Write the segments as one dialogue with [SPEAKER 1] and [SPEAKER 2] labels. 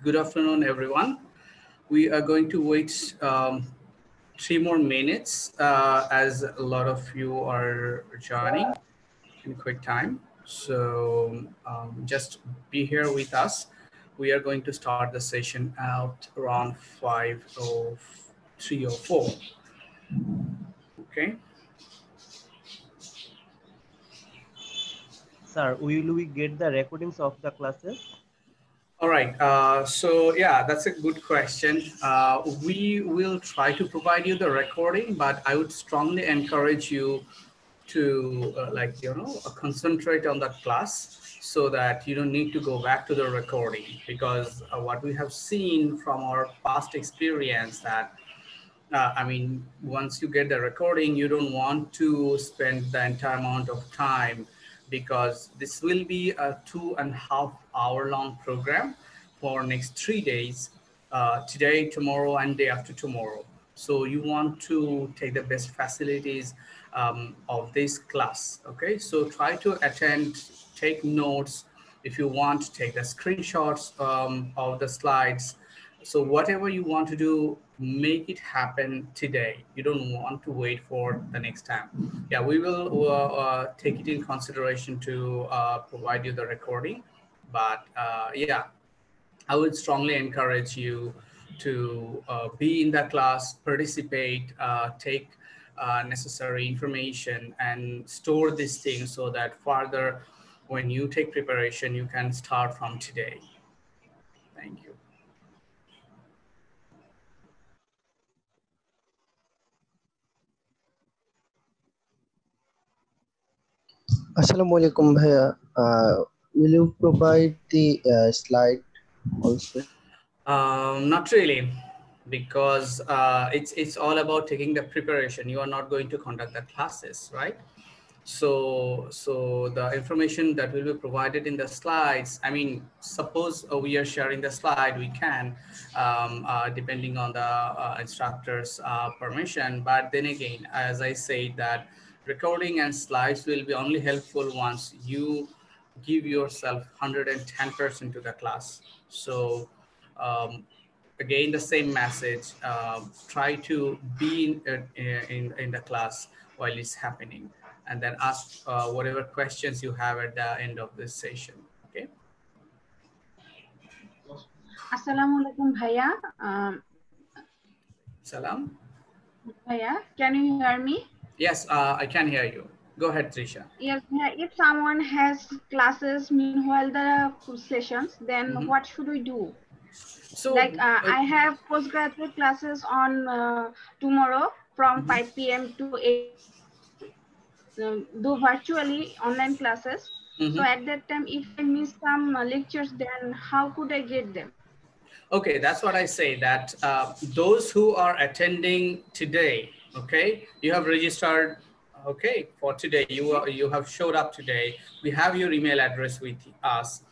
[SPEAKER 1] Good afternoon, everyone. We are going to wait 3 more minutes as a lot of you are joining in quick time. So just be here with us. We are going to start the session out around 5:03 or 4. Okay.
[SPEAKER 2] Sir, will we get the recordings of the classes?
[SPEAKER 1] All right. So yeah, that's a good question. We will try to provide you the recording, but I would strongly encourage you to concentrate on that class so that you don't need to go back to the recording, because what we have seen from our past experience that once you get the recording, you don't want to spend the entire amount of time, because this will be a 2.5 hour long program for next 3 days, today, tomorrow, and day after tomorrow. So you want to take the best facilities of this class. Okay, so try to attend, take notes. If you want, take the screenshots of the slides. So whatever you want to do, make it happen today. You don't want to wait for the next time. Yeah, we will take it in consideration to provide you the recording. But yeah, I would strongly encourage you to be in the class, participate, take necessary information, and store these things so that further, when you take preparation, you can start from today. Thank you.
[SPEAKER 3] Assalamualaikum bhaiya. Will you provide the slide also?
[SPEAKER 1] Not really, because it's all about taking the preparation. You are not going to conduct the classes, right? So the information that will be provided in the slides, suppose we are sharing the slide, we can, depending on the instructor's permission. But then again, as I say, that recording and slides will be only helpful once you give yourself 110% to the class. So again, the same message, try to be in the class while it's happening, and then ask whatever questions you have at the end of this session. Okay.
[SPEAKER 4] Assalamualaikum bhaiya.
[SPEAKER 1] Salam.
[SPEAKER 4] Bhaiya, can you hear me?
[SPEAKER 1] Yes, I can hear you. Go ahead, Trisha.
[SPEAKER 4] Yes, if someone has classes meanwhile the sessions, then what should we do? So like I have postgraduate classes on tomorrow from 5 p.m. to 8 do virtually online classes. So at that time, if I miss some lectures, then how could I get them?
[SPEAKER 1] Okay, that's what I say, that those who are attending today, okay, you have registered, okay, for today, you have showed up today. We have your email address with us.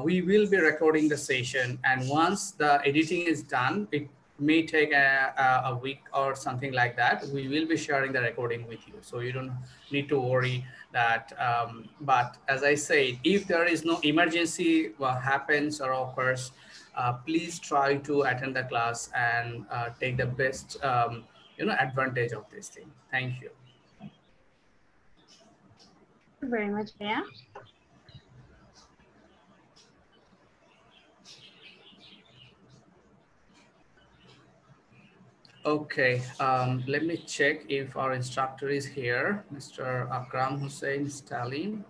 [SPEAKER 1] We will be recording the session, and once the editing is done, it may take a week or something like that. We will be sharing the recording with you, so you don't need to worry that. But as I said, if there is no emergency happens or occurs, please try to attend the class and take the best advantage of this thing. Thank you.
[SPEAKER 4] Thank you very much, Bhaiya.
[SPEAKER 1] Okay, let me check if our instructor is here, Mr. Akram Hossain Stalin.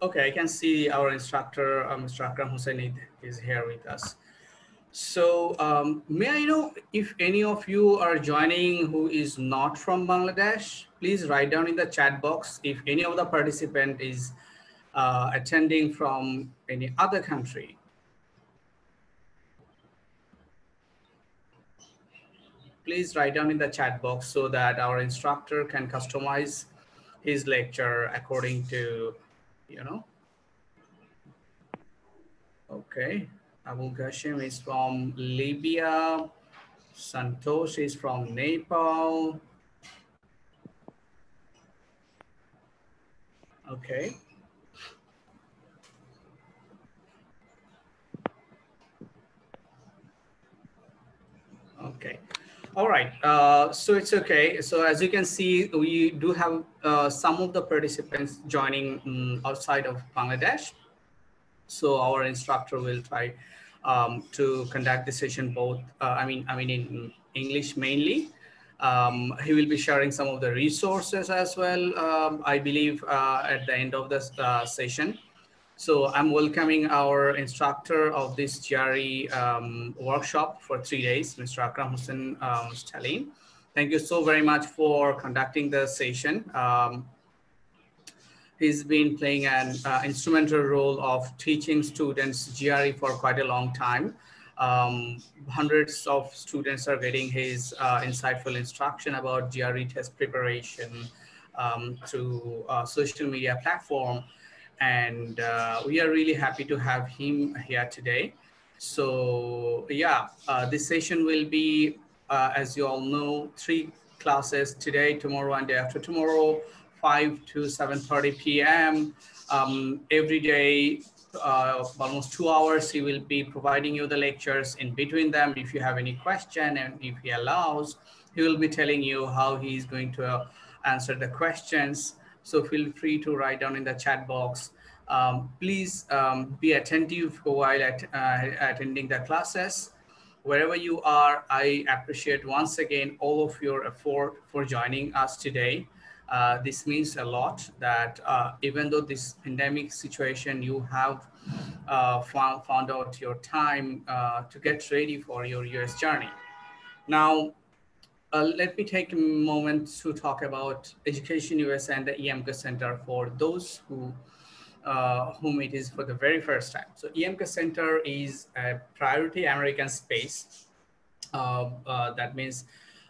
[SPEAKER 1] Okay, I can see our instructor, Mr. Akram Hossain is here with us. So may I know if any of you are joining who is not from Bangladesh? Please write down in the chat box if any of the participant is attending from any other country. Please write down in the chat box so that our instructor can customize his lecture according to, you know. Okay, Abu Ghashim is from Libya. Santosh is from Nepal. Okay. Okay. All right. So it's okay. So as you can see, we do have some of the participants joining outside of Bangladesh. So our instructor will try to conduct the session both, I mean in English mainly. He will be sharing some of the resources as well, I believe, at the end of this session. So I'm welcoming our instructor of this GRE workshop for 3 days, Mr. Akram Hossain Stalin. Thank you so very much for conducting the session. He's been playing an instrumental role of teaching students GRE for quite a long time. Hundreds of students are getting his insightful instruction about GRE test preparation through social media platform. And we are really happy to have him here today. So yeah, this session will be, as you all know, 3 classes today, tomorrow, and day after tomorrow, 5 to 7:30 p.m. Every day, almost 2 hours, he will be providing you the lectures. In between them, if you have any question and if he allows, he will be telling you how he is going to answer the questions. So feel free to write down in the chat box. Please be attentive while attending the classes. Wherever you are, I appreciate once again all of your effort for joining us today. This means a lot that even though this pandemic situation, you have found out your time to get ready for your US journey. Now, let me take a moment to talk about Education US and the EMK Center for those whom it is for the very first time. So EMK Center is a priority American space. That means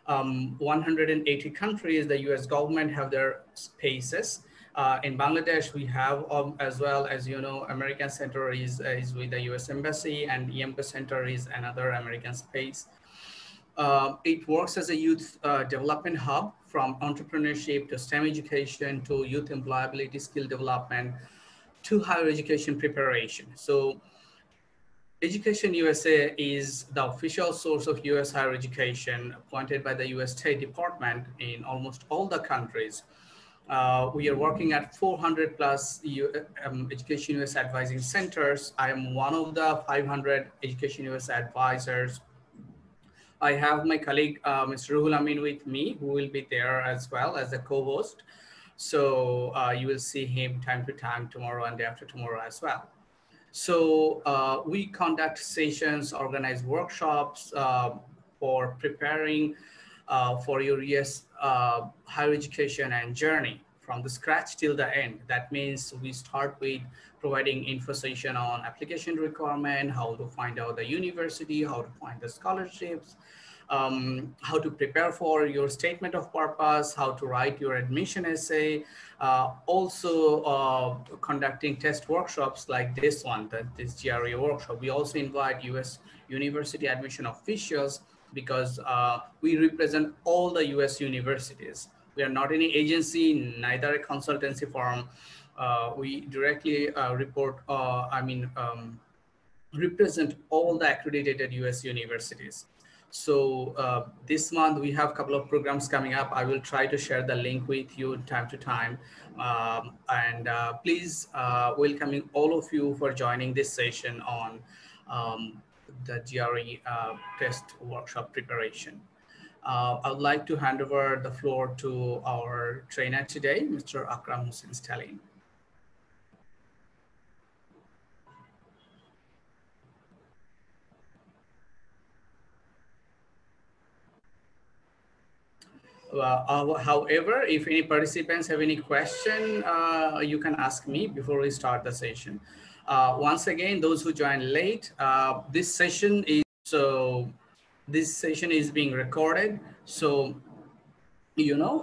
[SPEAKER 1] 180 countries, the US government have their spaces. In Bangladesh, we have as well, as you know, American Center is with the US Embassy, and EMK Center is another American space. It works as a youth development hub, from entrepreneurship to STEM education to youth employability, skill development to higher education preparation. So Education USA is the official source of US higher education appointed by the US State Department in almost all the countries. We are working at 400 plus Education US advising centers. I am one of the 500 Education US advisors. I have my colleague, Mr. Ruhul Amin with me, who will be there as well as a co-host. So you will see him time to time tomorrow and day after tomorrow as well. So we conduct sessions, organize workshops for preparing for your US higher education and journey from the scratch till the end. That means we start with providing info session on application requirement, how to find out the university, how to find the scholarships, how to prepare for your statement of purpose, how to write your admission essay, also conducting test workshops like this one, this GRE workshop. We also invite US university admission officials because we represent all the US universities. We are not any agency, neither a consultancy firm. We directly represent all the accredited US universities. So this month we have a couple of programs coming up. I will try to share the link with you time to time. Please welcoming all of you for joining this session on the GRE test workshop preparation. I would like to hand over the floor to our trainer today, Mr. Akram Hossain Stalin. However, if any participants have any question, you can ask me before we start the session. Once again, those who join late, this session is being recorded. So, you know,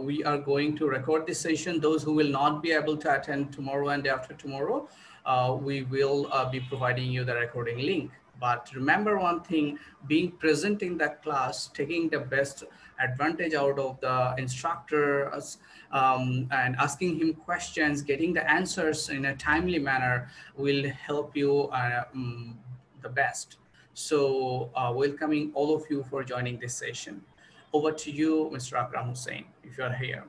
[SPEAKER 1] we are going to record this session. Those who will not be able to attend tomorrow and after tomorrow, we will be providing you the recording link. But remember one thing, being present in that class, taking the best advantage out of the instructor, and asking him questions, getting the answers in a timely manner will help you the best. So welcoming all of you for joining this session. Over to you, Mr. Akram Hossain, if you are here.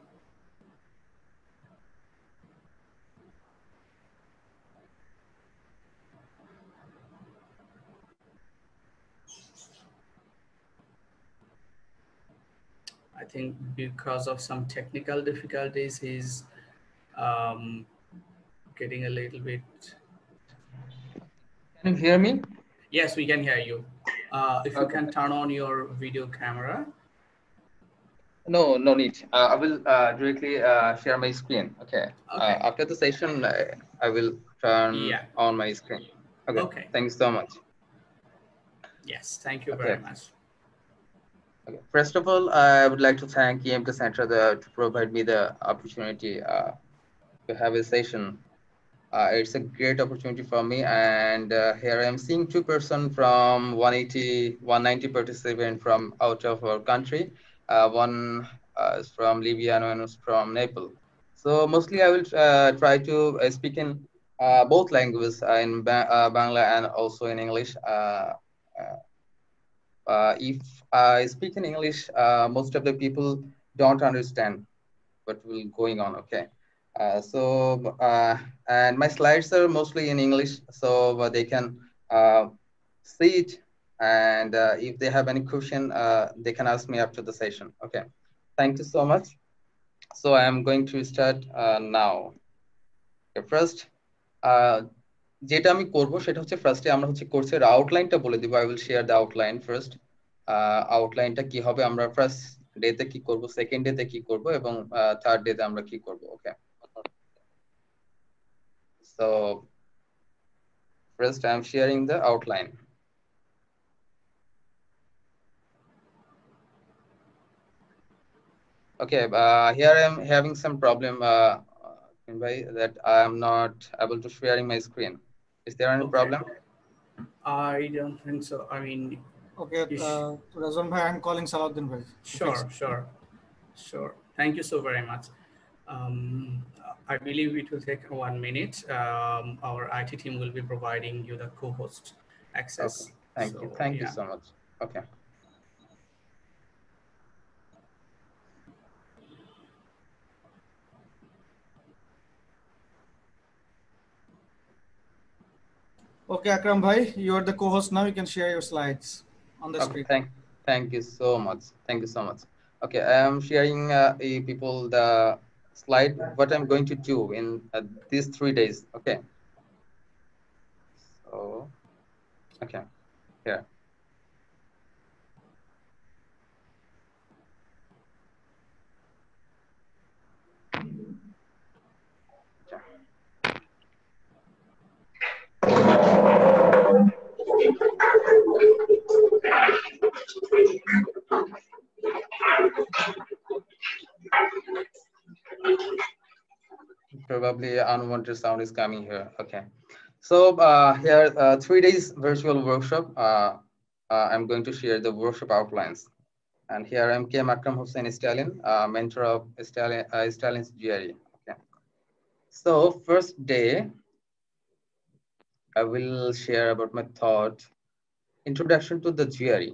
[SPEAKER 1] I think because of some technical difficulties, he's getting a little bit.
[SPEAKER 5] Can you hear me?
[SPEAKER 1] Yes, we can hear you. If you can turn on your video camera.
[SPEAKER 5] No, no need. I will directly share my screen. Okay. After the session, I will turn on my screen. Okay. Thanks so much.
[SPEAKER 1] Yes, thank you very much.
[SPEAKER 5] Okay. First of all, I would like to thank EMK Center to provide me the opportunity to have a session. It's a great opportunity for me, and here I am seeing 2 persons from 190 participants from out of our country. One is from Libya and one is from Nepal. So mostly I will try to speak in both languages, in Bangla and also in English. If I speak in English, most of the people don't understand what will going on. Okay. And my slides are mostly in English, so they can see it. And if they have any question, they can ask me after the session. Okay. Thank you so much. So I am going to start now. Okay, first, যেটা আমি করবো সেটা হচ্ছে ফার্স্টে আমরা হচ্ছে কোর্সের আউটলাইনটা বলে দিব। I will share the outline first. আউটলাইনটা কি হবে, আমরা ফার্স্ট ডেতে কি করব, সেকেন্ড ডেতে কি করব এবং থার্ড ডেতে আমরা কি করব। ওকে, so first I am sharing the outline. Okay, here I am having some problem that I am not able to sharing my screen. Is there any problem?
[SPEAKER 1] I don't think so. I mean,
[SPEAKER 6] okay, Razwan bhai, I'm calling Salahuddin bhai.
[SPEAKER 1] Sure. Thank you so very much. I believe it will take 1 minute. Our IT team will be providing you the co-host access.
[SPEAKER 5] Okay. Thank you so much. Okay.
[SPEAKER 6] Okay, Akram bhai, you are the co-host now. You can share your slides on the screen.
[SPEAKER 5] Thank you so much. Thank you so much. Okay, I am sharing people the slide, what I'm going to do in these 3 days. Okay. So, okay, here. Probably unwanted sound is coming here. Okay, so here 3 days virtual workshop. I'm going to share the workshop outlines, and here I'm K M Akram Hossain, Stalin, mentor of Stalin's GRE. Okay, so first day I will share about my thought, introduction to the GRE.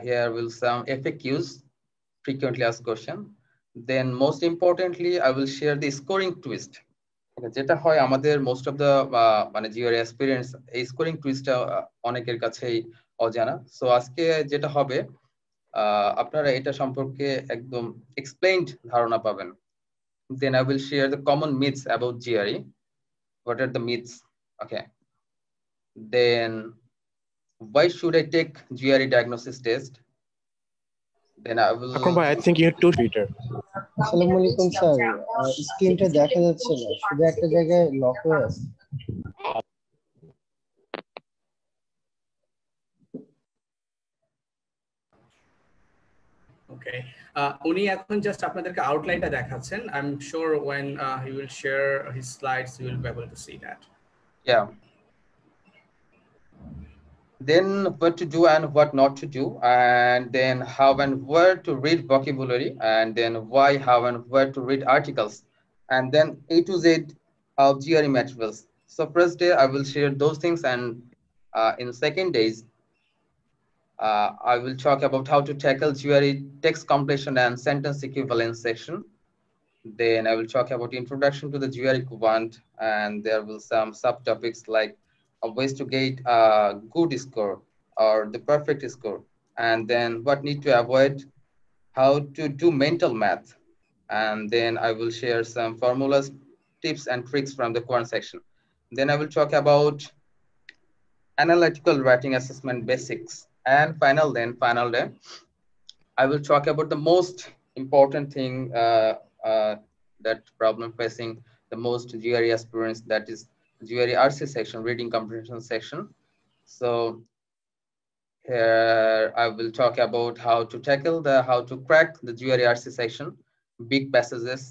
[SPEAKER 5] Here will some FAQs, frequently asked question. Then most importantly, I will share the scoring twist. যেটা হয় আমাদের most of the মানে জিওর experience, এই scoring টুইস্টটা অনেকের কাছেই অজানা। So আজকে যেটা হবে, আপনারা এটা সম্পর্কে একদম এক্সপ্লেইনড ধারণা পাবেন। Then I will share the common myths about GRE. What are the myths? Okay. Then why should I take GRE diagnosis test? Then I will.
[SPEAKER 7] Akram bhai, I think you have two Twitter.
[SPEAKER 3] আসসালামু আলাইকুম sir স্ক্রিনটা দেখা যাচ্ছে না শুধু একটা জায়গায় lock হয়ে আছে
[SPEAKER 1] Okay. উনি এখন just আপনাদেরকে outline-টা দেখাচ্ছেন. I'm sure when he will share his slides, you will be able to see that.
[SPEAKER 5] Yeah. Then what to do and what not to do, and then how and where to read vocabulary, and then why, how, and where to read articles, and then A to Z of GRE materials. So first day I will share those things, and in second days I will talk about how to tackle GRE text completion and sentence equivalence section. Then I will talk about introduction to the GRE Quant, and there will some subtopics like ways to get a good score or the perfect score, and then what need to avoid, how to do mental math, and then I will share some formulas, tips, and tricks from the Quant section. Then I will talk about analytical writing assessment basics, and final day I will talk about the most important thing that problem facing the most GRE aspirants, that is GRE RC section, reading comprehension section. So here I will talk about how to tackle how to crack the GRE RC section, big passages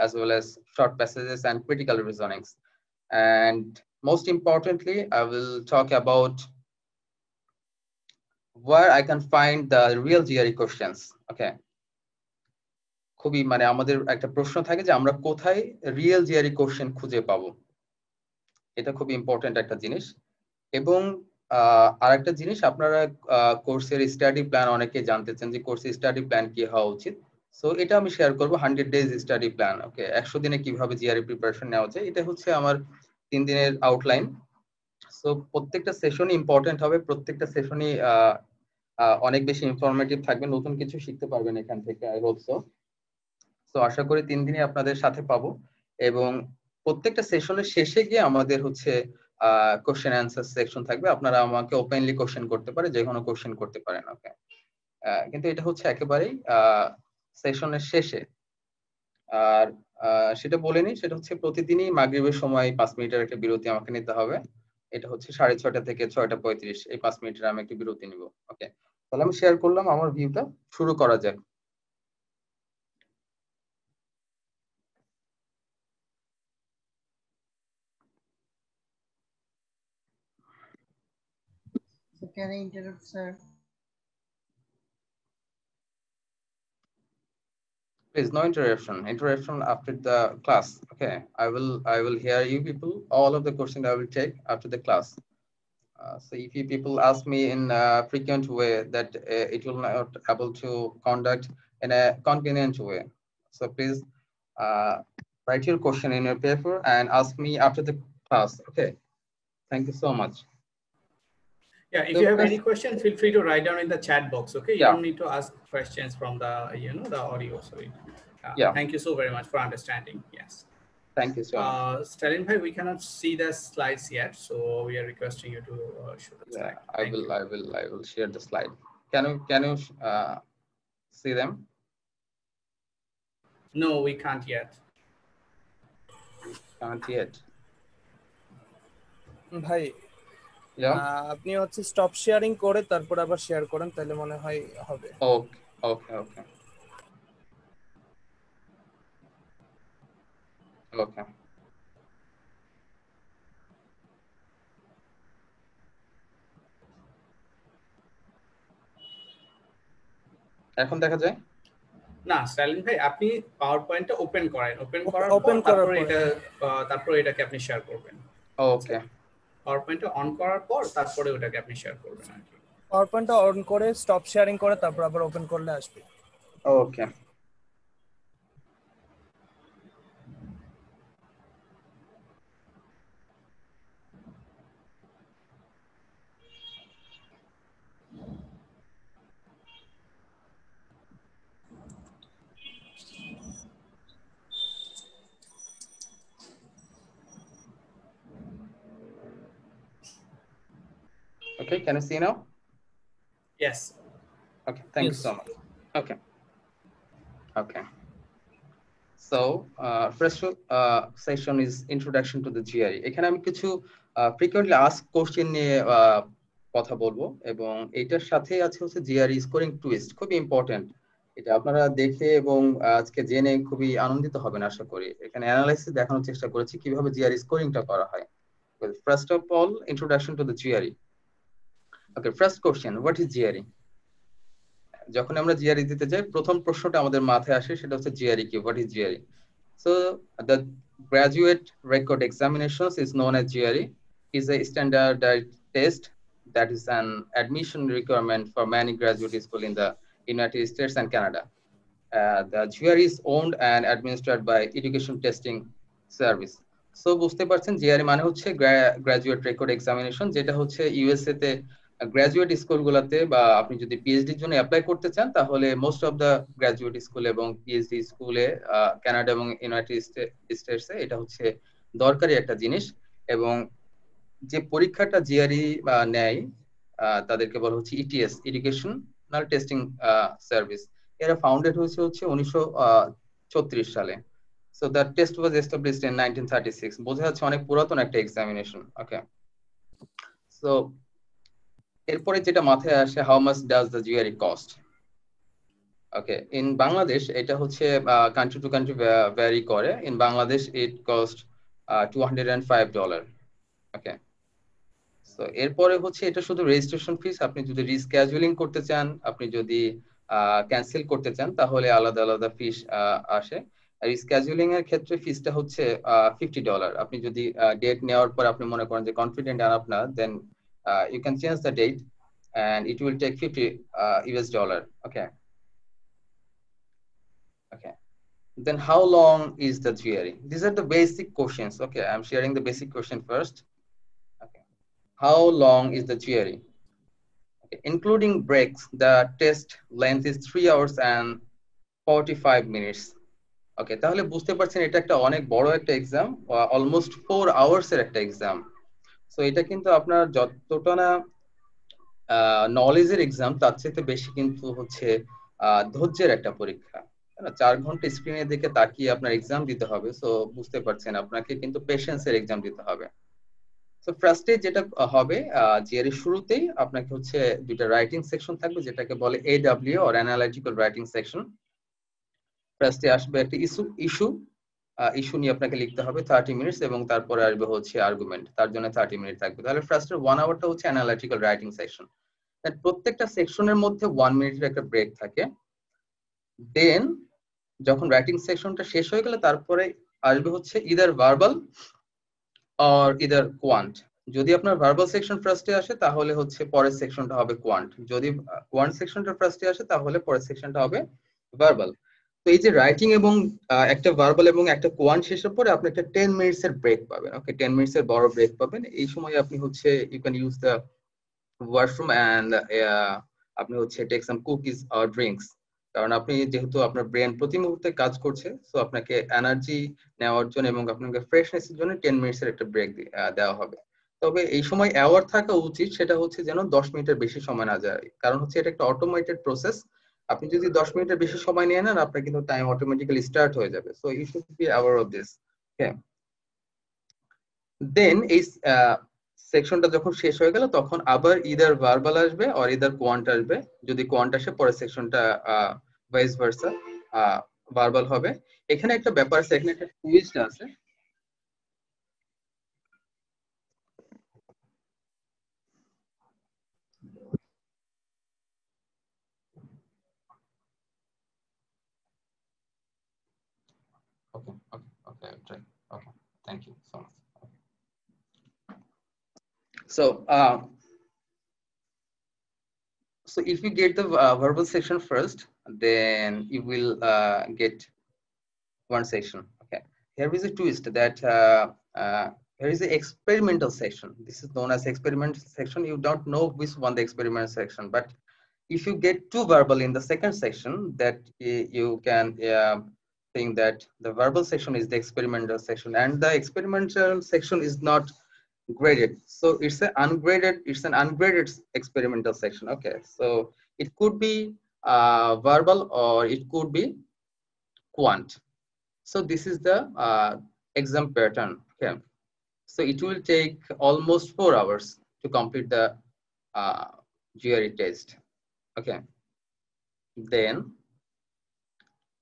[SPEAKER 5] as well as short passages and critical reasonings. And most importantly, I will talk about where I can find the real GRE questions. Okay. খুবই মানে আমাদের একটা প্রশ্ন থাকে যে আমরা কোথায় real GRE question খুঁজে পাবো, এটা খুব ইম্পর্টেন্ট একটা জিনিস। এবং আরেকটা জিনিস, আপনারা কোর্সের স্টাডি প্ল্যান অনেকে জানতে চান যে কোর্সের স্টাডি প্ল্যান কি হওয়া উচিত। সো এটা আমি শেয়ার করব 100 ডেজ স্টাডি প্ল্যান। ওকে, 100 দিনে কিভাবে জিআরই প্রিপারেশন নেওয়া যায়, এটা হচ্ছে আমার 3 দিনের আউটলাইন। সো প্রত্যেকটা সেশনই ইম্পর্টেন্ট হবে, প্রত্যেকটা সেশনই অনেক বেশি ইনফরমেটিভ থাকবে, নতুন কিছু শিখতে পারবেন এখান থেকে। I hope so. তো আশা করি 3 দিনই আপনাদের সাথে পাবো, এবং প্রত্যেকটা সেশনের শেষে গিয়ে আমাদের হচ্ছে কোশ্চেন অ্যান্সার সেকশন থাকবে। আপনারা আমাকে ওপেনলি কোশ্চেন করতে পারে, যে কোনো কোশ্চেন করতে পারেন। ওকে, কিন্তু এটা হচ্ছে একেবারেই সেশনের শেষে। আর সেটা বলে নিই, সেটা হচ্ছে প্রতিদিনই মাগরিবের সময় 5 মিনিটের একটা বিরতি আমাকে নিতে হবে। এটা হচ্ছে 6:30 থেকে 6:35, এই 5 মিনিটের আমি একটা বিরতি নিব। ওকে, তাহলে আমি শেয়ার করলাম আমার ভিউটা, শুরু করা যাক।
[SPEAKER 3] Can I interrupt, sir?
[SPEAKER 5] Please, no interruption. Interruption after the class. Okay, I will hear you people. All of the questions I will take after the class. So if you people ask me in a frequent way, that it will not able to conduct in a convenient way. So please write your question in your paper and ask me after the class. Okay, thank you so much.
[SPEAKER 1] Yeah, if you have any questions, feel free to write down in the chat box. Okay, you don't need to ask questions from the the audio. Sorry. Yeah. Thank you so very much for understanding. Yes.
[SPEAKER 5] Thank you so much.
[SPEAKER 1] Stalin bhai, we cannot see the slides yet, so we are requesting you to show the slide.
[SPEAKER 5] I will share the slide. Can you see them?
[SPEAKER 1] No, we can't yet.
[SPEAKER 5] Can't yet.
[SPEAKER 8] ভাই আপনি হচ্ছে stop sharing করে তারপর আবার share করেন, তাহলে মনে হয় হবে।
[SPEAKER 5] ওকে ওকে ওকে ওকে এখন দেখা যায়
[SPEAKER 1] না স্টালিন ভাই, আপনি পাওয়ার পয়েন্টটা ওপেন করেন, ওপেন করার পর তারপর এটাকে আপনি শেয়ার করবেন।
[SPEAKER 5] ওকে,
[SPEAKER 1] পাওয়ার পয়েন্টটা অন করার পর তারপরে ওটাকে আপনি শেয়ার করবেন আর কি।
[SPEAKER 8] পাওয়ার পয়েন্টটা অন করে স্টপ শেয়ারিং করে তারপর আবার ওপেন করলে আসবে।
[SPEAKER 5] ওকে, Okay, can you see now?
[SPEAKER 1] Yes.
[SPEAKER 5] Okay, thank you so much. Okay. Okay. So first session is introduction to the GRE. এখানে আমি কিছু frequently asked question নিয়ে কথা বলবো এবং এটার সাথে আছে হচ্ছে GRE scoring twist, খুবই ইম্পর্টেন্ট। এটা আপনারা দেখে এবং আজকে জেনে খুবই আনন্দিত হবেন আশা করি। এখানে অ্যানালাইসিস দেখানোর চেষ্টা করেছি কিভাবে GRE স্কোরিংটা করা হয়। Well, first of all, introduction to the GRE. Okay, first question, what is GRE? যখন আমরা GRE দিতে যাই প্রথম প্রশ্নটা আমাদের মাথায় আসে সেটা হচ্ছে GRE কি, what is GRE? So the graduate record examinations is known as GRE, is a standardized test that is an admission requirement for many graduate schools in the United States and Canada. The GRE is owned and administered by Education Testing Service. So বুঝতে পারছেন GRE মানে হচ্ছে graduate record examination, যেটা হচ্ছে USA তে graduate স্কুলগুলোতে বা আপনি যদি পিএইচডির জন্য অ্যাপ্লাই করতে চান তাহলে most of the graduate school এবং পিএইচডি স্কুলে কানাডা এবং ইউনাইটেড স্টেটসে এটা হচ্ছে দরকারি একটা জিনিস। এবং যে পরীক্ষাটা জিআরই নেয় তাদেরকে বলা হচ্ছে ইটিএস, এডুকেশনাল টেস্টিং সার্ভিস। এরা ফাউন্ডেড হয়েছে 1936 সালে। So the test was established in 1936. বোঝা যাচ্ছে অনেক পুরাতন একটা এক্সামিনেশন। ওকে, সো এরপরে যেটা মাথায় আসে, how much does the GRE cost? Okay, in Bangladesh এটা হচ্ছে কান্ট্রি টু কান্ট্রি ভ্যারি করে। In Bangladesh it cost $205। Okay, so এরপরে হচ্ছে এটা শুধু রেজিস্ট্রেশন ফিস। আপনি যদি রিস্কেজুয়ালিং করতে চান, আপনি যদি ক্যান্সেল করতে চান তাহলে আলাদা আলাদা ফিস আসে। রিস্কেজুয়ালিং এর ক্ষেত্রে ফিসটা হচ্ছে $50। আপনি যদি ডেট নেওয়ার পর আপনি মনে করেন যে কনফিডেন্ট আর আপনার, দেন you can change the date and it will take $50 US. Okay. Okay. Then how long is the GRE? These are the basic questions. Okay, I'm sharing the basic question first. Okay. How long is the GRE? Okay. Including breaks, the test length is 3 hours and 45 minutes. Okay, তাহলে বুঝতে পারছেন এটা একটা অনেক বড় একটা exam, almost 4 hours এর একটা এক্সাম। সো এটা কিন্তু আপনার যতটা না নলেজের এক্সাম তার চেয়ে বেশি কিন্তু হচ্ছে ধৈর্যের একটা পরীক্ষা। 4 ঘন্টা স্ক্রিনে দেখে তাকিয়ে আপনার এক্সাম দিতে হবে। সো বুঝতে পারছেন আপনাকে কিন্তু পেশেন্সের এক্সাম দিতে হবে। সো ফার্স্টে যেটা হবে, জিআরই শুরুতেই আপনাকে হচ্ছে দুইটা রাইটিং সেকশন থাকবে যেটাকে বলে AW or analytical writing section. ফার্স্টে আসবে একটা ইস্যু নিয়ে আপনাকে লিখতে হবে 30 মিনিটস, এবং তারপরে আসবে হচ্ছে আর্গুমেন্ট, তার জন্য 30 মিনিট থাকবে। তাহলে ফার্স্টের 1 আওয়ারটা হচ্ছে অ্যানালিটিক্যাল রাইটিং সেকশন। প্রত্যেকটা সেকশনের মধ্যে 1 মিনিটের একটা ব্রেক থাকে। দেন যখন রাইটিং সেকশনটা শেষ হয়ে গেলে তারপরে আসবে হচ্ছে either verbal or either quant. যদি আপনার ভার্বাল সেকশন ফার্স্টে আসে তাহলে হচ্ছে পরের সেকশনটা হবে কোয়ান্ট, যদি কোয়ান্ট সেকশনটা ফার্স্টে আসে তাহলে পরের সেকশনটা হবে ভার্বাল। তো এই যে রাইটিং এবং একটা ভার্বাল এবং একটা কোয়ান্ট শেষের পরে আপনি একটা 10 মিনিটস এর ব্রেক পাবেন। ওকে, 10 মিনিটস এর বড় ব্রেক পাবেন। এই সময় আপনি হচ্ছে you can use the washroom and আপনি হচ্ছে take some cookies or drinks. কারণ আপনি যেহেতু আপনার ব্রেন প্রতি মুহূর্তে কাজ করছে, সো আপনাকে এনার্জি নেওয়ার জন্য এবং আপনাকে ফ্রেশনেসের জন্য 10 মিনিটস এর একটা ব্রেক দেওয়া হবে। তবে এই সময় অ্যাওয়ার থাকা উচিত সেটা হচ্ছে যেন 10 মিনিটের বেশি সময় না যায়, কারণ হচ্ছে এটা একটা অটোমেটেড প্রসেস। আপনি যদি 10 মিনিটের বেশি সময় নিয়ে নেন আপনার কিন্তু টাইম অটোমেটিক্যালি স্টার্ট হয়ে যাবে। So you should be aware of this. Okay, then এই সেকশনটা যখন শেষ হয়ে গেল তখন আবার ইদার ভার্বাল আসবে অর ইদার কোয়ান্ট আসবে। যদি কোয়ান্ট আসে পরের সেকশনটা ভাইস ভার্সা ভার্বাল হবে। এখানে একটা ব্যাপার আছে, এখানে একটা টুইস্ট আছে। Okay, try. Okay, thank you so much. So if you get the verbal section first, then you will get one section. Okay, here is a twist that here is the experimental section. This is known as experimental section. You don't know which one the experimental section, but if you get two verbal in the second section, that you can think that the verbal section is the experimental section, and the experimental section is not graded. So it's an ungraded experimental section. Okay, so it could be verbal, or it could be quant. So this is the exam pattern. Okay. So it will take almost 4 hours to complete the GRE test. Okay. Then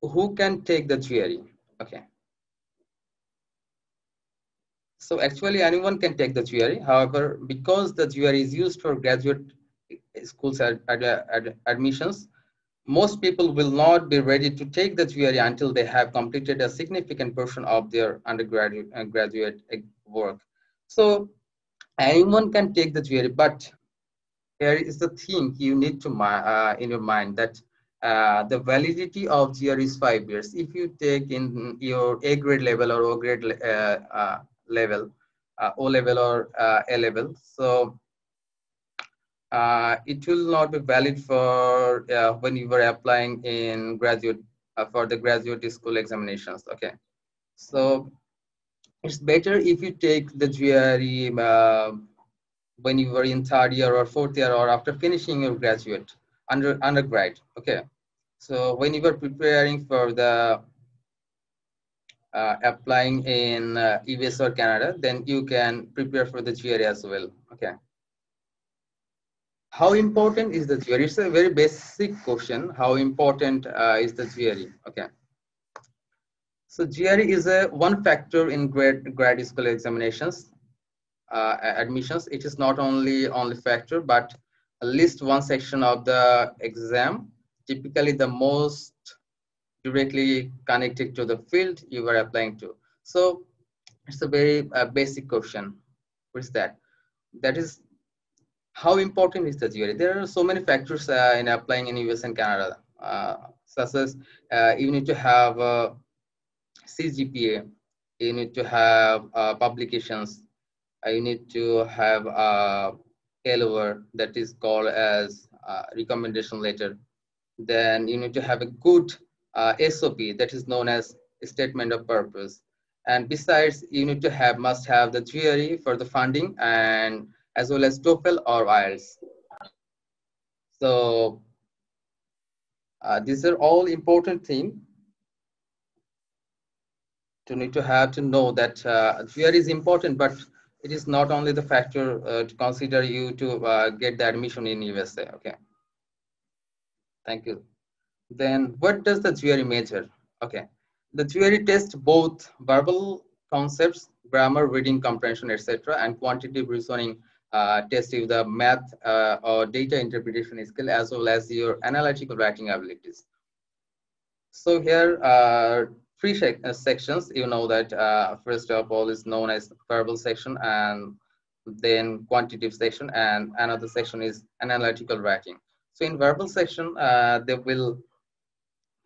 [SPEAKER 5] who can take the GRE? Okay. So actually anyone can take the GRE. However, because the GRE is used for graduate schools admissions, most people will not be ready to take the GRE until they have completed a significant portion of their undergraduate and graduate work. So anyone can take the GRE, but here is the thing you need to in your mind, that the validity of GRE is 5 years. If you take in your A grade level or O grade level, O level or A level, so it will not be valid for when you were applying in graduate for the graduate school examinations. Okay, so it's better if you take the GRE when you were in 3rd year or 4th year, or after finishing your graduate undergrad. Okay, so when you were preparing for the applying in US or Canada, then you can prepare for the GRE as well. Okay. How important is the GRE? It's a very basic question. How important is the GRE? Okay. So GRE is a one factor in grad school examinations admissions. It is not only factor, but at least one section of the exam, typically the most directly connected to the field you are applying to. So it's a very basic question. What is that? That is, how important is the GRE? There are so many factors in applying in US and Canada, such as you need to have a CGPA, you need to have publications, you need to have a LOR, that is called as recommendation letter. Then you need to have a good SOP, that is known as statement of purpose. And besides, you need to must have the GRE for the funding, and as well as TOEFL or IELTS. So these are all important things to need to have to know that GRE is important, but it is not only the factor to consider you to get the admission in USA. Okay. Thank you. Then what does the GRE measure? Okay. The GRE tests both verbal concepts, grammar, reading comprehension, etc., and quantitative reasoning test you the math or data interpretation skill, as well as your analytical writing abilities. So here are 3 sections. You know that first of all is known as verbal section, and then quantitative section, and another section is analytical writing. So in verbal section, they will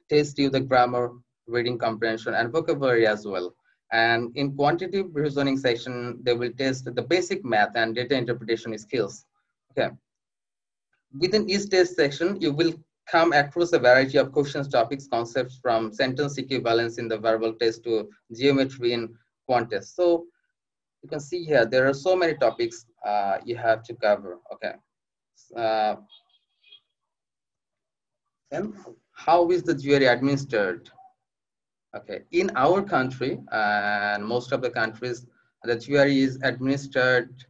[SPEAKER 5] test you the grammar, reading comprehension, and vocabulary as well. And in quantitative reasoning section, they will test the basic math and data interpretation skills. Okay. Within each test section, you will come across a variety of questions, topics, concepts, from sentence equivalence in the verbal test to geometry in quant test. So you can see here, there are so many topics you have to cover. Okay. Then how is the GRE administered? Okay, in our country and most of the countries, the GRE is administered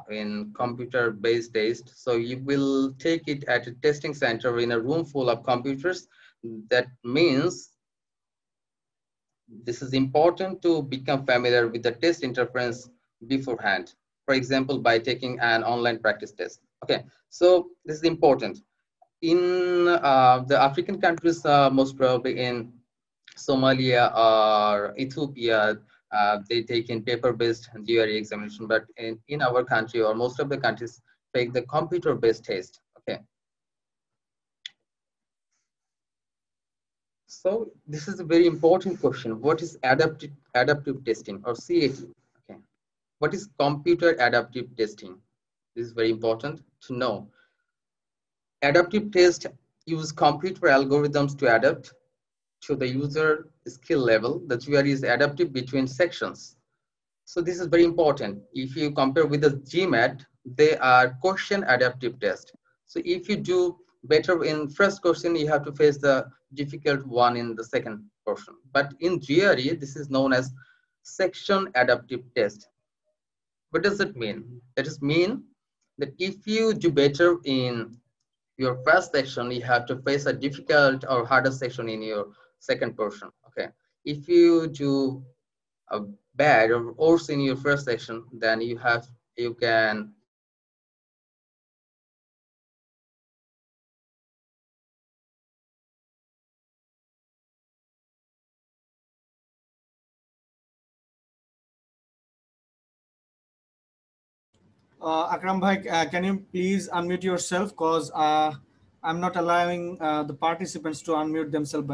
[SPEAKER 5] in computer-based test. So you will take it at a testing center in a room full of computers. That means this is important to become familiar with the test interference beforehand. For example, by taking an online practice test. Okay, so this is important. In the African countries, most probably in Somalia or Ethiopia, they take in paper-based GRE examination, but in our country or most of the countries take the computer-based test. Okay. So this is a very important question. What is adaptive testing, or CAT? Okay. What is computer adaptive testing? This is very important to know. Adaptive tests use computer algorithms to adapt to the user skill level. The GRE is adaptive between sections. So this is very important. If you compare with the GMAT, they are question adaptive test. So if you do better in first question, you have to face the difficult one in the second portion. But in GRE, this is known as section adaptive test. What does it mean? That is mean that if you do better in your first section, you have to face a difficult or harder section in your second portion. Okay. If you do a bad or worse in your first section, then you can
[SPEAKER 6] Akram bhai, can you please unmute yourself, because I'm not allowing the participants to unmute themselves.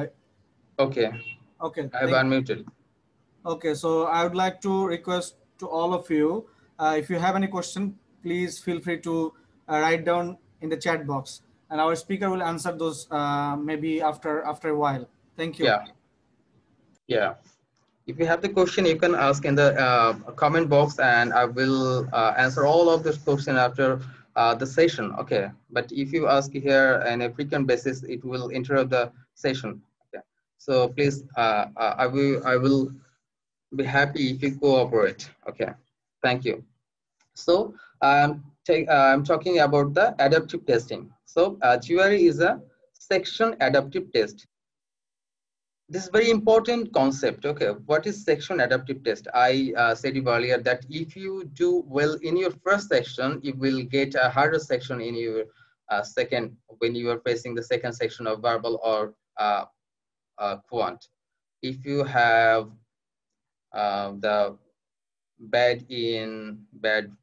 [SPEAKER 5] Okay.
[SPEAKER 6] Okay.
[SPEAKER 5] I have unmuted.
[SPEAKER 6] Okay, so I would like to request to all of you, if you have any question, please feel free to write down in the chat box, and our speaker will answer those maybe after a while. Thank you.
[SPEAKER 5] Yeah. If you have the question, you can ask in the comment box, and I will answer all of this question after the session. Okay. But if you ask here on a frequent basis, it will interrupt the session. Okay. So please, I will be happy if you cooperate. Okay. Thank you. So I'm talking about the adaptive testing. So GRE is a section adaptive test. This is very important concept. Okay, what is section adaptive test? I said you earlier that if you do well in your first section, you will get a harder section in your second, when you are facing the second section of verbal or quant. If you have the bad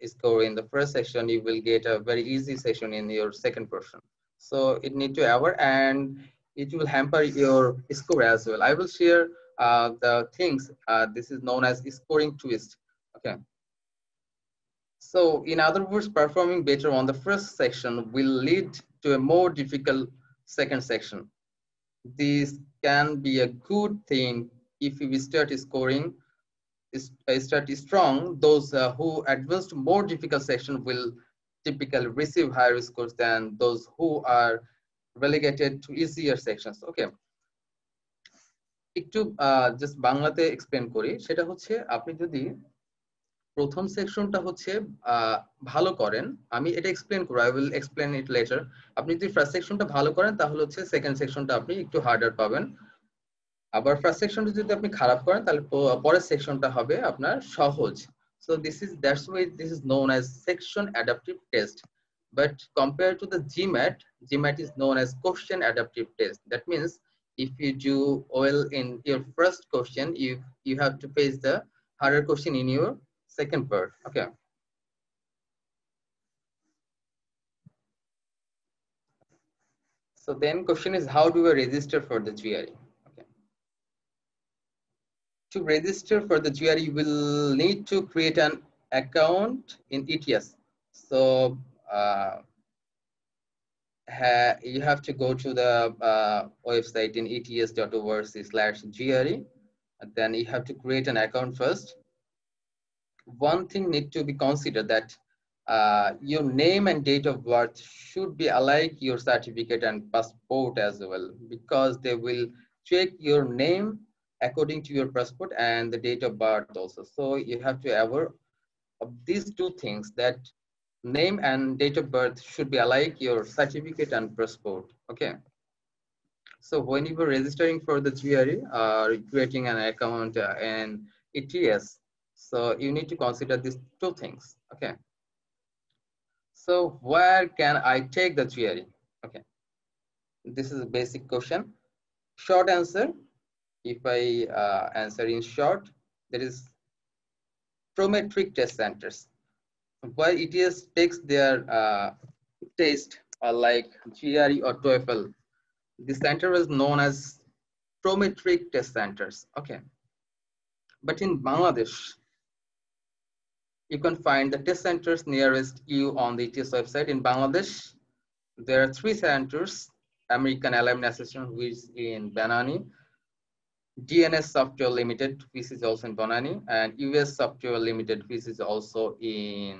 [SPEAKER 5] score in the first section, you will get a very easy section in your second portion. So it need to aware, and it will hamper your score as well. I will share the things. This is known as scoring twist. Okay. So in other words, performing better on the first section will lead to a more difficult second section. This can be a good thing if we start scoring start strong. Those who advance to more difficult section will typically receive higher scores than those who are relegated to easier sections. Okay, একটু just বাংলাতে explain করি। সেটা হচ্ছে আপনি যদি প্রথম সেকশনটা হচ্ছে ভালো করেন, আমি এটা এক্সপ্লেন করব, I will explain it later. আপনি যদি ফার্স্ট সেকশনটা ভালো করেন তাহলে হচ্ছে সেকেন্ড সেকশনটা আপনি একটু হার্ডার পাবেন। আবার ফার্স্ট সেকশনটা যদি আপনি খারাপ করেন তাহলে পরের সেকশনটা হবে আপনার সহজ। So that's why this is known as section adaptive test. But compared to the GMAT is known as question adaptive test. That means if you do well in your first question, you have to face the harder question in your second part. Okay. So then question is, how do I register for the GRE? To register for the GRE, you will need to create an account in ETS. So you have to go to the website in ets.org/GRE, and then you have to create an account first. One thing need to be considered, that your name and date of birth should be alike your certificate and passport as well, because they will check your name according to your passport and the date of birth also. So you have to aware of these two things, that name and date of birth should be alike your certificate and passport. Okay. So when you were registering for the GRE or creating an account in ETS, so you need to consider these two things. Okay. So where can I take the GRE? Okay. This is a basic question. Short answer, if I answer in short, there is prometric test centers. While ETS takes their test like GRE or TOEFL, the center is known as prometric test centers. Okay. But in Bangladesh, you can find the test centers nearest you on the ETS website. In Bangladesh, there are 3 centers: American Alumni Association, which is in Banani, DNS Software Limited, which is also in Banani, and US Software Limited, which is also in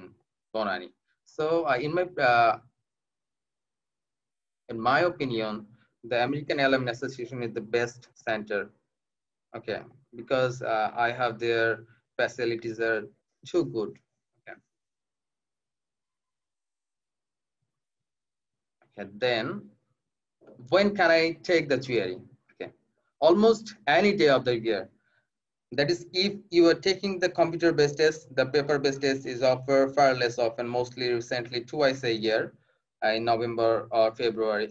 [SPEAKER 5] Banani. So in my in my opinion, the American Alumni Association is the best center. Okay, because I have their facilities are too good. Okay. Okay, then when can I take the GRE? Okay, almost any day of the year. That is, if you are taking the computer-based test, the paper-based test is offered far less often, mostly recently twice a year, in November or February.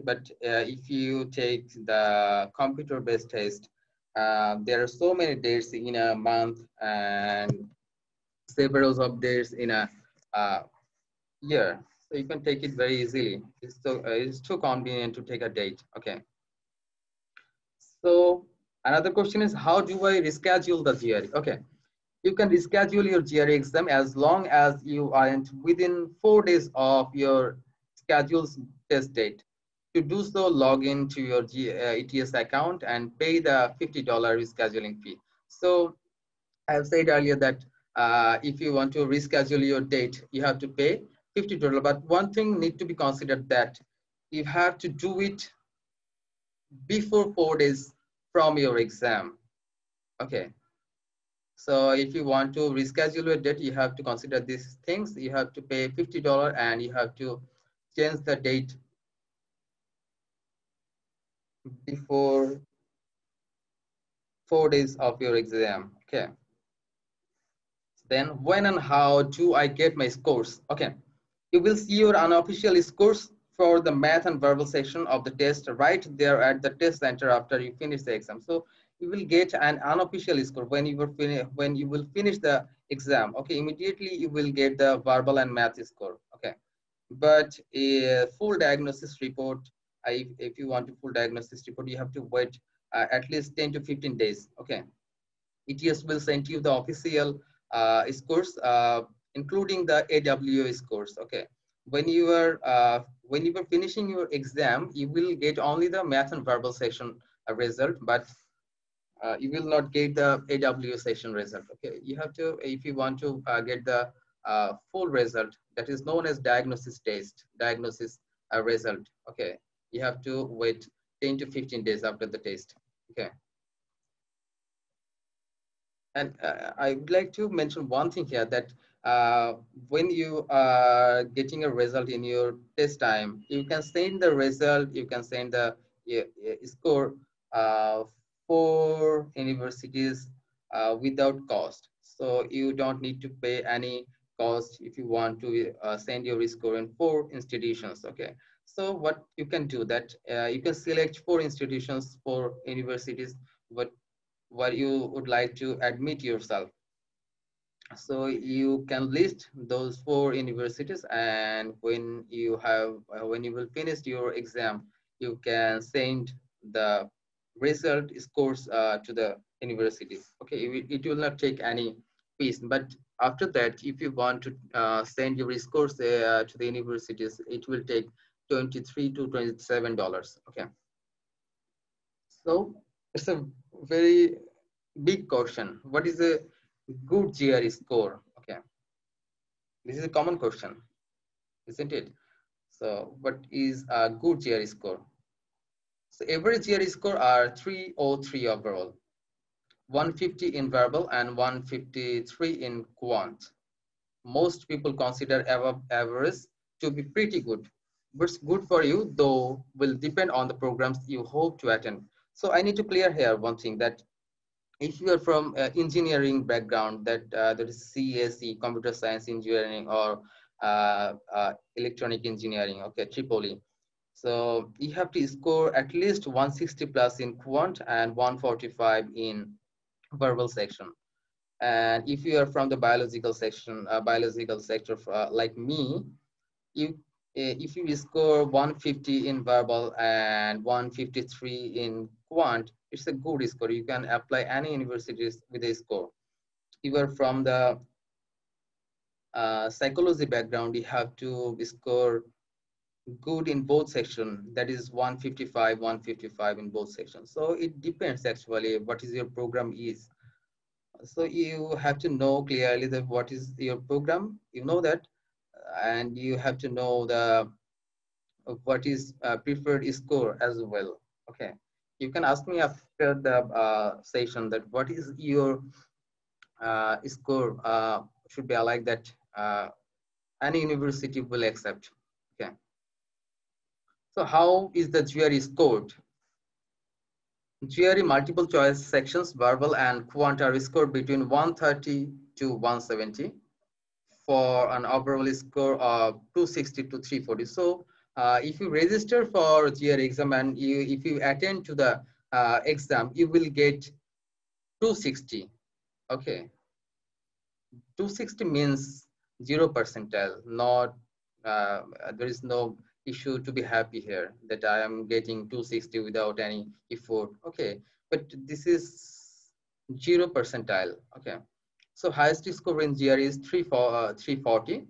[SPEAKER 5] But if you take the computer-based test, there are so many dates in a month and several of days in a year. So you can take it very easily. It's too convenient to take a date. Okay. So another question is, how do I reschedule the GRE? Okay, you can reschedule your GRE exam as long as you aren't within 4 days of your scheduled test date. To do so, log in to your ETS account and pay the $50 rescheduling fee. So I have said earlier that if you want to reschedule your date, you have to pay $50. But one thing need to be considered, that you have to do it before 4 days from your exam. Okay, so if you want to reschedule your date, you have to consider these things. You have to pay $50 and you have to change the date before 4 days of your exam. Okay, then when and how do I get my scores? Okay, you will see your unofficial scores for the math and verbal section of the test right there at the test center after you finish the exam. So you will get an unofficial score when you will finish the exam. Okay, immediately you will get the verbal and math score. Okay, but a full diagnosis report, if you want a full diagnosis report, you have to wait at least 10 to 15 days. Okay, ETS will send you the official scores, including the AWO scores. Okay, when you are finishing your exam, you will get only the math and verbal section result, but you will not get the AWO session result. Okay, you have to, if you want to get the full result, that is known as diagnosis result. Okay, you have to wait 10 to 15 days after the test. Okay. And I would like to mention one thing here, that when you are getting a result in your test time, you can send the result, you can send the score for universities without cost. So you don't need to pay any cost if you want to send your score in 4 institutions. Okay. So what you can do, that you can select 4 institutions, 4 universities, but where you would like to admit yourself. So you can list those 4 universities, and when you will finish your exam, you can send the result scores to the universities. Okay, it will not take any fees, but after that, if you want to send your scores to the universities, it will take $23 to $27. Okay, so it's a very big question. What is a good GRE score? Okay, this is a common question, isn't it? So what is a good GRE score? So average GRE score are 303 overall, 150 in verbal and 153 in quant. Most people consider above average to be pretty good. What's good for you, though, will depend on the programs you hope to attend. So I need to clear here one thing, that if you are from engineering background, that is CSE, computer science engineering, or electronic engineering, okay, Tripoli. So you have to score at least 160 plus in quant and 145 in verbal section. And if you are from the biological section, biological sector, like me, if you score 150 in verbal and 153 in quant, it's a good score. You can apply any universities with a score. If you are from the psychology background, you have to score good in both sections. That is 155 in both sections. So it depends actually what is your program is. So you have to know clearly that what is your program, you know that, and you have to know the what is preferred score as well. Okay, you can ask me after the session that what is your score should be like that any university will accept. Okay, so how is the GRE scored? GRE multiple choice sections, verbal and quant, are scored between 130 to 170 for an overall score of 260 to 340. So if you register for GRE exam and if you attend to the exam, you will get 260. Okay, 260 means 0 percentile. Not there is no issue to be happy here that I am getting 260 without any effort. Okay, but this is 0 percentile. Okay, so highest score in GRE is 340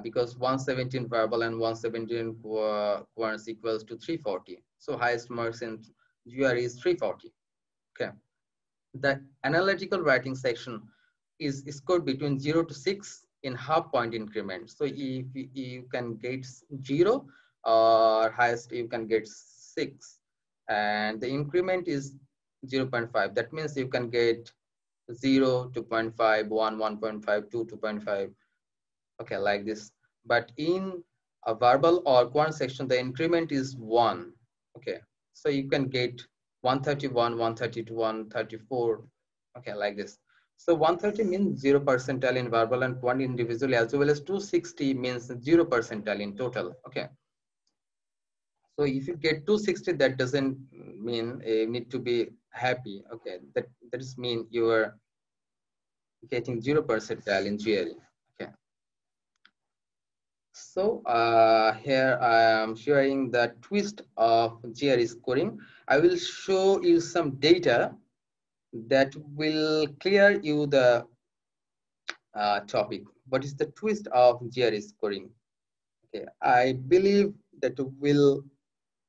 [SPEAKER 5] because 117 verbal and 117 quants equals to 340. So highest marks in GRE is 340. Okay, the analytical writing section is scored between 0 to 6 in half point increment. So if you can get 0 or highest you can get 6, and the increment is 0.5. That means you can get 0, 2.5, 1, 1.5, 2, 2.5. Okay, like this. But in a verbal or quant section, the increment is 1. Okay, so you can get 131, 132, 134. Okay, like this. So 130 means 0 percentile in verbal and quant individually, as well as 260 means 0 percentile in total. Okay. So if you get 260, that doesn't mean you need to be happy. Okay, that does mean you are getting 0 percentile in GRE. Okay. So here I am showing the twist of GRE scoring. I will show you some data that will clear you the topic. What is the twist of GRE scoring? Okay, I believe that will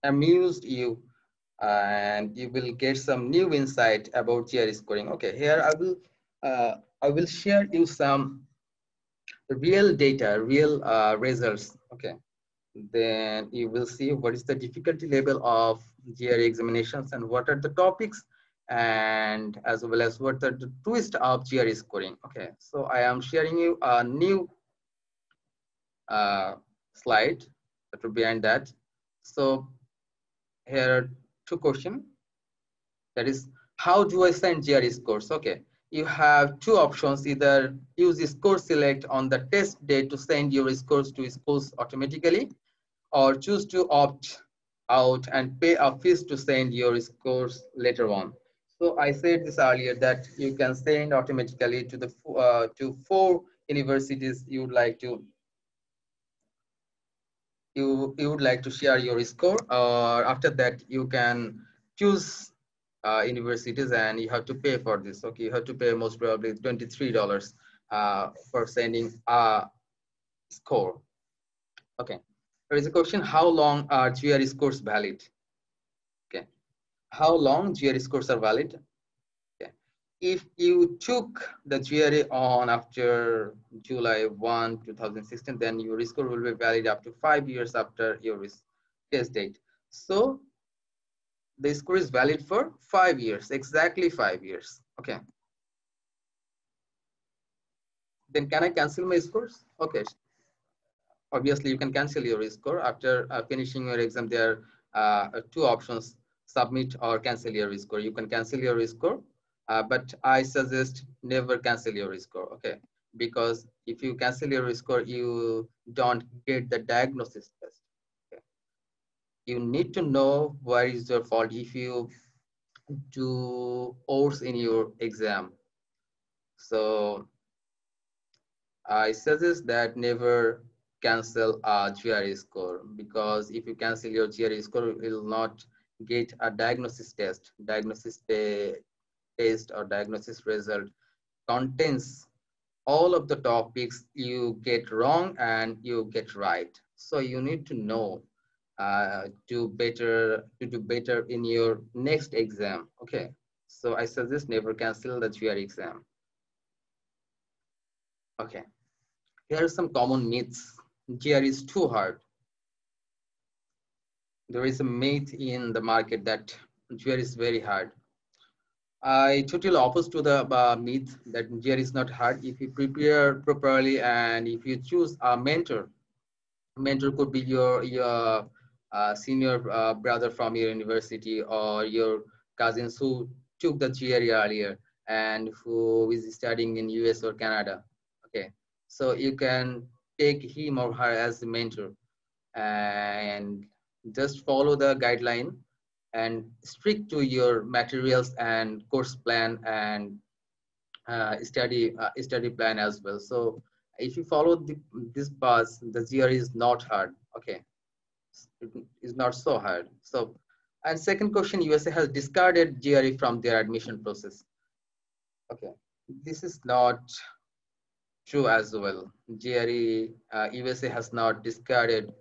[SPEAKER 5] amuse you and you will get some new insight about GRE scoring. Okay, here I will share you some real data, real results. Okay, then you will see what is the difficulty level of GRE examinations and what are the topics, and as well as what are the twist of GRE scoring. Okay, so I am sharing you a new slide that will be behind that. So here are two questions. That is, how do I send GRE scores? Okay, you have two options: either use the score select on the test day to send your scores to schools automatically, or choose to opt out and pay a fees to send your scores later on. So I said this earlier that you can send automatically to the to 4 universities you would like to share your score, or after that you can choose universities and you have to pay for this. Okay, you have to pay most probably $23 for sending a score. Okay, there is a question: how long are GRE scores valid? Okay, how long GRE scores are valid? Okay, if you took the GRE on after July 1, 2016, then your score will be valid up to 5 years after your test date. So the score is valid for 5 years, exactly 5 years. Okay. Then can I cancel my scores? Okay. Obviously, you can cancel your score after finishing your exam. There are two options: submit or cancel your score. You can cancel your score, but I suggest never cancel your score. Okay, because if you cancel your score, you don't get the diagnosis test. Okay. You need to know where is your fault if you do odds in your exam. So I suggest that never cancel a GRE score, because if you cancel your GRE score, you will not get a diagnosis test. Diagnosis test or diagnosis result contains all of the topics you get wrong and you get right. So you need to know to do better in your next exam. Okay, so I suggest never cancel the GRE exam. Okay, here are some common myths. GRE is too hard. there is a myth in the market that GRE is very hard. I totally opposed to the myth that GRE is not hard. If you prepare properly and if you choose a mentor could be your senior brother from your university or your cousins who took the GRE earlier and who is studying in US or Canada. Okay, so you can take him or her as a mentor and just follow the guideline and stick to your materials and course plan and study plan as well. So if you follow this path, the GRE is not hard. Okay, it is not so hard. So, and second question, USA has discarded GRE from their admission process. Okay, this is not true as well. GRE, USA has not discarded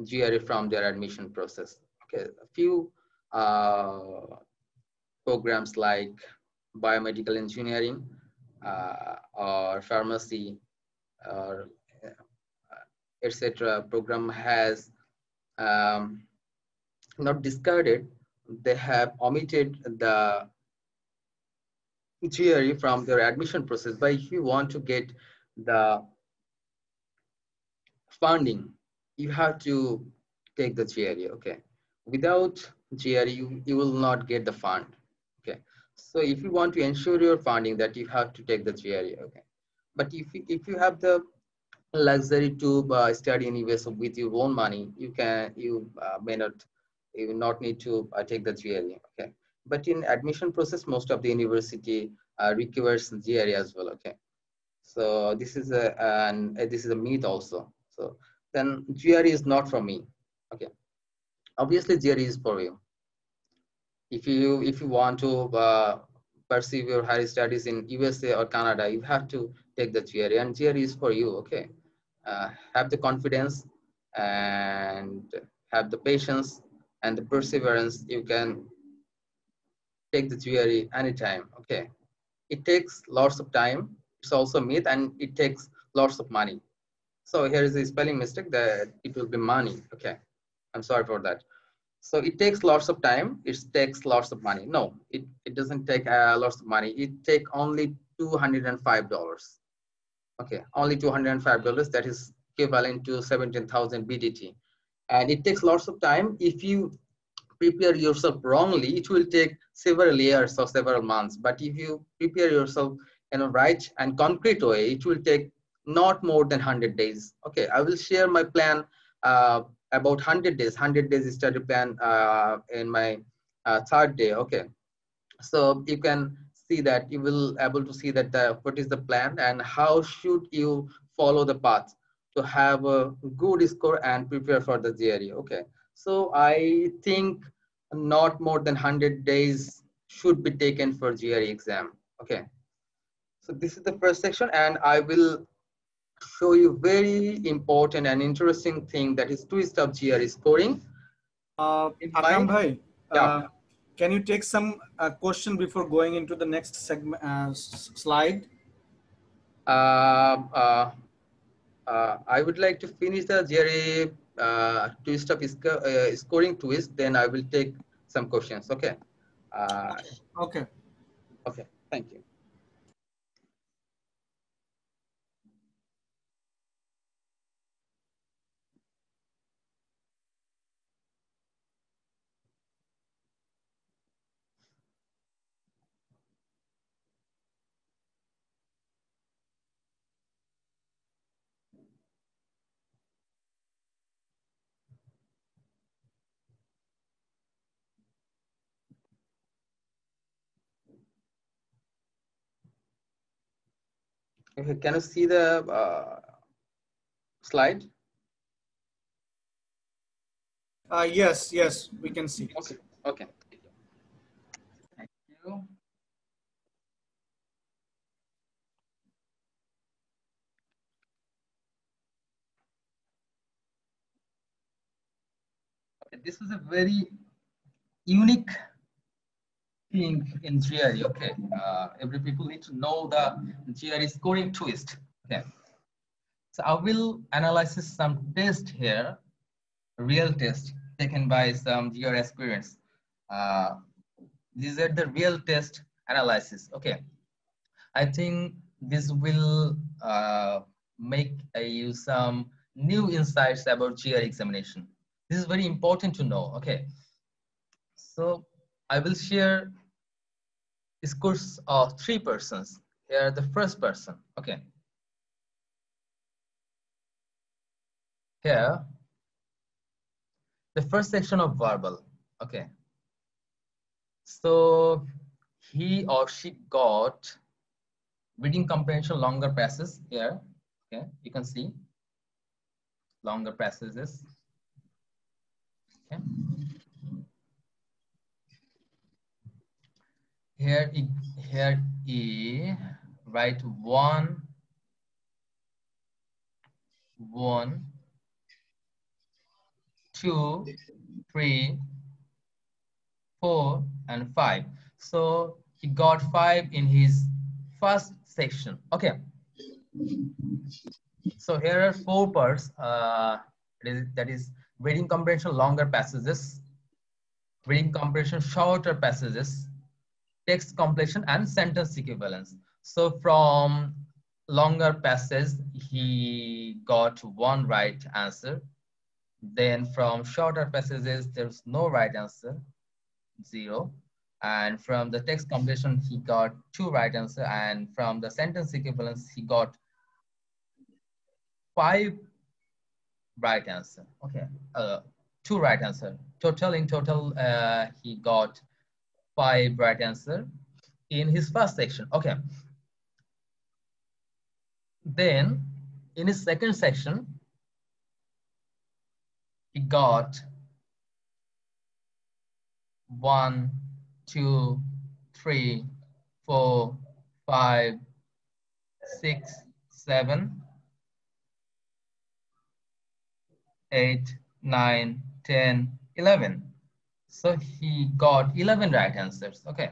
[SPEAKER 5] GRE from their admission process. Okay, a few programs like biomedical engineering or pharmacy or etc. program has not discarded. They have omitted the GRE from their admission process. But if you want to get the funding, you have to take the GRE. Okay, without GRE, you will not get the fund. Okay, so if you want to ensure your funding, that you have to take the GRE. Okay, but if you have the luxury to study in US with your own money, you will not need to take the GRE. Okay, but in admission process, most of the university requires GRE as well. Okay, so this is a myth also. So then GRE is not for me. Okay, obviously GRE is for you. If you want to pursue your higher studies in USA or Canada, you have to take the GRE, and GRE is for you. Okay, have the confidence and have the patience and the perseverance. You can take the GRE anytime. Okay, it takes lots of time. It's also a myth, and it takes lots of money. So here is a spelling mistake, that it will be money. Okay, I'm sorry for that. So it takes lots of time. It takes lots of money. No, it doesn't take lots of money. It takes only $205. Okay, only $205. That is equivalent to 17,000 BDT. And it takes lots of time. If you prepare yourself wrongly, it will take several years or several months. But if you prepare yourself in a right and concrete way, it will take not more than 100 days. Okay, I will share my plan about 100 days study plan in my third day. Okay, so you can see that, you will able to see that what is the plan and how should you follow the path to have a good score and prepare for the GRE. Okay, so I think not more than 100 days should be taken for GRE exam. Okay, so this is the first section, and I will show you very important and interesting thing, that is twist of GRE scoring.
[SPEAKER 6] Akram bhai, can you take some question before going into the next segment slide?
[SPEAKER 5] I would like to finish the GRE twist of scoring twist, then I will take some questions. Okay.
[SPEAKER 6] Okay.
[SPEAKER 5] Okay. Thank you. Okay, can you see the slide?
[SPEAKER 6] Yes, we can see.
[SPEAKER 5] Okay. Okay. Thank you. Okay, this is a very unique thing in GRE. Okay, every people need to know the GRE scoring twist. Okay, so I will analyze some test here, real test taken by some GR aspirants. These are the real test analysis. Okay, I think this will make you some new insights about GR examination. This is very important to know. Okay, so I will share scores of 3 persons. Here, the first person. Okay, here the first section of verbal. Okay, so he or she got reading comprehension longer passages here. Okay, you can see longer passages. Okay, here he write 1, 2, 3, 4, and 5. So he got 5 in his first section. Okay. So here are 4 parts. That is reading comprehension longer passages, reading comprehension shorter passages, text completion, and sentence equivalence. So from longer passages, he got 1 right answer. Then from shorter passages, there's no right answer, 0. And from the text completion, he got 2 right answer. And from the sentence equivalence, he got 5 right answer. Okay, 2 right answer. In total, he got 5 right answer in his first section. Okay. Then in his second section, he got 1, 2, 3, 4, 5, 6, 7, 8, 9, 10, 11. So he got 11 right answers. Okay.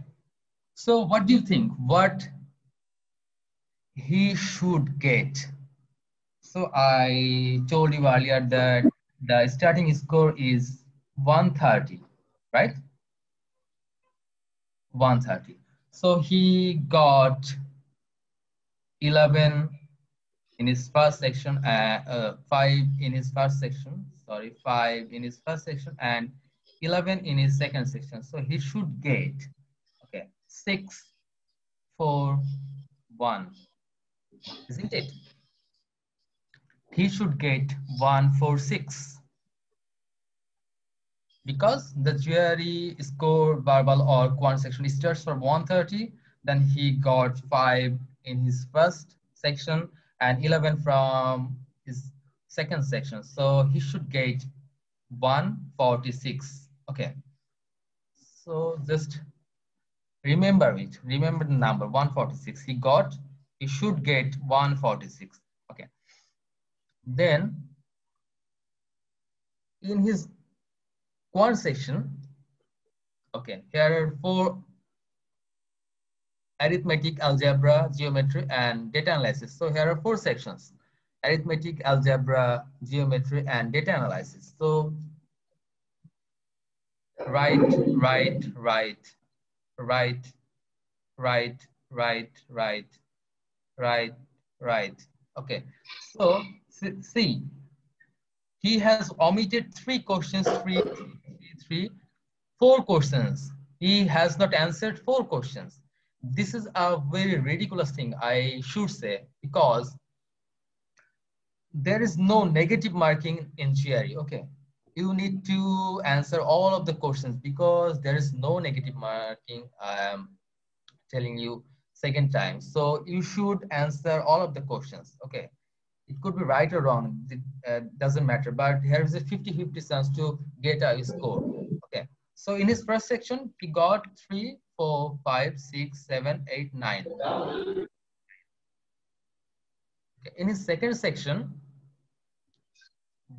[SPEAKER 5] So what do you think? What he should get? So I told you earlier that the starting score is 130, right? 130. So he got 11 in his first section, 5 in his first section, 5 in his first section, and 11 in his second section. So he should get, okay, 6, 4, 1, isn't it? He should get 1, 4, 6. Because the GRE score verbal or quant section starts from 130, then he got 5 in his first section and 11 from his second section. So he should get 146. Okay. So just remember it. Remember the number 146. He should get 146. Okay. Then in his quant section, okay, here are 4: arithmetic, algebra, geometry, and data analysis. So here are 4 sections: arithmetic, algebra, geometry, and data analysis. So right. Okay. So see, he has omitted 3 questions, 4 questions. He has not answered 4 questions. This is a very ridiculous thing, I should say, because there is no negative marking in GRE. Okay, you need to answer all of the questions because there is no negative marking. I am telling you second time. So you should answer all of the questions. Okay, it could be right or wrong. It doesn't matter. But here is a 50-50 chance to get a score. Okay. So in his first section, he got 3, 4, 5, 6, 7, 8, 9. Okay. In his second section,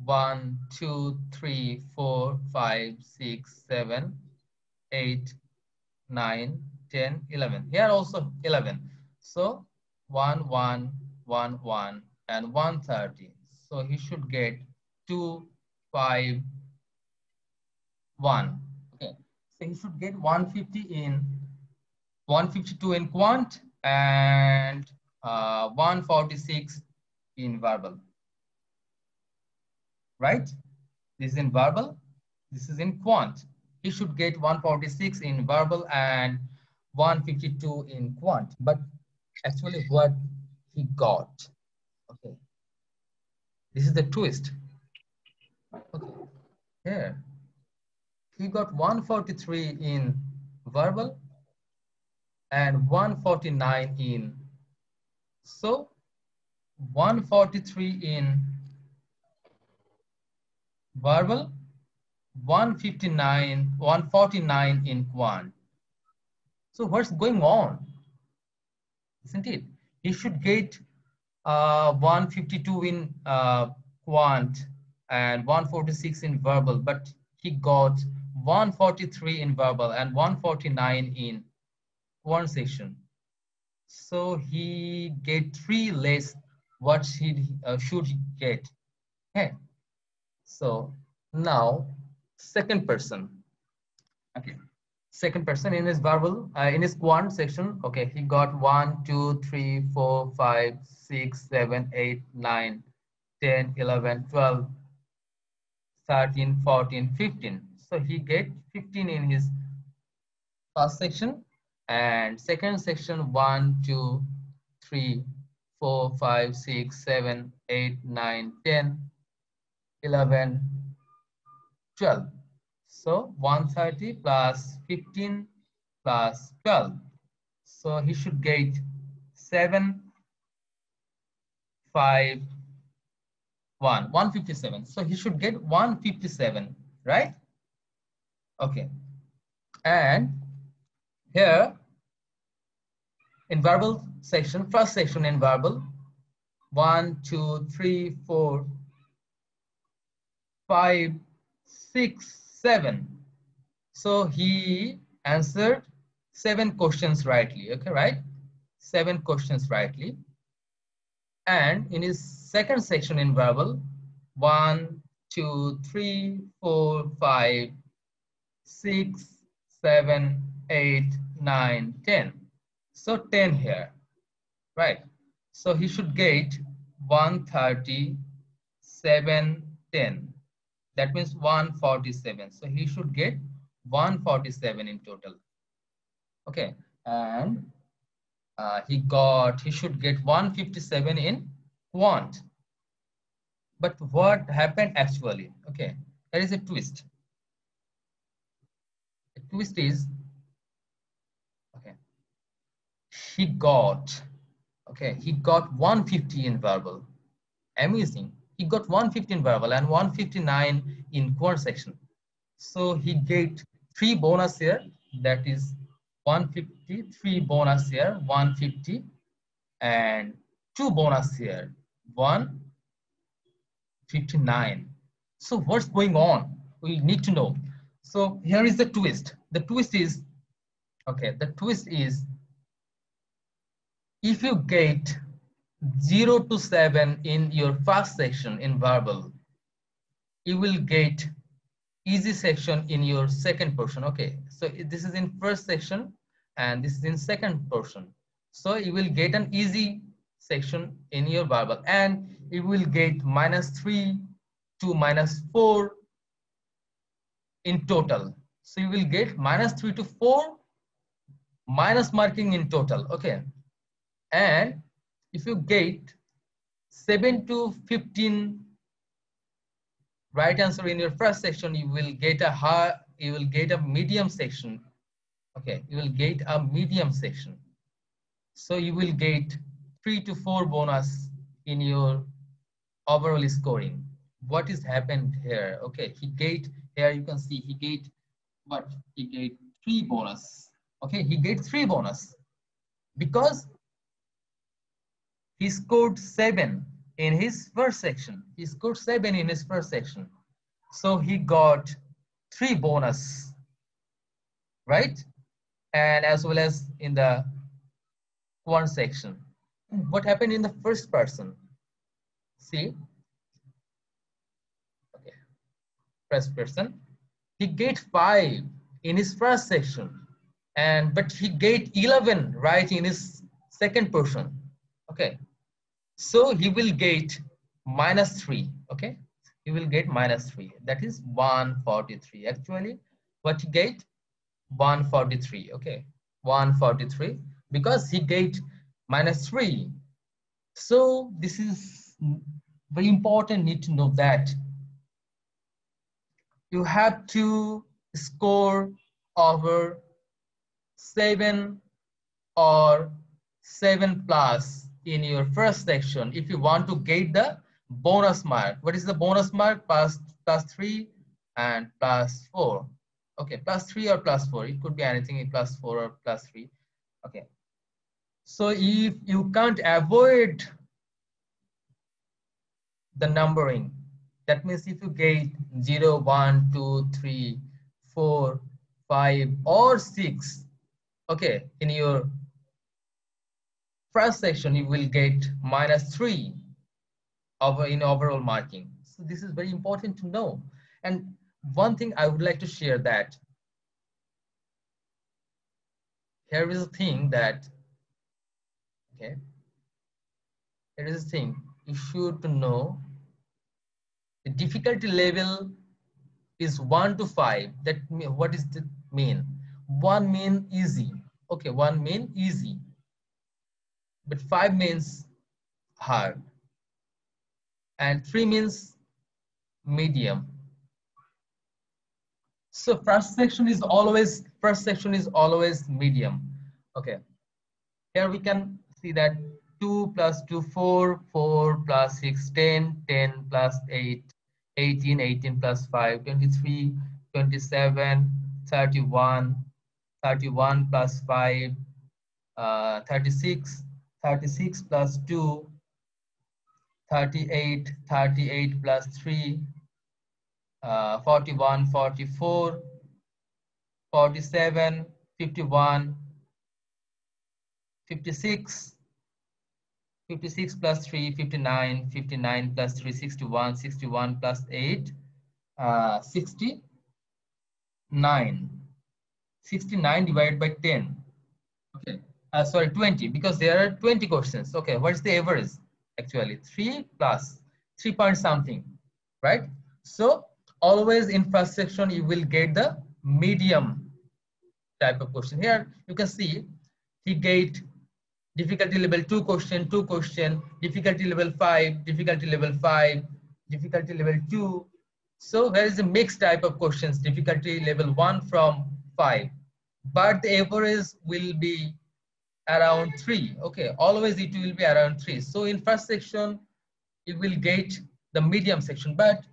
[SPEAKER 5] 1, 2, 3, 4, 5, 6, 7, 8, 9, 10, 11. Here also 11. So 1, 1, 1, 1, and 130. So he should get 2, 5, 1. Okay, so he should get 152 in quant and 146 in verbal. Right? This is in verbal. This is in quant. He should get 146 in verbal and 152 in quant. But actually, what he got? Okay, this is the twist. Okay, here he got 143 in verbal and 149 in. So 143 in verbal, 149 in quant. So what's going on? Isn't it? He should get 152 in quant and 146 in verbal, but he got 143 in verbal and 149 in quant section. So he get 3 less what should he get. Okay. So now second person. Okay. Second person in his verbal, in his quant section, okay, he got 1, 2, 3, 4, 5, 6, 7, 8, 9, 10, 11, 12, 13, 14, 15. So he get 15 in his first section, and second section 1, 2, 3, 4, 5, 6, 7, 8, 9, 10, 11, 12. So 130 plus 15 plus 12. So he should get 7, 5, 1, 157. So he should get 157, right? Okay. And here in verbal section, first section in verbal, 1, 2, 3, 4, 5, 6, 7. So he answered 7 questions rightly. Okay, right? 7 questions rightly. And in his second section in verbal, 1, 2, 3, 4, 5, 6, 7, 8, 9, 10. So 10 here, right? So he should get 130, 7, 10. That means 147. So he should get 147 in total. Okay, and he should get 157 in quant. But what happened actually? Okay, there is a twist. The twist is, okay, he got 150 in verbal. Amazing. He got 150 in verbal and 159 in quant section. So he get 3 bonus here. That is 150, 3 bonus here, 150, and 2 bonus here, 159. So what's going on? We need to know. So here is the twist. The twist is, okay, the twist is, if you get 0 to 7 in your first section in verbal, you will get easy section in your second portion. Okay, so this is in first section and this is in second portion. So you will get an easy section in your verbal, and you will get -3 to -4 in total. So you will get -3 to 4 minus marking in total. Okay, and if you get 7 to 15 right answer in your first section, you will get a medium section. Okay, you will get a medium section. So you will get 3 to 4 bonus in your overall scoring. What is happened here? Okay, he get here, you can see he get what? He get 3 bonus. Okay, he get 3 bonus because he scored 7 in his first section. He scored 7 in his first section. So he got 3 bonus, right? And as well as in the quant section. What happened in the first person? See? Okay. First person. he get 5 in his first section, but he get 11 right in his second portion. Okay, so he will get -3. Okay, he will get -3. That is 143. Actually, what he get? 143. Okay, 143 because he get -3. So this is very important. Need to know that you have to score over 7 or 7+ in your first section if you want to get the bonus mark. What is the bonus mark? Plus 3 and +4. Okay, +3 or +4. It could be anything in +4 or +3. Okay, so if you can't avoid the numbering, that means if you get 0, 1, 2, 3, 4, 5 or 6, okay, in your first section you will get -3 in overall marking. So this is very important to know. And one thing I would like to share, that here is a thing that, okay, here is a thing you should know. The difficulty level is 1 to 5. That what does that mean? 1 mean easy. Okay, 1 mean easy, but 5 means hard, and 3 means medium. So first section is always medium. Okay, here we can see that 2 + 2 4, 4 + 6 10, 10 + 8 18, 18 + 5 23, 27, 31, 31 + 5 36, 36 + 2 38, 38 + 3 41, 44, 47, 51, 56, 56 + 3 59, 59 + 3 61, 61 + 8 69, 69 divided by 10. Okay, sorry, 20, because there are 20 questions. Okay, what is the average? Actually 3 plus 3 point something, right? So always in first section you will get the medium type of question. Here you can see he get difficulty level 2 question, 2 question, difficulty level 5, difficulty level 5, difficulty level 2. So there is a mixed type of questions, difficulty level 1 from 5, but the average will be around 3. Okay, always it will be around 3. So in first section you will get the medium section, but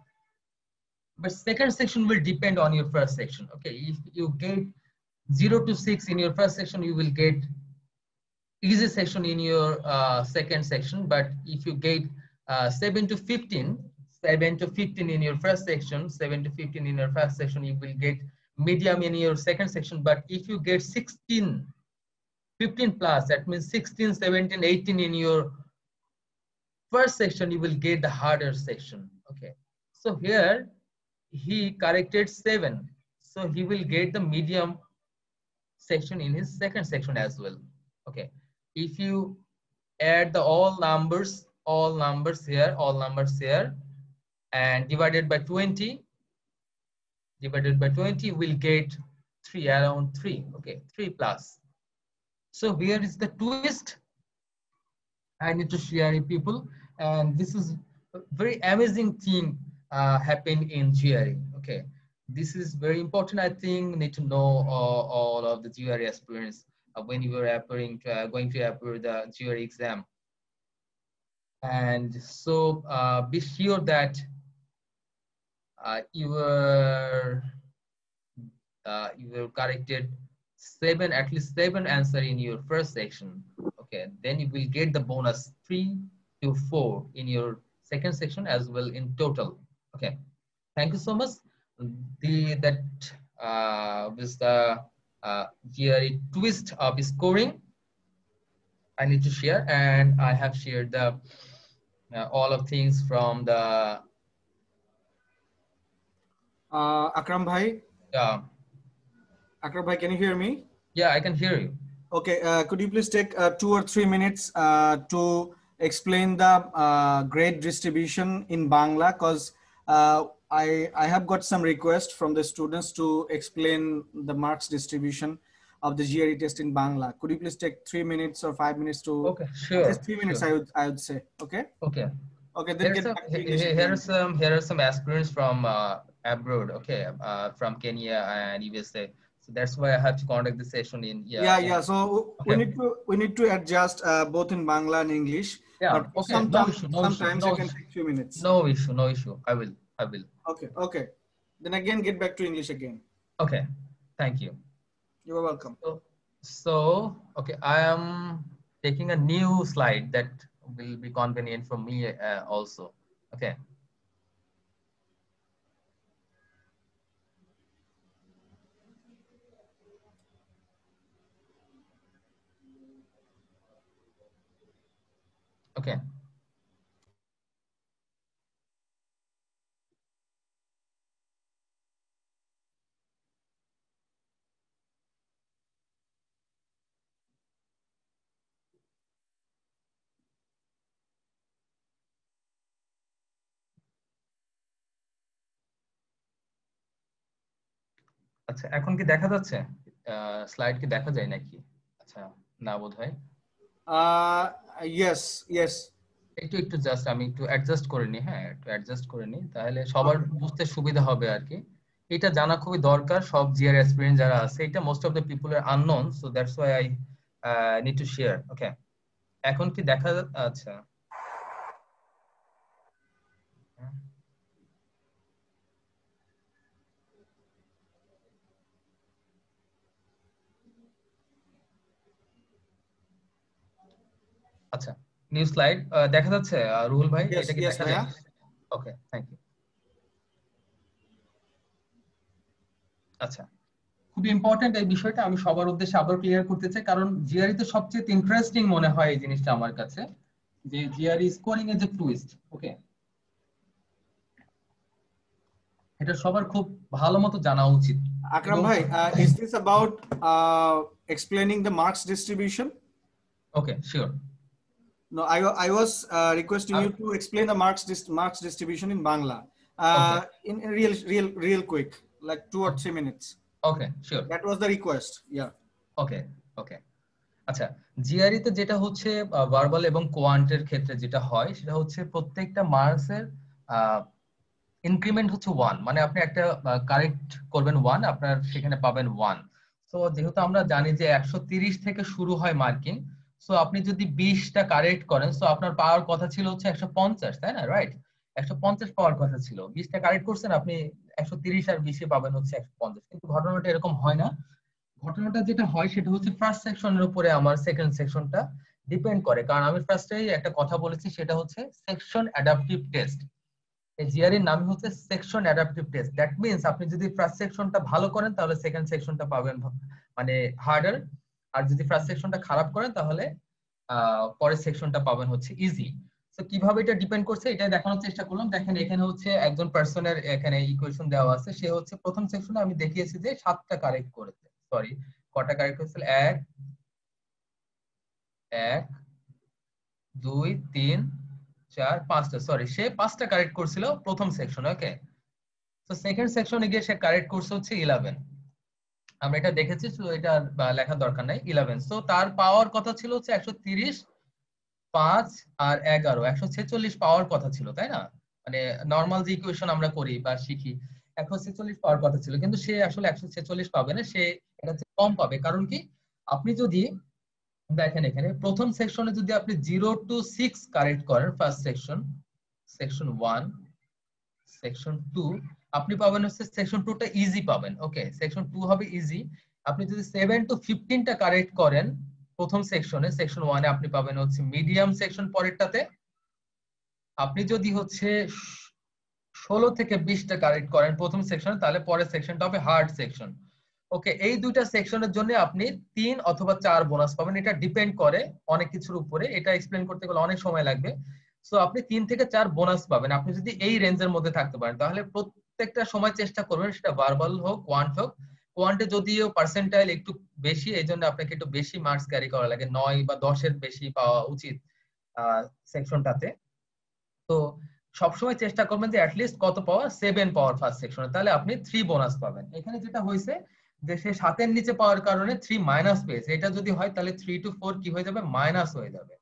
[SPEAKER 5] second section will depend on your first section. Okay, if you get 0 to 6 in your first section, you will get easy section in your second section. But if you get 7 to 15 in your first section, 7 to 15 in your first section, you will get medium in your second section. But if you get 16, 15 plus, that means 16, 17, 18 in your first section, you will get the harder section. Okay, so here he corrected 7, so he will get the medium section in his second section as well. Okay, if you add the all numbers here and divided by 20, will get 3, around 3. Okay, 3 plus. So here is the twist I need to share with people, and this is a very amazing thing happened in GRE. Okay, this is very important. I think need to know all of the GRE aspirants when you are going to appear the GRE exam. And so be sure that you were corrected at least 7 answer in your first section. Okay, then you will get the bonus 3 to 4 in your second section as well in total. Okay, thank you so much. That was the GRE twist of scoring I need to share, and I have shared the all of things from the
[SPEAKER 6] Akram bhai,
[SPEAKER 5] Yeah.
[SPEAKER 6] Akram bhai, can you hear me?
[SPEAKER 5] Yeah, I can hear you.
[SPEAKER 6] Okay, could you please take 2 or 3 minutes to explain the grade distribution in Bangla? Because I have got some requests from the students to explain the marks distribution of the GRE test in Bangla. Could you please take 3 minutes or 5 minutes to?
[SPEAKER 5] Okay, sure.
[SPEAKER 6] Just 3 minutes, sure. I would say. Okay.
[SPEAKER 5] Okay.
[SPEAKER 6] Okay. Then get back to English
[SPEAKER 5] here are some aspirants from abroad. Okay, from Kenya and USA. So that's why I had to conduct the session in
[SPEAKER 6] So okay. we need to adjust both in Bangla and English.
[SPEAKER 5] Yeah.
[SPEAKER 6] But
[SPEAKER 5] okay.
[SPEAKER 6] Sometimes
[SPEAKER 5] No
[SPEAKER 6] you can take 2 minutes.
[SPEAKER 5] No issue. I will.
[SPEAKER 6] Okay. Then again, get back to English again.
[SPEAKER 5] Okay. Thank you.
[SPEAKER 6] You are welcome.
[SPEAKER 5] So okay, I am taking a new slide that will be convenient for me also. Okay. Okay. আচ্ছা এখন কি দেখা যাচ্ছে slide কি দেখা যায় নাকি আচ্ছা না বোধহয়
[SPEAKER 6] yes
[SPEAKER 5] একটু জাস্ট আমি একটু অ্যাডজাস্ট করে নিই হ্যাঁ একটু অ্যাডজাস্ট করে নিই তাহলে সবার বুঝতে সুবিধা হবে আর কি এটা জানা খুবই দরকার সব জিআর এক্সপেরিয়েন্স যারা আছে এটা most of the people are unknown so that's why I need to share okay এখন কি দেখা আচ্ছা আচ্ছা নিউ স্লাইড দেখা যাচ্ছে রুহুল ভাই এটা কি দেখা যায় ওকে থ্যাংক ইউ আচ্ছা খুব ইম্পর্টেন্ট এই বিষয়টা আমি সবার উদ্দেশ্যে আবার ক্লিয়ার করতে চাই কারণ জিআরই তে সবচেয়ে ইন্টারেস্টিং মনে হয় এই জিনিসটা আমার কাছে যে GRE scoring as a twist okay এটা সবার খুব ভালোমতো জানা উচিত
[SPEAKER 6] আকরাম ভাই is this about explaining the marks distribution?
[SPEAKER 5] Okay, sure.
[SPEAKER 6] No, I was requesting you to explain the marks distribution in Bangla. In real quick, like 2 or 3 minutes.
[SPEAKER 5] Okay, sure.
[SPEAKER 6] That was the request. Yeah.
[SPEAKER 5] Okay. আচ্ছা GRE তে যেটা হচ্ছে verbal এবং কোয়ান্টের ক্ষেত্রে যেটা হয় সেটা হচ্ছে প্রত্যেকটা মার্কসের ইনক্রিমেন্ট হচ্ছে 1 মানে আপনি একটা কারেক্ট করবেন 1 আপনার সেখানে পাবেন 1 সো যেহেতু আমরা জানি যে 130 থেকে শুরু হয় মার্কিং সো আপনি যদি 20টা কারেক্ট করেন সো আপনার পাওয়ার কথা ছিল হচ্ছে 150 তাই না রাইট 150 পাওয়ার কথা ছিল 20টা কারেক্ট করছেন আপনি 130 আর 20 এ পাবেন হচ্ছে 150 কিন্তু ঘটনাটা এরকম হয় না ঘটনাটা যেটা হয় সেটা হচ্ছে ফার্স্ট সেকশনের উপরে আমার সেকেন্ড সেকশনটা ডিপেন্ড করে কারণ আমি ফার্স্টেই একটা কথা বলেছি সেটা হচ্ছে সেকশন অ্যাডাপটিভ টেস্ট এই জিআরই এর নাম হচ্ছে section adaptive test that means আপনি যদি ফার্স্ট সেকশনটা ভালো করেন তাহলে সেকেন্ড সেকশনটা পাবেন মানে হার্ডার আর যদি ফার্স্ট সেকশনটা খারাপ করেন তাহলে পরের সেকশনটা পাবেন হচ্ছে ইজি সো কিভাবে এটা ডিপেন্ড করছে এটা দেখানোর চেষ্টা করলাম দেখেন এখানে হচ্ছে একজন পারসনের এখানে ইকুয়েশন দেওয়া আছে সে হচ্ছে প্রথম সেকশনে আমি দেখিয়েছি যে 7টা কারেক্ট করেছে সরি কটা কারেক্ট হয়েছিল 1 2 3 4 5টা সরি সে 5টা কারেক্ট করছিল প্রথম সেকশনে ওকে তো সেকেন্ড সেকশনে গিয়ে সে কারেক্ট করছে হচ্ছে 11 আমরা এটা দেখেছি সো এটা লেখার দরকার নাই 11 সো তার পাওয়ার কথা ছিল হচ্ছে 130 5 আর 11 146 পাওয়ার কথা ছিল তাই না মানে নরমাল যে ইকুয়েশন আমরা করি বা শিখি 146 পাওয়ার কথা ছিল কিন্তু সে আসলে 146 পাবে না সে এটা কম পাবে কারণ কি আপনি যদি দেখেন এখানে প্রথম সেকশনে যদি আপনি 0 to 6 কারেক্ট করেন ফার্স্ট সেকশন 1 সেকশন 2 আপনি পাবেন হচ্ছে সেকশন 2 টা ইজি পাবেন ওকে সেকশন 2 হবে ইজি আপনি যদি 7 to 15 টা কারেক্ট করেন প্রথম সেকশনে সেকশন 1 এ আপনি পাবেন হচ্ছে মিডিয়াম সেকশন পরেরটাতে আপনি যদি হচ্ছে 16 থেকে 20 টা কারেক্ট করেন প্রথম সেকশনে তাহলে পরের সেকশনটা হবে হার্ড সেকশন ওকে এই দুইটা সেকশনের জন্য আপনি 3 অথবা 4 বোনাস পাবেন এটা ডিপেন্ড করে অনেক কিছুর উপরে এটা এক্সপ্লেইন করতে গেলে অনেক সময় লাগবে সো আপনি 3 থেকে 4 বোনাস পাবেন আপনি যদি এই রেঞ্জের মধ্যে থাকতে পারেন তাহলে প্রত্যেকটা সময় চেষ্টা করবেন, সেটা ভার্বাল হোক কোয়ান্ট হোক। কোয়ান্টে যদিও পার্সেন্টাইল একটু বেশি, এই জন্য আপনাকে একটু বেশি মার্কস ক্যারি করা লাগে, 9 বা 10-এর বেশি পাওয়া উচিত সেকশনটাতে। তো সবসময় চেষ্টা করবেন যে অ্যাটলিস্ট কত পাওয়ার, 7 পাওয়ার ফার্স্ট সেকশনে, তাহলে আপনি 3 বোনাস পাবেন। এখানে যেটা হয়েছে যে সে 7-এর নিচে পাওয়ার কারণে 3 মাইনাস পেয়েছে, এটা যদি হয় তাহলে 3 to 4 কি হয়ে যাবে, মাইনাস হয়ে যাবে।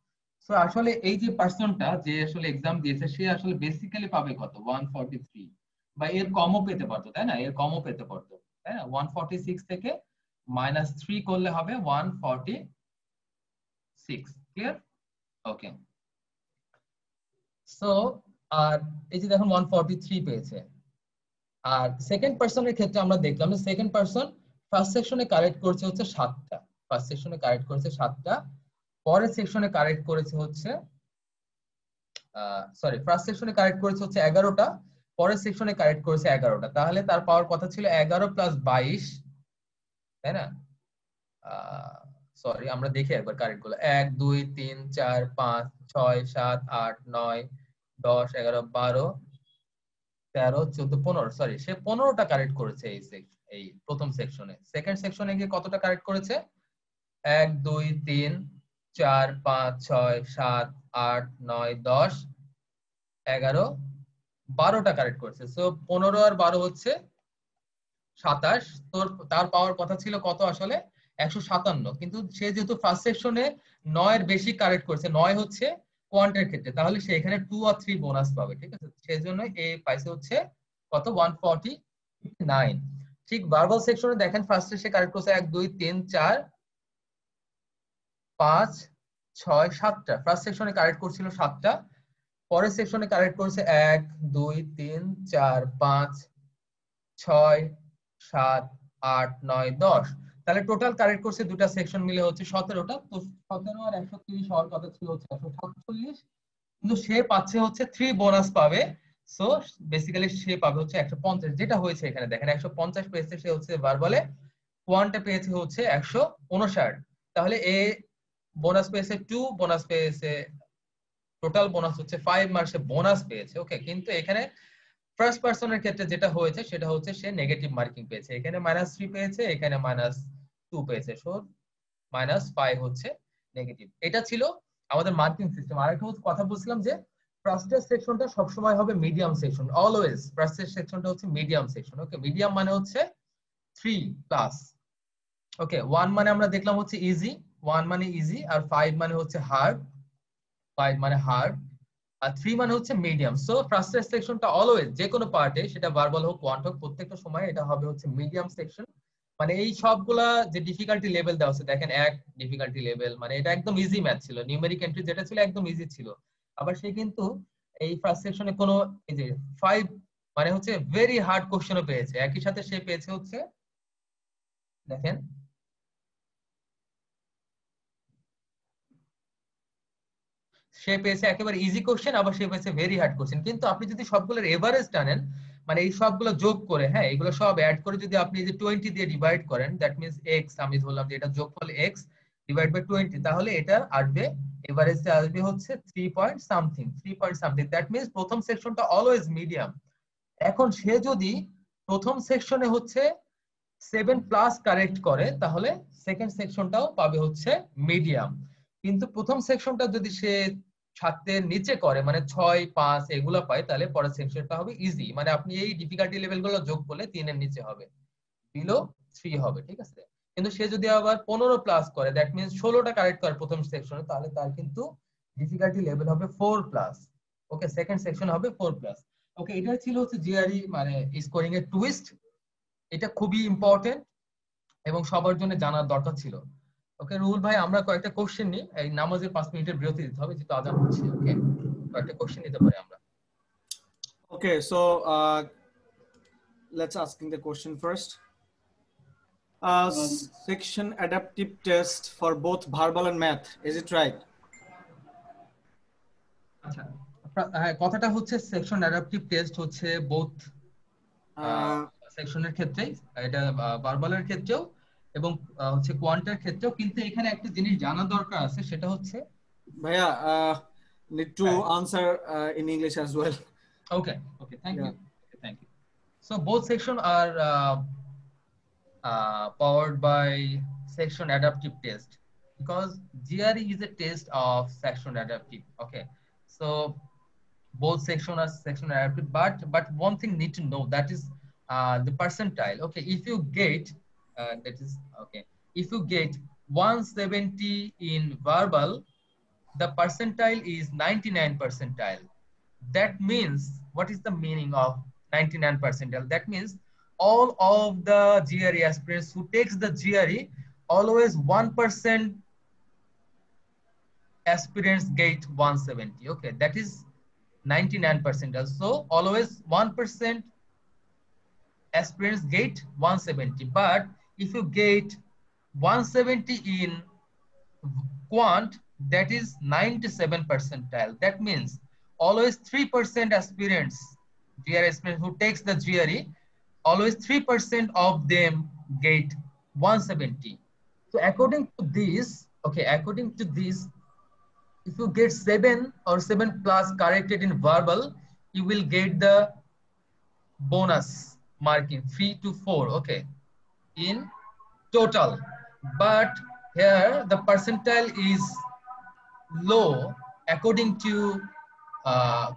[SPEAKER 5] সো আসলে এই যে পার্সনটা যে আসলে এক্সাম দিয়েছে সে আসলে বেসিক্যালি পাবে কত, 143, বা এর কমও পেতে পারতো, তাই না, এর কমও পেতে পারতো, তাই না। 146 থেকে -3 করলে হবে 146, ক্লিয়ার? ওকে। সো আর এই যে দেখুন 143 পেয়েছে। আর সেকেন্ড পার্সনের ক্ষেত্রে আমরা দেখলাম যে সেকেন্ড পার্সন ফার্স্ট সেকশনে কারেক্ট করেছে হচ্ছে 7টা, ফার্স্ট সেকশনে কারেক্ট করেছে 7টা, পরের সেকশনে কারেক্ট করেছে হচ্ছে ফার্স্ট সেকশনে কারেক্ট করেছে হচ্ছে 11টা, পরের সেকশনে কারেক্ট করেছে 11টা, তাহলে তার পাওয়ার কথা ছিল 11 + 22, তাই না। সরি আমরা দেখি একবার কারেক্ট গুলো, 1 2 3 4 5 6 7 8 9 10 11 12 13 14 15, সরি সে 15টা কারেক্ট করেছে এই প্রথম সেকশনে। সেকেন্ড সেকশনে গিয়ে কতটা কারেক্ট করেছে, 1 2 3 4 5 6 7 8 9 10 11 12টা কারেক্ট করেছে। সো 15 আর 12 হচ্ছে 27। তার পাওয়ার কথা ছিল কত আসলে, 157, কিন্তু সে যেহেতু ফার্স্ট সেকশনে 9 এর বেশি কারেক্ট করেছে, 9 হচ্ছে কোয়ান্টের ক্ষেত্রে, তাহলে সে এখানে 2 আর 3 বোনাস পাবে, ঠিক আছে। সেজন্য এই পাইছে হচ্ছে কত, 149। ঠিক ভার্বাল সেকশনে দেখেন ফার্স্টে সে কারেক্ট করছে 1 2 3 4 5 6 7টা, ফার্স্ট সেকশনে কারেক্ট করছিল 7টা, পরের সেকশনে কারেক্ট করছে 1 2 3 4 5 6 7 8 9 10, তাহলে টোটাল কারেক্ট করছে দুটা সেকশন মিলে হচ্ছে 17টা। তো 17 আর 130 হওয়ার কথা ছিল হচ্ছে 147, কিন্তু সে পাচ্ছে হচ্ছে 3 বোনাস পাবে। সো বেসিক্যালি সে পাবে হচ্ছে 150, যেটা হয়েছে এখানে দেখেন 150 পেয়েছে সে হচ্ছে ভার্বালে, কোয়ান্টে পেয়েছে হচ্ছে 159, তাহলে এ বোনাস পেয়েছে 2, বোনাস পেয়েছে, টোটাল বোনাস হচ্ছে 5 মার্কসে বোনাস পেয়েছে। ওকে, কিন্তু এখানে ফার্স্ট পারসনের ক্ষেত্রে যেটা হয়েছে সেটা হচ্ছে সে নেগেটিভ মার্কিং পেয়েছে, এখানে -3 পেয়েছে, এখানে -2 পেয়েছে, সো -5 হচ্ছে নেগেটিভ। এটা ছিল আমাদের মার্কিং সিস্টেম। আরেকটা কথা বলছিলাম যে ফার্স্টের সেকশনটা সবসময় হবে মিডিয়াম সেকশন, অলওয়েজ ফার্স্টের সেকশনটা হচ্ছে মিডিয়াম সেকশন। ওকে, মিডিয়াম মানে হচ্ছে 3+। ওকে, 1 মানে আমরা দেখলাম হচ্ছে ইজি, 1 মানে ইজি, আর 5 মানে হচ্ছে হার্ড, 5 মানে হার্ড, আর 3 মানে হচ্ছে মিডিয়াম। সো ফার্স্টের সেকশনটা অলওয়েজ যে কোনো পার্টে, সেটা ভার্বাল হোক কোয়ান্ট হোক, প্রত্যেকটা সময় এটা হবে হচ্ছে মিডিয়াম সেকশন। মানে এই সবগুলা যে ডিফিকাল্টি লেভেল দেওয়া আছে দেখেন, 1 ডিফিকাল্টি লেভেল, মানে এটা একদম ইজি ম্যাথ ছিল, নিউমেরিক এন্ট্রি যেটা ছিল একদম ইজি ছিল। আবার সে কিন্তু এই ফার্স্ট সেকশনে কোনো এই যে 5 মানে হচ্ছে ভেরি হার্ড কোশ্চেনও পেয়েছে, একই সাথে সে পেয়েছে হচ্ছে দেখেন সে পেয়েছে একেবারে ইজি কোশ্চেন, আবার সে পেয়েছে ভেরি হার্ড কোশ্চেন। কিন্তু আপনি যদি সবগুলোর এভারেজ টানেন, মানে এই সবগুলো যোগ করে, হ্যাঁ এগুলো সব অ্যাড করে যদি আপনি যে 20 দিয়ে ডিভাইড করেন, দ্যাট মিন্স এক্স, আমি ধরলাম যে এটা যোগফল এক্স ডিভাইড বাই 20, তাহলে এটা আসবে এভারেজটা আসবে হচ্ছে 3 পয়েন্ট সামথিং, দ্যাট মিন্স প্রথম সেকশনটা অলওয়েজ মিডিয়াম। এখন সে যদি প্রথম সেকশনে হচ্ছে 7+ কারেক্ট করে, তাহলে সেকেন্ড সেকশনটাও পাবে হচ্ছে মিডিয়াম। কিন্তু প্রথম সেকশনটা যদি সে 7-এর নিচে করে, মানে 6 5 এগুলো পায়, তাহলে পরের সেকশনটা হবে ইজি। মানে আপনি এই ডিফিকাল্টি লেভেলগুলো যোগ করলে 3-এর নিচে হবে, বিলো 3 হবে, ঠিক আছে। কিন্তু সে যদি আবার 15+ করে, দ্যাট মিন্স 16টা কারেক্ট করে প্রথম সেকশনে, তাহলে তার কিন্তু ডিফিকাল্টি লেভেল হবে 4+। ওকে, সেকেন্ড সেকশন হবে 4+। ওকে, এটা ছিল হচ্ছে জিআরই মানে স্কোরিং এর টুইস্ট। এটা খুবই ইম্পর্টেন্ট এবং সবার জন্য জানার দরকার ছিল। ওকে রুহুল ভাই, আমরা কয়েকটা কোশ্চেন নিই, এই নামাজের 5 মিনিটের বিরতি দিতে হবে যেহেতু আজান হচ্ছে। ওকে, কয়েকটা কোশ্চেন নিতে পারি আমরা।
[SPEAKER 6] Okay, so let's asking the question first. Section adaptive test for both verbal and math, is it right?
[SPEAKER 5] আচ্ছা, কথাটা হচ্ছে সেকশন অ্যাডাপটিভ টেস্ট হচ্ছে বোথ সেকশনের ক্ষেত্রেই, এটা ভার্বালের ক্ষেত্রেও এবং হচ্ছে কোয়ান্টের ক্ষেত্রেও। কিন্তু এখানে একটা জিনিস জানা দরকার আছে, সেটা হচ্ছে
[SPEAKER 6] ভাইয়া need to answer in English as well.
[SPEAKER 5] Okay, thank you. So both sections are powered by section adaptive test, because GRE is a test of section adaptive. Okay, so both section are section adaptive, but one thing need to know, that is the percentile. Okay, if you get that is okay, if you get 170 in verbal, the percentile is 99 percentile. That means, what is the meaning of 99 percentile? That means all of the GRE aspirants who takes the GRE, always 1% aspirants get 170. Okay, that is 99 percentile. So always 1% aspirants get 170. But if you get 170 in Quant, that is 97 percentile. That means always 3% aspirants, GRE aspirants who takes the GRE, always 3% of them get 170. So according to this, okay, according to this, if you get 7 or 7 plus corrected in verbal, you will get the bonus marking 3 to 4, okay, in total. But here the percentile is low according to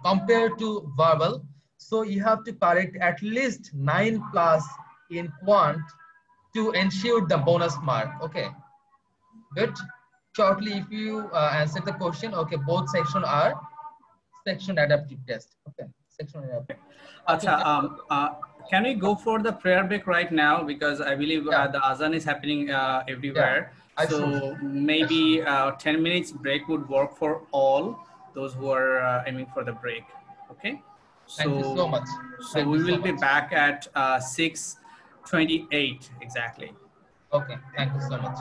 [SPEAKER 5] compared to verbal, so you have to correct at least 9 plus in Quant to ensure the bonus mark. Okay, good. Shortly, if you answer the question, okay, both section are section adaptive test. Okay, section adaptive.
[SPEAKER 1] Acha, can we go for the prayer break right now, because I believe the azan is happening everywhere.
[SPEAKER 5] Yeah,
[SPEAKER 1] so maybe 10 minutes break would work for all those who are aiming for the break. Okay.
[SPEAKER 5] Thank you so much.
[SPEAKER 1] So we will be back at 6:28 exactly.
[SPEAKER 5] Okay, thank you so much.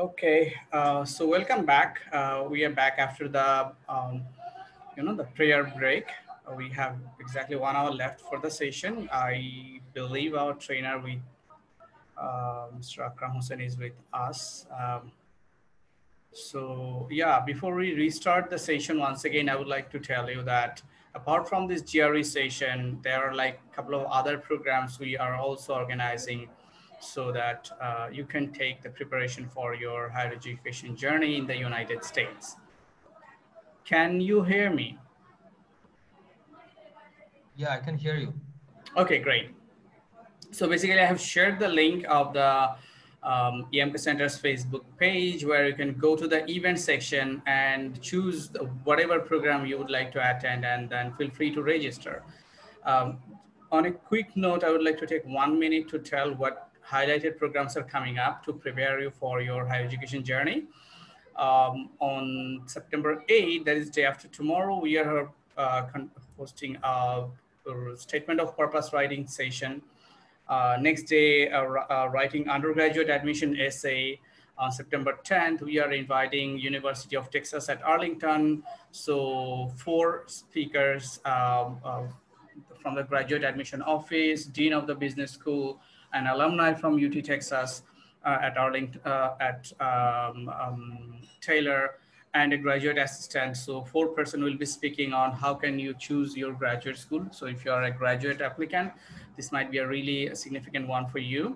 [SPEAKER 1] Okay, so welcome back. We are back after the, the prayer break. We have exactly 1 hour left for the session. I believe our trainer, Mr. Akram Hossain, is with us. So yeah, before we restart the session, once again, I would like to tell you that apart from this GRE session, there are like a couple of other programs we are also organizing so that you can take the preparation for your higher education journey in the United States. Can you hear me?
[SPEAKER 5] Yeah, I can hear you.
[SPEAKER 1] Okay, great. So basically, I have shared the link of the EMK Center's Facebook page where you can go to the event section and choose whatever program you would like to attend, and then feel free to register. On a quick note, I would like to take 1 minute to tell what highlighted programs are coming up to prepare you for your higher education journey. On September 8th, that is day after tomorrow, we are hosting a statement of purpose writing session. Next day, writing undergraduate admission essay. On September 10th, we are inviting University of Texas at Arlington. So 4 speakers from the graduate admission office, dean of the business school, and alumni from UT Texas at Arlington, Taylor, and a graduate assistant. So 4 person will be speaking on how can you choose your graduate school. So if you are a graduate applicant, this might be a really significant one for you.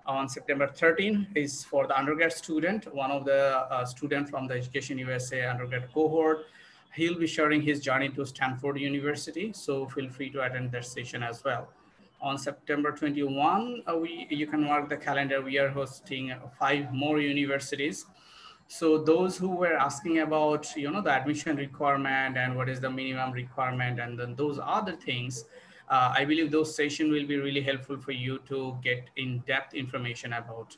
[SPEAKER 1] On September 13th is for the undergrad student, one of the students from the Education USA undergrad cohort. He'll be sharing his journey to Stanford University. So feel free to attend that session as well. On September 21, you can mark the calendar. We are hosting 5 more universities. So those who were asking about, the admission requirement and what is the minimum requirement and then those other things, I believe those sessions will be really helpful for you to get in-depth information about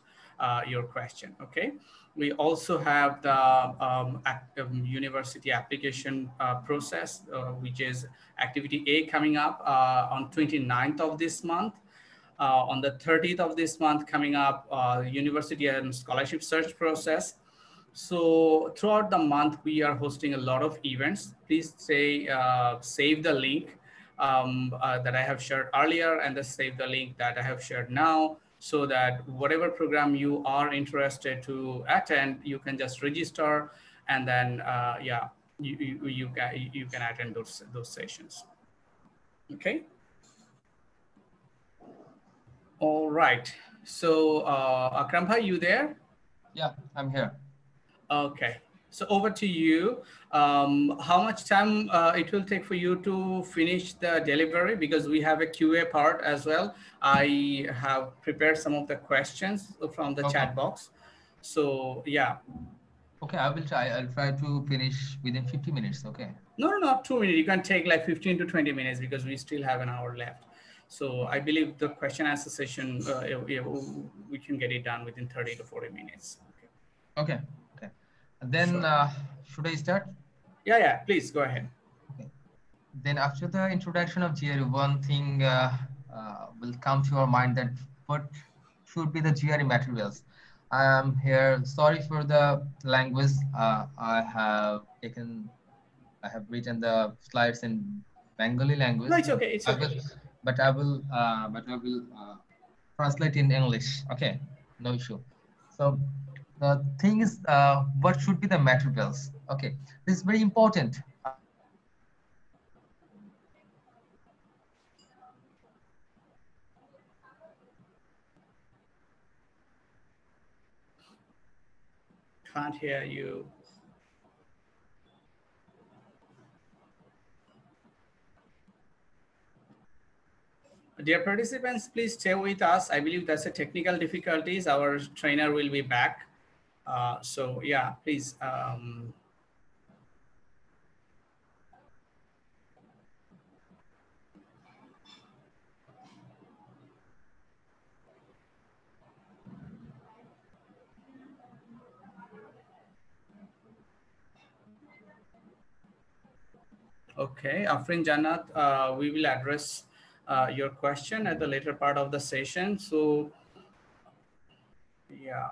[SPEAKER 1] your question, okay? We also have the university application process, which is activity A coming up on 29th of this month. On the 30th of this month coming up, university and scholarship search process. So throughout the month, we are hosting a lot of events. Please save the link that I have shared earlier and save the link that I have shared now so that whatever program you are interested to attend, you can just register and then, you can attend those sessions. Okay. All right. So Akram bhai, you there?
[SPEAKER 5] Yeah, I'm here.
[SPEAKER 1] Okay, so over to you. How much time it will take for you to finish the delivery? Because we have a QA part as well. I have prepared some of the questions from the chat box. So yeah.
[SPEAKER 5] Okay, I will try. I'll try to finish within 50 minutes. Okay.
[SPEAKER 1] No, not 2 minutes. You can take like 15 to 20 minutes because we still have an hour left. So I believe the question answer session, we can get it done within 30 to 40 minutes.
[SPEAKER 5] Okay. Then should I start?
[SPEAKER 1] Yeah, please go ahead.
[SPEAKER 5] Okay. Then after the introduction of GRE, one thing will come to your mind that what should be the GRE materials. I am here. Sorry for the language. I have written the slides in Bengali language.
[SPEAKER 1] No, it's okay. It's okay.
[SPEAKER 5] But I will translate in English. Okay, no issue. So the thing is, what should be the materials? Okay, this is very important.
[SPEAKER 1] Can't hear you. Dear participants, please stay with us. I believe that's a technical difficulties. Our trainer will be back. So yeah, please. Okay, Afrin Jannat, we will address your question at the later part of the session. So, yeah.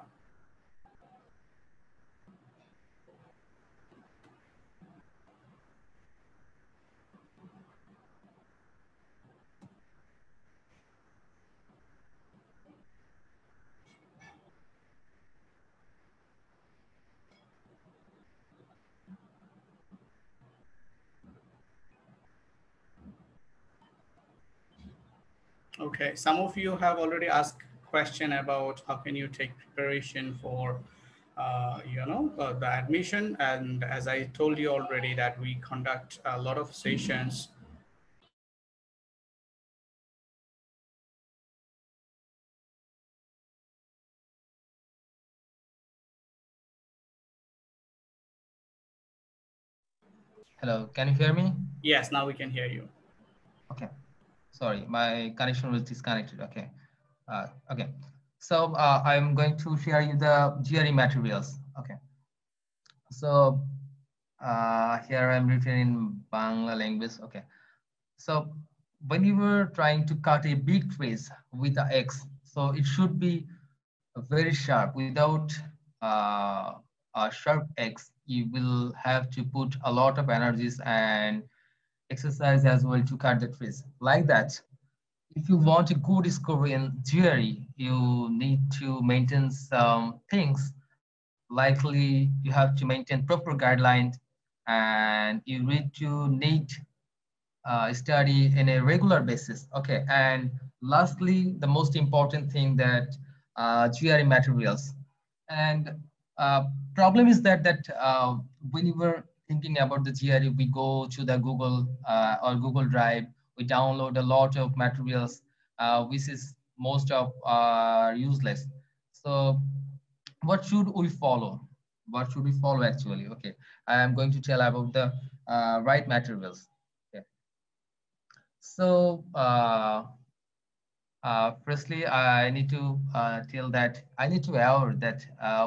[SPEAKER 1] Okay, some of you have already asked question about how can you take preparation for the admission, and as I told you already that we conduct a lot of sessions.
[SPEAKER 7] Hello, can you hear me?
[SPEAKER 1] Yes, now we can hear you.
[SPEAKER 7] Okay, sorry, my connection was disconnected. Okay, okay. So I'm going to share you the GRE materials. Okay, so here I'm written in Bangla language. Okay, so when you were trying to cut a big trace with the X, so it should be very sharp. Without a sharp X, you will have to put a lot of energies and exercise as well to cut the trees. Like that, if you want a good score in GRE, you need to maintain some things. Likely, you have to maintain proper guidelines, and you need study in a regular basis. Okay, and lastly, the most important thing that GRE materials. And problem is that when you were thinking about the GRE, we go to the Google or Google Drive, we download a lot of materials, which is most of useless. So what should we follow? What should we follow actually? Okay, I am going to tell about the right materials. Okay. So firstly, I need to tell that I need to aware that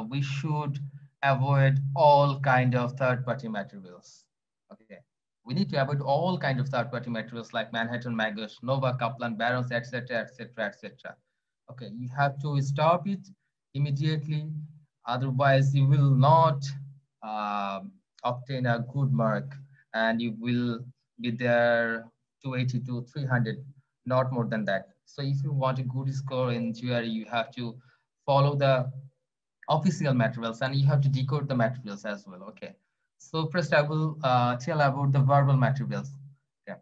[SPEAKER 7] we should avoid all kind of third-party materials. Okay, we need to avoid all kind of third-party materials like Manhattan Magos, Nova, Kaplan, Barons, etc., etc., etc. Okay, you have to stop it immediately. Otherwise, you will not obtain a good mark, and you will be there 280 to 300, not more than that. So if you want a good score in GRE, you have to follow the official materials and you have to decode the materials as well. Okay. So first I will tell about the verbal materials. Okay.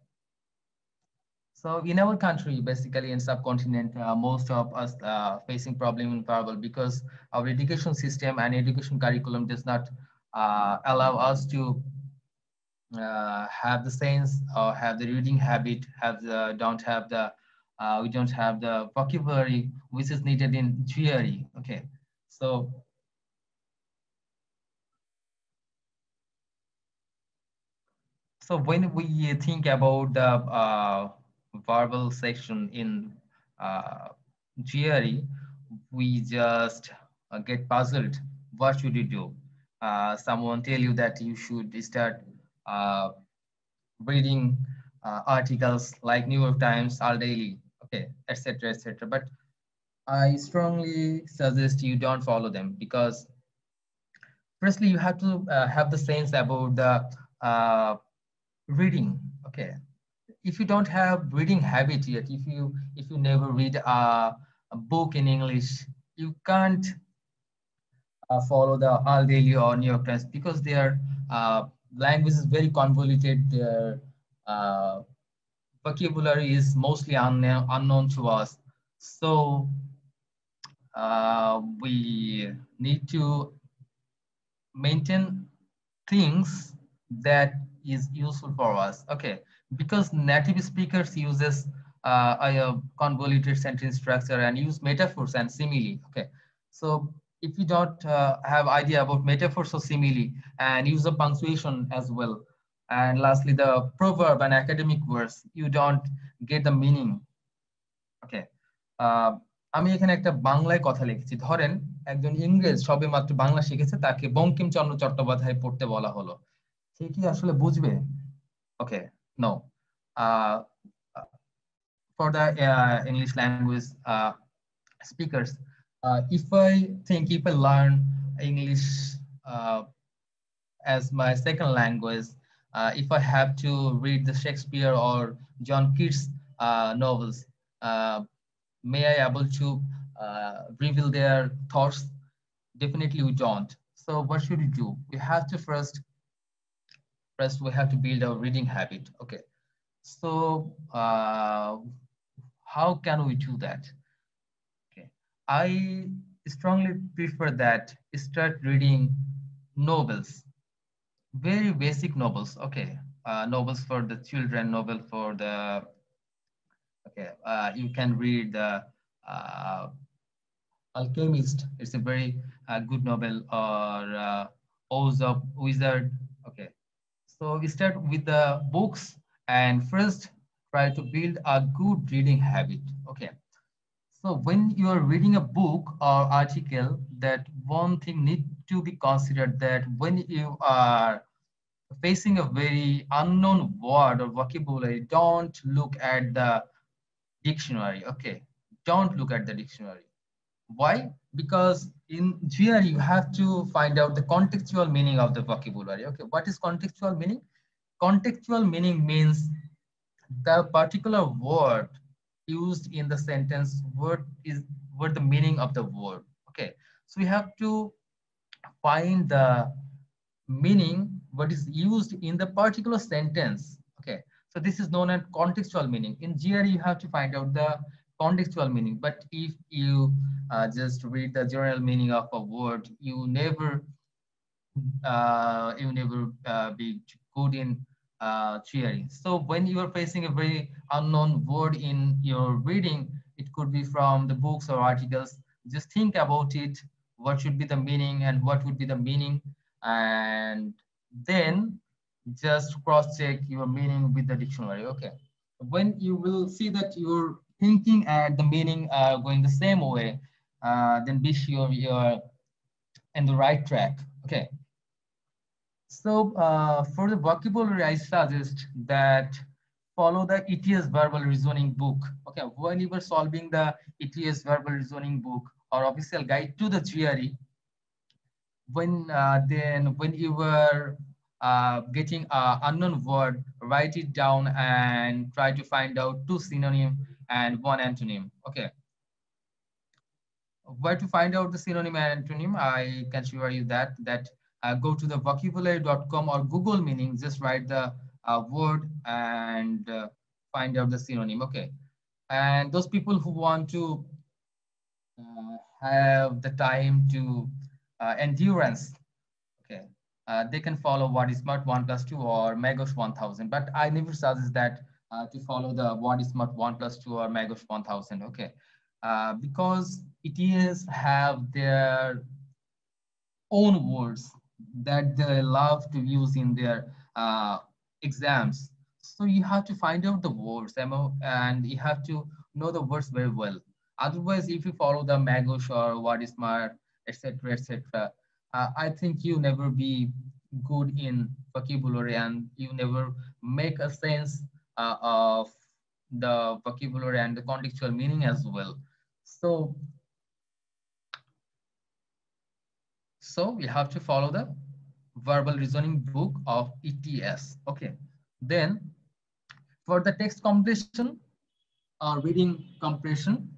[SPEAKER 7] So in our country, basically in subcontinent, most of us facing problem in verbal because our education system and education curriculum does not allow us to have the sense or have the reading habit, don't have the we don't have the vocabulary which is needed in GRE. Okay, so when we think about the verbal section in GRE, we just get puzzled. What should you do? Someone tell you that you should start reading articles like New York Times all daily, okay, etc., etc. But I strongly suggest you don't follow them because firstly you have to have the sense about the reading. Okay, if you don't have reading habit yet, if you never read a book in English, you can't follow the All Daily or New York Times because their language is very convoluted. Their uh, vocabulary is mostly unknown to us. So we need to maintain things that is useful for us. Okay, because native speakers uses a convoluted sentence structure and use metaphors and simile. Okay, so if you don't have idea about metaphors or simile and use of punctuation as well, and lastly the proverb and academic words, you don't get the meaning. Okay, আমি এখানে একটা বাংলায় কথা লিখেছি, ধরেন একজন ইংরেজ সবেমাত্র বাংলা শিখেছে, তাকে বঙ্কিমচন্দ্র চট্টোপাধ্যায় পড়তে বলা হলো, সে কি আসলে বুঝবে? ওকে, no. For the English language speakers, if I learn English as my second language, if I have to read the Shakespeare or John Keats novels, may I able to reveal their thoughts? Definitely we don't. So what should we do? We have to first we have to build our reading habit. Okay, so How can we do that? Okay, I strongly prefer that start reading novels, very basic novels. Okay, novels for the children, novel for the, okay, you can read the uh, Alchemist. It's a very good novel, or Oz of Wizard. Okay, so we start with the books and first try to build a good reading habit. Okay, so when you are reading a book or article, that one thing need to be considered, that when you are facing a very unknown word or vocabulary, don't look at the dictionary. Okay, don't look at the dictionary. Why? Because in GR you have to find out the contextual meaning of the vocabulary. Okay, what is contextual meaning? Contextual meaning means the particular word used in the sentence, what the meaning of the word. Okay, so we have to find the meaning what is used in the particular sentence. Okay, so this is known as contextual meaning. In GRE you have to find out the contextual meaning, but if you just read the general meaning of a word, you never be good in theory. So when you are facing a very unknown word in your reading, it could be from the books or articles, just think about it, what should be the meaning and what would be the meaning, and then just cross check your meaning with the dictionary. Okay, when you will see that you're thinking and the meaning are going the same way, then be sure you're in the right track. Okay, so for the vocabulary, I suggest that follow the ETS verbal reasoning book. Okay, when you were solving the ETS verbal reasoning book or official guide to the GRE, when you were getting an unknown word, write it down and try to find out 2 synonym and 1 antonym. Okay, where to find out the synonym and antonym, I can show you that go to the vocabulary.com or Google meaning, just write the word and find out the synonym. Okay, and those people who want to have the time to endurance, okay, they can follow What is Smart 1 plus 2 or Magos 1000, but I never suggest that to follow the What is Smart 1 plus 2 or Magos 1000. Okay, because ETS have their own words that they love to use in their exams. So you have to find out the words, and you have to know the words very well. Otherwise, if you follow the Magos or What is Smart, etc., etc., I think you never be good in vocabulary and you never make a sense of the vocabulary and the contextual meaning as well. So we have to follow the verbal reasoning book of ETS. Okay, then for the text completion or reading comprehension,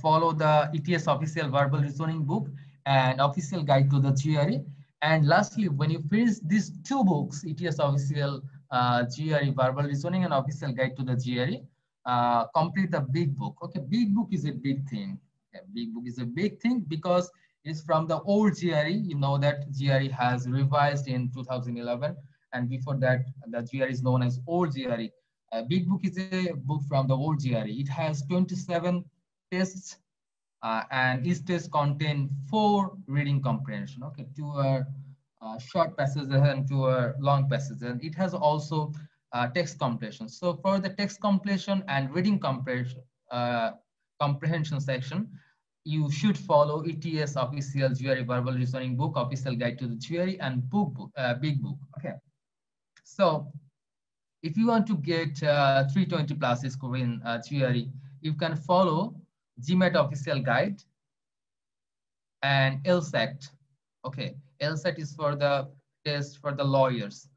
[SPEAKER 7] follow the ETS official verbal reasoning book and official guide to the GRE. And lastly, when you finish these 2 books, ETS official GRE verbal reasoning and official guide to the GRE, complete the big book. Okay, big book is a big thing. Okay, big book is a big thing because it's from the old GRE. You know that GRE has revised in 2011, and before that, the GRE is known as old GRE. Big book is a book from the old GRE. It has 27 tests, and each test contain 4 reading comprehension. Okay, 2 are short passages and 2 are long passages. And it has also text completion. So for the text completion and reading comprehension section, you should follow ETS official GRE verbal reasoning book, official guide to the GRE, and big book. Okay, so if you want to get 320 plus score in GRE, you can follow GMAT official guide and LSAT. Okay, LSAT is for the test for the lawyers.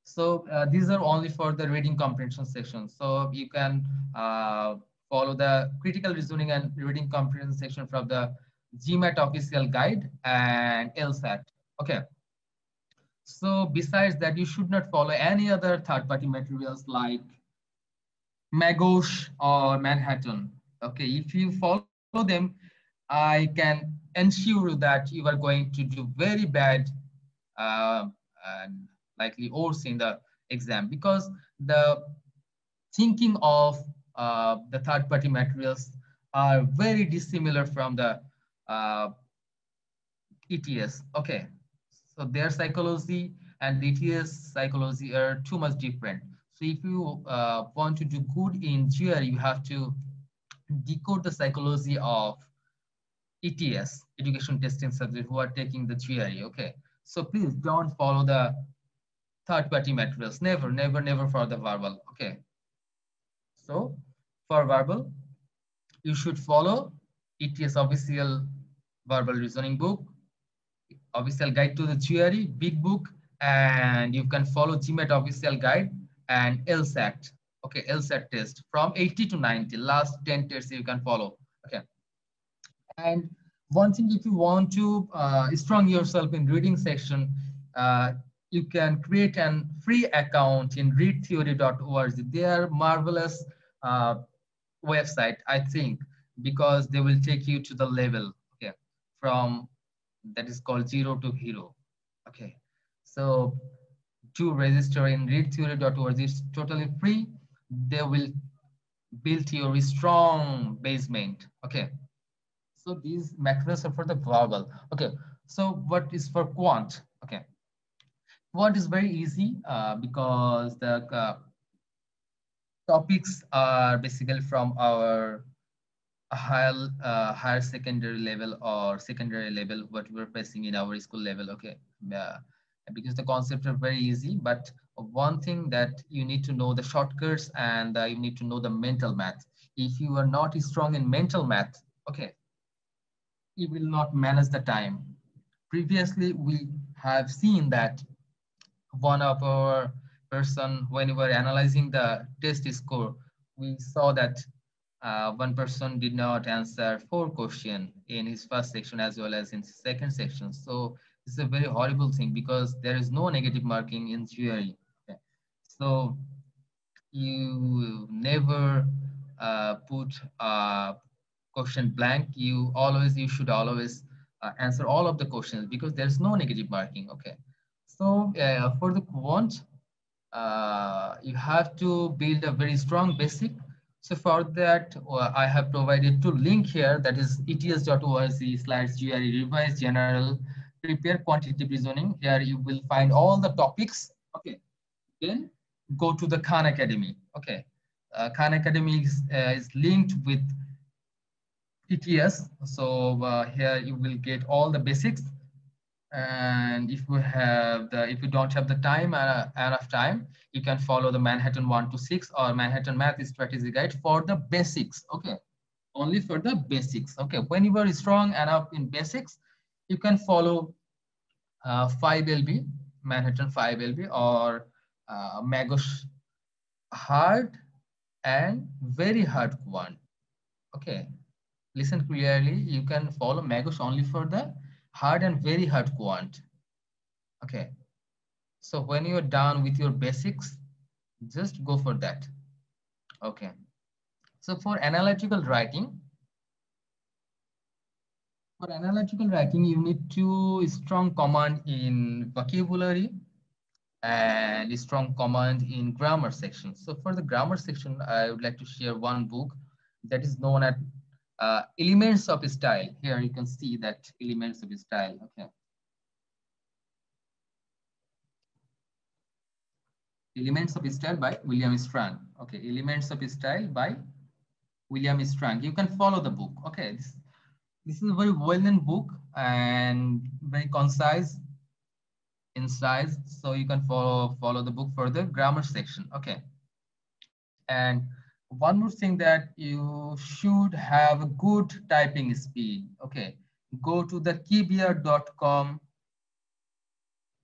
[SPEAKER 7] So these are only for the reading comprehension section. So you can follow the critical reasoning and reading comprehension section from the GMAT official guide and LSAT. Okay. So besides that, you should not follow any other third-party materials like Magos or Manhattan. Okay, if you follow them, I can ensure that you are going to do very bad and likely worse in the exam, because the thinking of the third-party materials are very dissimilar from the uh, ETS. Okay, so their psychology and ETS psychology are too much different. So if you want to do good in GRE, you have to decode the psychology of ETS, education testing subject, who are taking the GRE. Okay, so please don't follow the third-party materials. Never, never, never for the verbal. Okay, so for verbal, you should follow ETS official verbal reasoning book, official guide to the GRE, big book, and you can follow GMAT official guide and LSAT. Okay, LSAT test from 80 to 90, last 10 tests you can follow. Okay, and one thing, if you want to strong yourself in reading section, you can create an free account in readtheory.org. They are marvelous website, I think, because they will take you to the level, okay, from that is called 0 to hero. Okay, so to register in readtheory.org, it's totally free. They will build your strong basement. Okay, so these materials are for the verbal. Okay, so what is for quant? Okay, quant is very easy because the topics are basically from our higher secondary level or secondary level, what we're facing in our school level. Okay, because the concepts are very easy, but one thing that you need to know the shortcuts, and you need to know the mental math. If you are not strong in mental math, okay, you will not manage the time. Previously, we have seen that one of our person, when we were analyzing the test score, we saw that one person did not answer 4 questions in his first section as well as in second section. So it's a very horrible thing because there is no negative marking in GRE. Okay. So you never put question blank. You should always answer all of the questions because there's no negative marking. Okay. So for the quant, you have to build a very strong basic. So for that, I have provided 2 link here, that is ets.org/GRE revised general prepare quantitative reasoning. Here you will find all the topics. Okay, then go to the Khan Academy. Okay, Khan Academy is linked with ETS. So here you will get all the basics. And if you don't have the time, enough time, you can follow the Manhattan 1 to 6 or Manhattan Math Strategy Guide for the basics. Okay, only for the basics. Okay, when you are strong enough in basics, you can follow 5LB, Manhattan 5LB, or Magos hard and very hard one. Okay, listen clearly. You can follow Magos only for the hard and very hard quant. Okay, so when you're done with your basics, just go for that. Okay, so for analytical writing, you need to strong command in vocabulary and strong command in grammar section. So for the grammar section, I would like to share one book that is known as Elements of Style. Here you can see that Elements of Style. Okay, Elements of Style by William Strang. Okay, Elements of Style by William Strang. You can follow the book. Okay, this is a very well-known book and very concise in size. So you can follow the book for the grammar section. Okay, and one more thing, that you should have a good typing speed. Okay, go to the keybeer.com,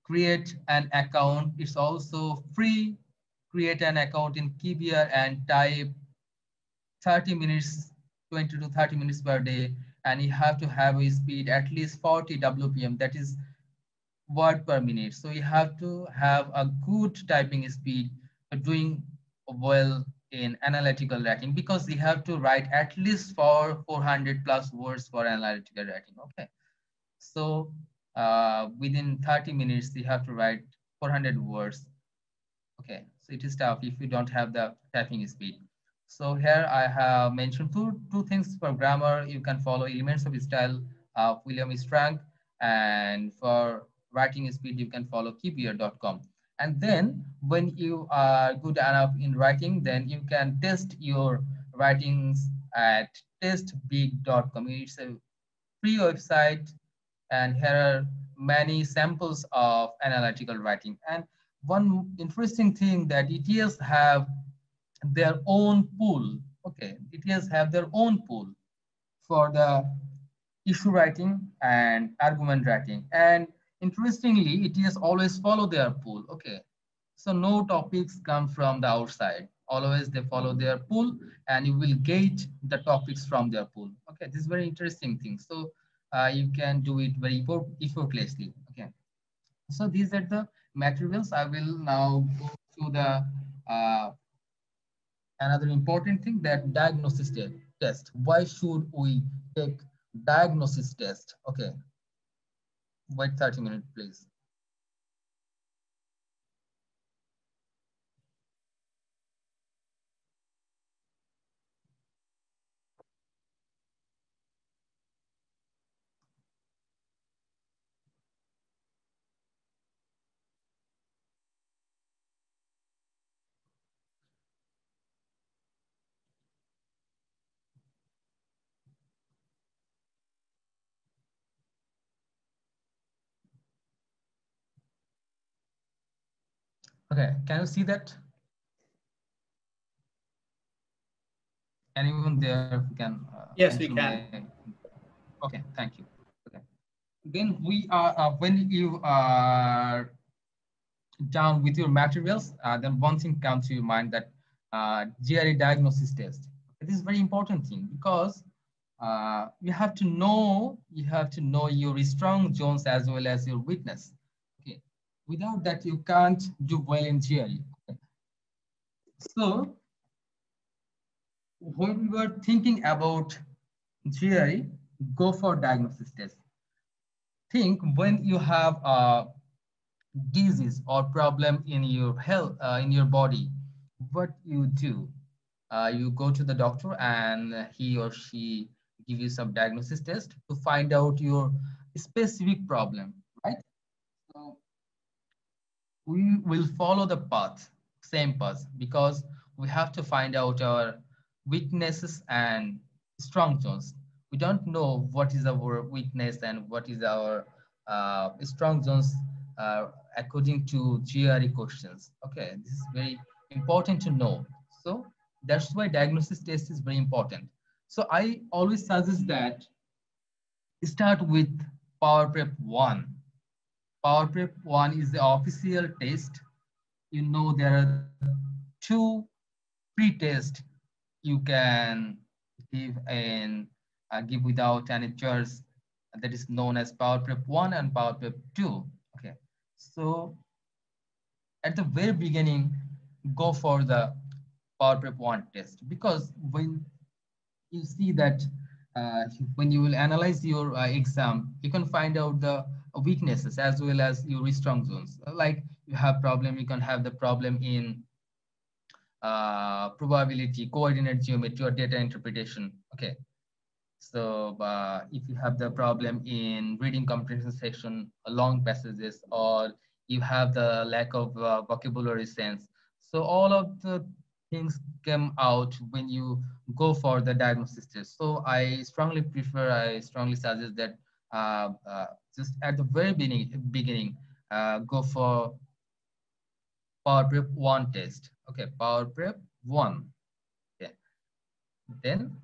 [SPEAKER 7] create an account. It's also free. Create an account in Keybeer and type 30 minutes, 20 to 30 minutes per day. And you have to have a speed at least 40 WPM, that is word per minute. So you have to have a good typing speed, doing well in analytical writing, because you have to write at least for 400 plus words for analytical writing. Okay, so within 30 minutes you have to write 400 words. Okay, so it is tough if you don't have the typing speed. So here I have mentioned two things. For grammar, you can follow Elements of Style of William Strang, and for writing speed, you can follow keepyear.com. And then when you are good enough in writing, then you can test your writings at testbig.com. It's a free website, and here are many samples of analytical writing. And one interesting thing that ETS have their own pool. Okay, ETS have their own pool for the issue writing and argument writing. And interestingly, ETS always follow their pool. Okay, so no topics come from the outside. Always they follow their pool, and you will get the topics from their pool. Okay, this is very interesting thing. So you can do it very effortlessly. Okay, so these are the materials. I will now go to the another important thing, that diagnosis test. Why should we take diagnosis test? Okay, wait 30 minutes, please. Okay, can you see that? Anyone there who can
[SPEAKER 1] yes, we can.
[SPEAKER 7] Okay, thank you. Okay, then we are when you are done with your materials, then one thing comes to your mind, that GRE diagnosis test. This is very important thing, because you have to know your strong zones as well as your weakness. Okay, without that you can't do well in GRE. Okay. So when we were thinking about GRE, go for diagnosis test. Think when you have a disease or problem in your health, in your body, what you do? You go to the doctor, and he or she give you some diagnosis test to find out your specific problem, right? So we will follow the same path, because we have to find out our weaknesses and strong zones. We don't know what is our weakness and what is our strong zones according to GRE questions. Okay, this is very important to know. So that's why diagnosis test is very important. So I always suggest that start with Power Prep 1. Power Prep 1 is the official test. You know, there are 2 pre-tests you can give and give without any charge, that is known as Power Prep 1 and Power Prep 2. Okay, so at the very beginning, go for the Power Prep 1 test, because when you see that when you will analyze your exam, you can find out the weaknesses as well as your strong zones. Like you have problem, you can have the problem in probability, coordinate geometry, or data interpretation. Okay, so if you have the problem in reading comprehension section, long passages, or you have the lack of vocabulary sense, so all of the things come out when you go for the diagnosis test. So I strongly suggest that just at the very beginning, go for Power Prep 1 test. Okay, Power Prep 1. Okay. Then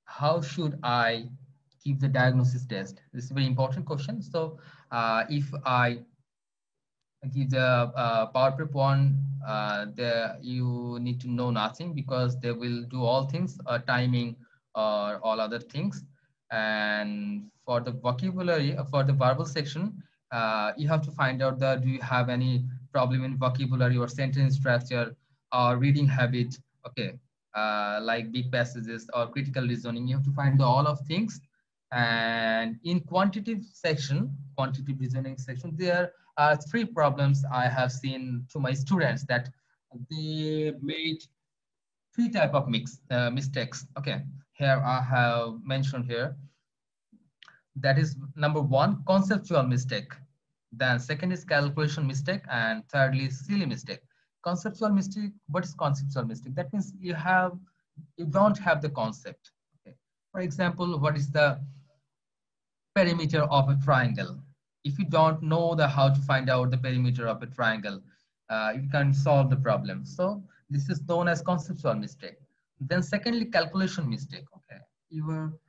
[SPEAKER 7] how should I keep the diagnosis test? This is a very important question. So if I give the Power Prep 1, you need to know nothing, because they will do all things, timing or all other things. And for the vocabulary, for the verbal section, you have to find out that do you have any problem in vocabulary or sentence structure or reading habit, okay, like big passages or critical reasoning. You have to find all of things. And in quantitative reasoning section, there are 3 problems I have seen to my students that they made 3 type of mistakes. Okay, here I have mentioned here. That is number 1, conceptual mistake. Then second is calculation mistake, and thirdly, silly mistake. Conceptual mistake. What is conceptual mistake? That means you don't have the concept. Okay. For example, what is the perimeter of a triangle? If you don't know how to find out the perimeter of a triangle, you can solve the problem. So this is known as conceptual mistake. Then secondly, calculation mistake. Okay, you will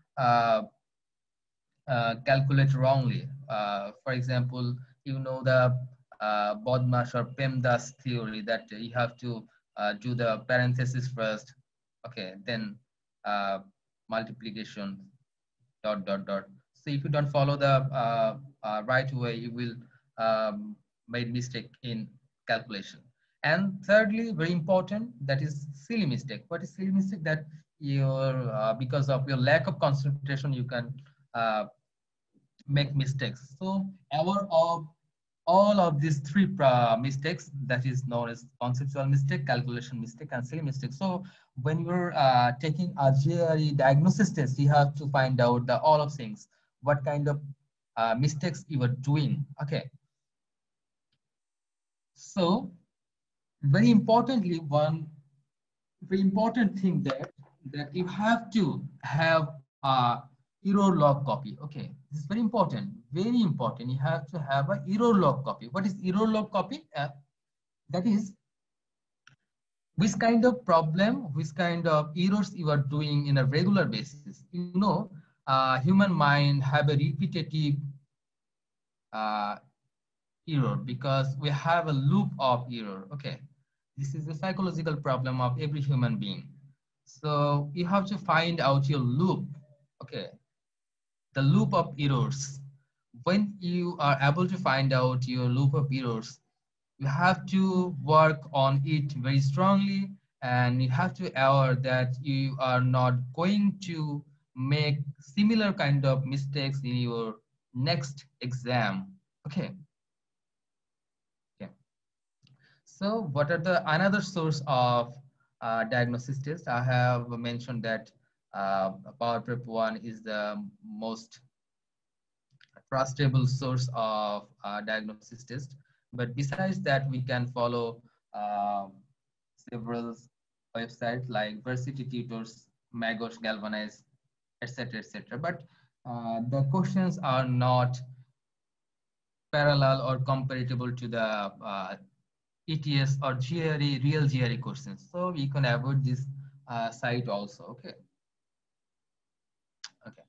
[SPEAKER 7] calculate wrongly. For example, you know the Bodmas or PEMDAS theory that you have to do the parenthesis first, okay, then multiplication, ... So if you don't follow the right way, you will make mistake in calculation. And thirdly, very important, that is silly mistake. What is silly mistake? That because of your lack of concentration, you can make mistakes. So aware of all of these 3 mistakes, that is known as conceptual mistake, calculation mistake, and silly mistake. So when you're taking a GRE diagnosis test, you have to find out all of things, what kind of mistakes you are doing. Okay. So very importantly, one very important thing that you have to have a error log copy. Okay, this is very important. Very important. You have to have a error log copy. What is error log copy? That is which kind of problem, which kind of errors you are doing in a regular basis. You know, human mind have a repetitive error because we have a loop of error. Okay, this is a psychological problem of every human being. So you have to find out your loop. Okay, the loop of errors. When you are able to find out your loop of errors, you have to work on it very strongly, and you have to aware that you are not going to make similar kind of mistakes in your next exam. Okay. Okay. So what are the another source of diagnosis test? I have mentioned that Power Prep 1 is the most trustable source of diagnosis test. But besides that, we can follow several websites like Varsity Tutors, Magos, Galvanize, etc., etc. But the questions are not parallel or comparable to the ETS or GRE, real GRE questions. So we can avoid this site also. Okay. Okay.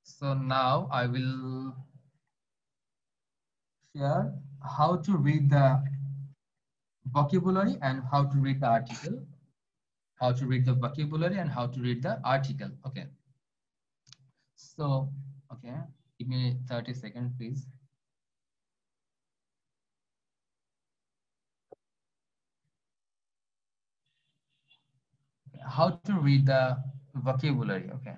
[SPEAKER 7] So now I will share how to read the vocabulary and how to read the article, how to read the vocabulary and how to read the article. Okay. So, okay, give me 30 seconds, please. How to read the vocabulary. Okay.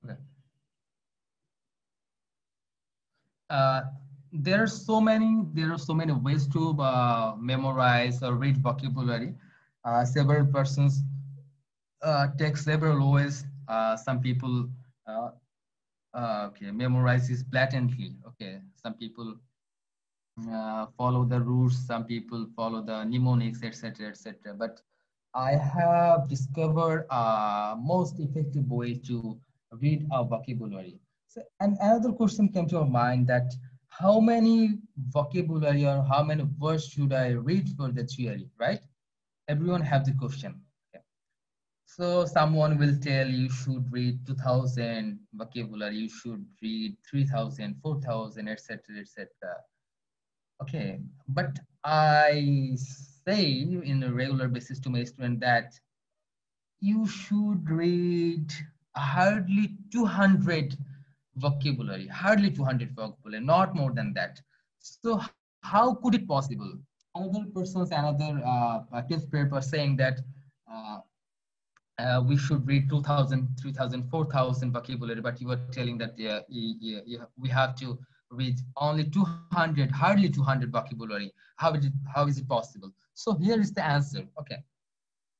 [SPEAKER 7] Okay. There are so many ways to memorize or read vocabulary. Several persons take several ways. Some people okay, memorize this blatantly. Okay, some people follow the rules, some people follow the mnemonics, etc., etc. But I have discovered a most effective way to read a vocabulary. So, and another question came to our mind that how many vocabulary or how many words should I read for the theory, right? Everyone have the question. Okay. So someone will tell you should read 2000 vocabulary, you should read 3000, 4000, etc., etc. Okay, but I say in a regular basis to my student that you should read hardly 200 vocabulary, not more than that. So how could it possible? Another person's another test paper saying that uh, we should read 2000, 3000, 4000 vocabulary, but you were telling that we have to read only 200, hardly 200 vocabulary. How is it possible? So here is the answer. Okay,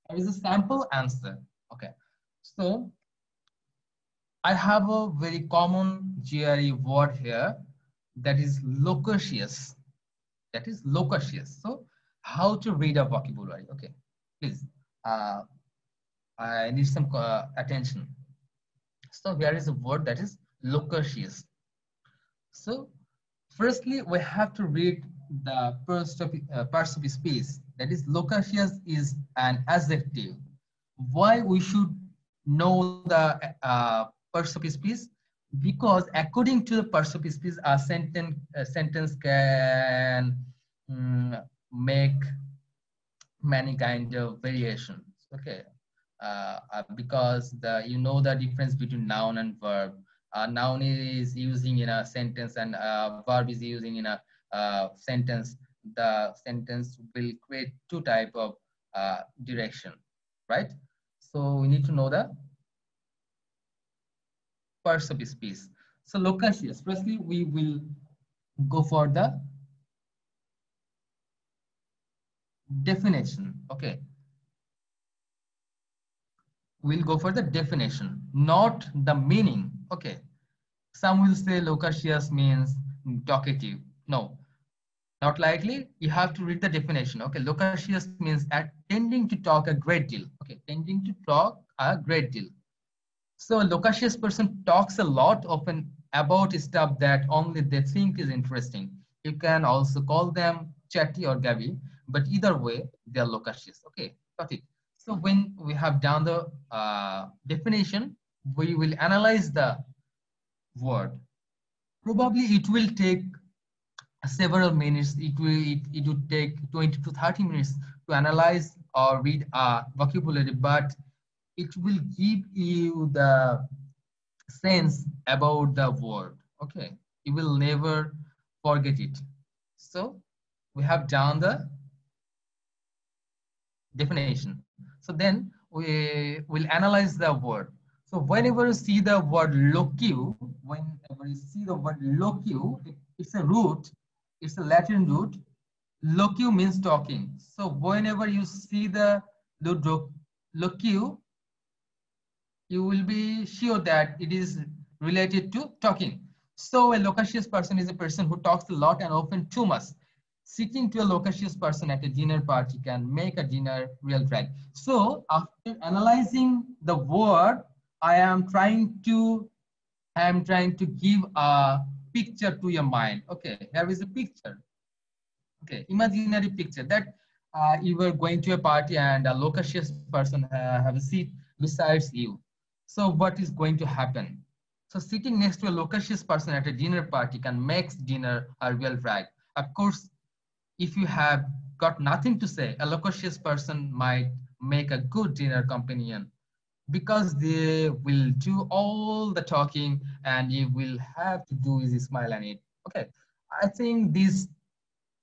[SPEAKER 7] there is a sample answer. Okay, so I have a very common GRE word here, that is loquacious. That is loquacious. So how to read a vocabulary? Okay, please. I need some attention. So here is a word that is loquacious. So firstly, we have to read the parts of speech. That is, loquacious is an adjective. Why we should know the parts of speech? Because according to the parts of speech, a sentence can make many kind of variations. Okay, because you know the difference between noun and verb. Noun is using in a sentence and verb is using in a sentence. The sentence will create two type of direction, right? So we need to know the parts of speech. So loquacious, firstly we will go for the definition. Okay, we'll go for the definition, not the meaning. Okay, some will say loquacious means talkative. No, not likely. You have to read the definition. Okay, loquacious means tending to talk a great deal. Okay, tending to talk a great deal. So a loquacious person talks a lot often about stuff that only they think is interesting. You can also call them chatty or gabby, but either way, they are loquacious. Okay, got it. So when we have done the definition, we will analyze the word. Probably it will take several minutes. It would take 20 to 30 minutes to analyze or read a vocabulary, but it will give you the sense about the word. Okay, you will never forget it. So we have done the definition. So then we will analyze the word. So whenever you see the word locu, it's a root, it's a Latin root. Locu means talking. So whenever you see the locu, you will be sure that it is related to talking. So a loquacious person is a person who talks a lot and often too much. Sitting to a loquacious person at a dinner party can make a dinner real drag. So after analyzing the word, I am trying to give a picture to your mind. Okay, here is a picture. Okay, imaginary picture that you were going to a party and a loquacious person have a seat besides you. So what is going to happen? So sitting next to a loquacious person at a dinner party can make dinner a real drag. Of course, if you have got nothing to say, a loquacious person might make a good dinner companion because they will do all the talking and you will have to do is smile and eat. Okay, I think this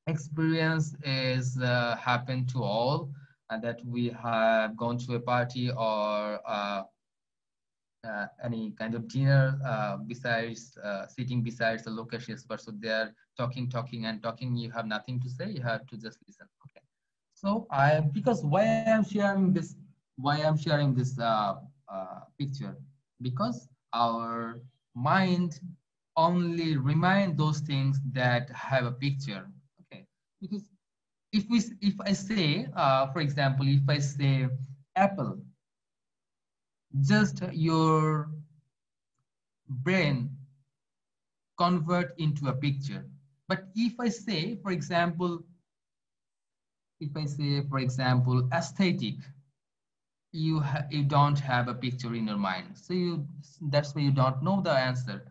[SPEAKER 7] experience is happened to all, and that we have gone to a party or any kind of dinner besides sitting besides a loquacious person. They are talking and talking. You have nothing to say. You have to just listen. Okay. So because why I'm sharing this picture, because our mind only remind those things that have a picture. Okay. Because if I say, for example, if I say apple, just your brain convert into a picture. But if I say, for example, aesthetic, you don't have a picture in your mind. So that's why you don't know the answer.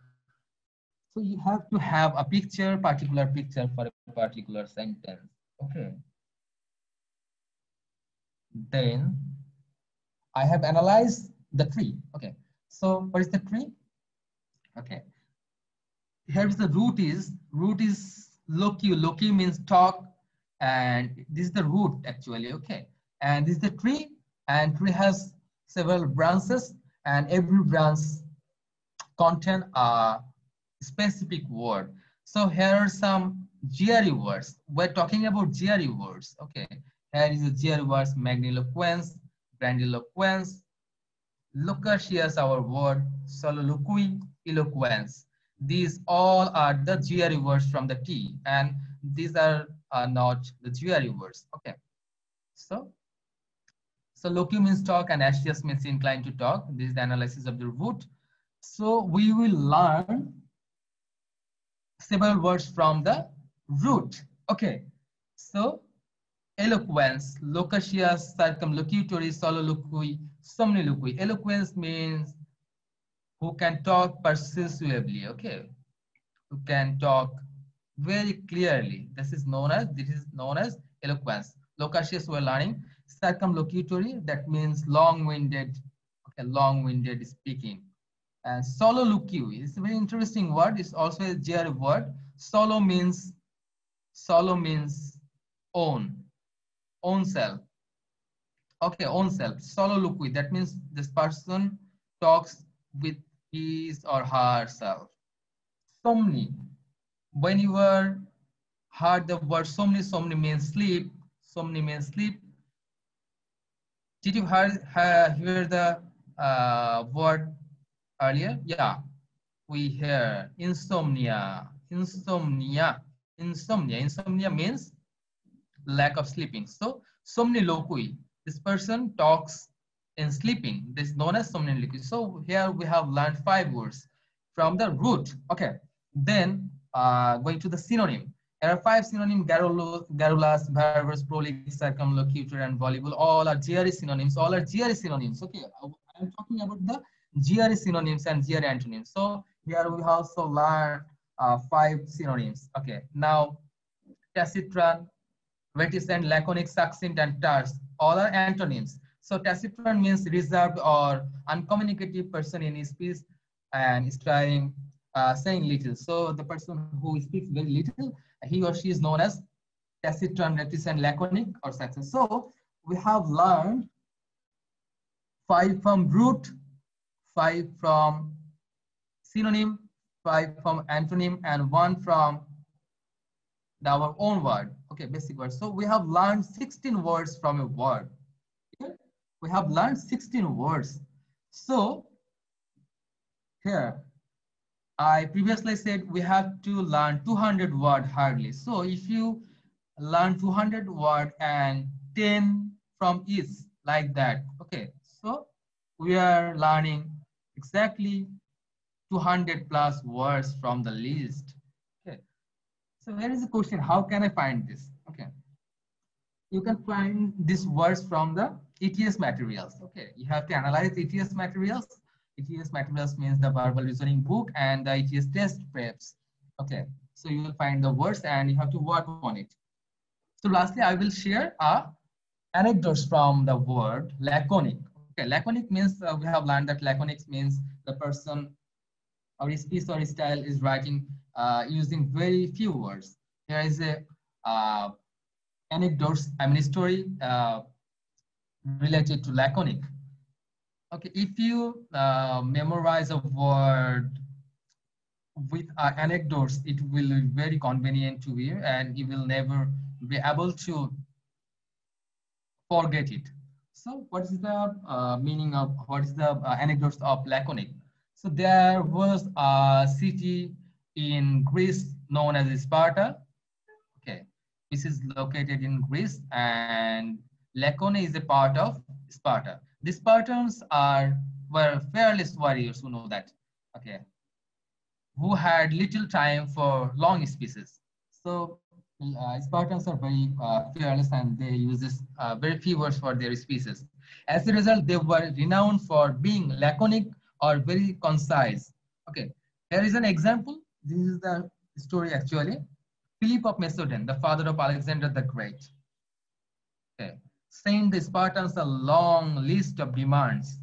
[SPEAKER 7] So you have to have a picture, particular picture for a particular sentence. Okay. Then I have analyzed the tree. Okay. So what is the tree? Okay. Here is the root is loci. Loci means talk, and this is the root actually. Okay. And this is the tree, and tree has several branches, and every branch contain a specific word. So here are some GRE words. We're talking about GRE words. Okay. Here is the GRE words: magniloquence, grandiloquence, loquacious, our word, soliloquy, eloquence. These all are the GRE words from the T, and these are not the GRE words. Okay. So loqui means talk, and acious means inclined to talk. This is the analysis of the root. So we will learn several words from the root. Okay. So eloquence, loquacious, circumlocutory, soliloquy, somniloquy. Eloquence means who can talk persuasively. Okay. Who can talk very clearly. This is known as eloquence. Loquacious, we're learning. Circumlocutory, that means long-winded. Okay, long-winded speaking. And soliloquy is a very interesting word. It's also a GRE word. Solo means own self. Okay, own self. Soliloquy, that means this person talks with his or herself. Somni, when you heard the word somni means sleep. Somni means sleep. Did you hear the word earlier? Yeah, we hear insomnia. Insomnia means lack of sleeping. So somniloquy, this person talks in sleeping. This is known as somniloquy. So here we have learned 5 words from the root. Okay. Then going to the synonym. There are 5 synonyms: garrulous, verbose, prolix, circumlocutor, and voluble. All are GRE synonyms. All are GRE synonyms. Okay, I'm talking about the GRE synonyms and GRE antonyms. So here we also learn 5 synonyms. Okay, now taciturn, reticent, laconic, succinct, and terse. All are antonyms. So taciturn means reserved or uncommunicative person in his speech and striving, saying little. So the person who speaks very little, he or she is known as taciturn, reticent, laconic, or succinct. So we have learned 5 from root, 5 from synonym, 5 from antonym, and 1 from our own word. Okay, basic word. So we have learned 16 words from a word. Okay? We have learned 16 words. So here, I previously said we have to learn 200 words hardly. So if you learn 200 words and 10 from each, like that. Okay, so we are learning exactly 200 plus words from the list. Okay, so here is the question: how can I find this? Okay, you can find these words from the ETS materials. Okay, you have to analyze ETS materials. ETS materials means the verbal reasoning book and the ETS test preps. Okay, so you will find the words and you have to work on it. So lastly, I will share anecdotes from the word laconic. Okay, laconic means we have learned that laconic means the person or his speech or his style is writing using very few words. There is a anecdotes, I mean story related to laconic. Okay, if you memorize a word with anecdotes, it will be very convenient to you and you will never be able to forget it. So what is the meaning of, what is the anecdotes of laconic? So there was a city in Greece known as Sparta, okay, which is located in Greece, and Laconi is a part of Sparta. The Spartans were fearless warriors, who know that, okay, who had little time for long speeches. So Spartans are very fearless and they use this very few words for their speeches. As a result, they were renowned for being laconic or very concise. Okay, here is an example. This is the story actually. Philip of Macedon, the father of Alexander the Great, okay, sent the Spartans a long list of demands.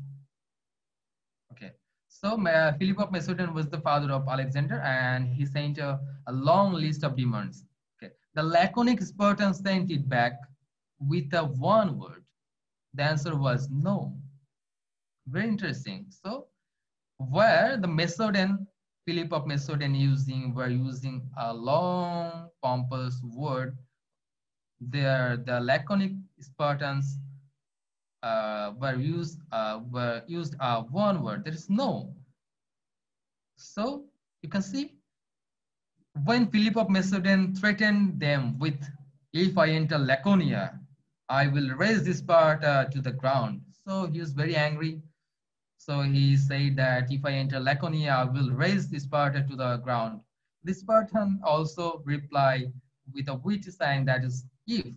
[SPEAKER 7] Okay, so Philip of Macedon was the father of Alexander, and he sent a long list of demands. Okay, the laconic Spartans sent it back with a one word. The answer was no. Very interesting. So, where the Macedon, Philip of Macedon were using a long, pompous word, there the laconic Spartans were used one word. There is no. So you can see when Philip of Macedon threatened them with, "If I enter Laconia, I will raise this Sparta to the ground." So he was very angry. So he said that if I enter Laconia, I will raise this Sparta to the ground. The Spartan also replied with a witty sign, that is if.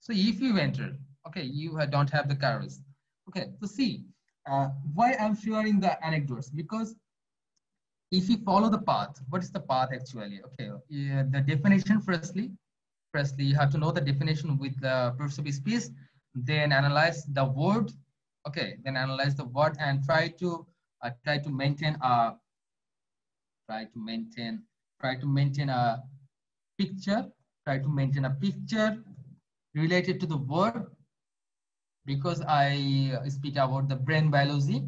[SPEAKER 7] So if you enter, okay, you don't have the courage. Okay, so see, why I'm sharing the anecdotes, because if you follow the path, what is the path actually? Okay, the definition firstly, you have to know the definition with the proofs of speech, then analyze the word, okay, then analyze the word and try to maintain a picture, related to the word, because I speak about the brain biology.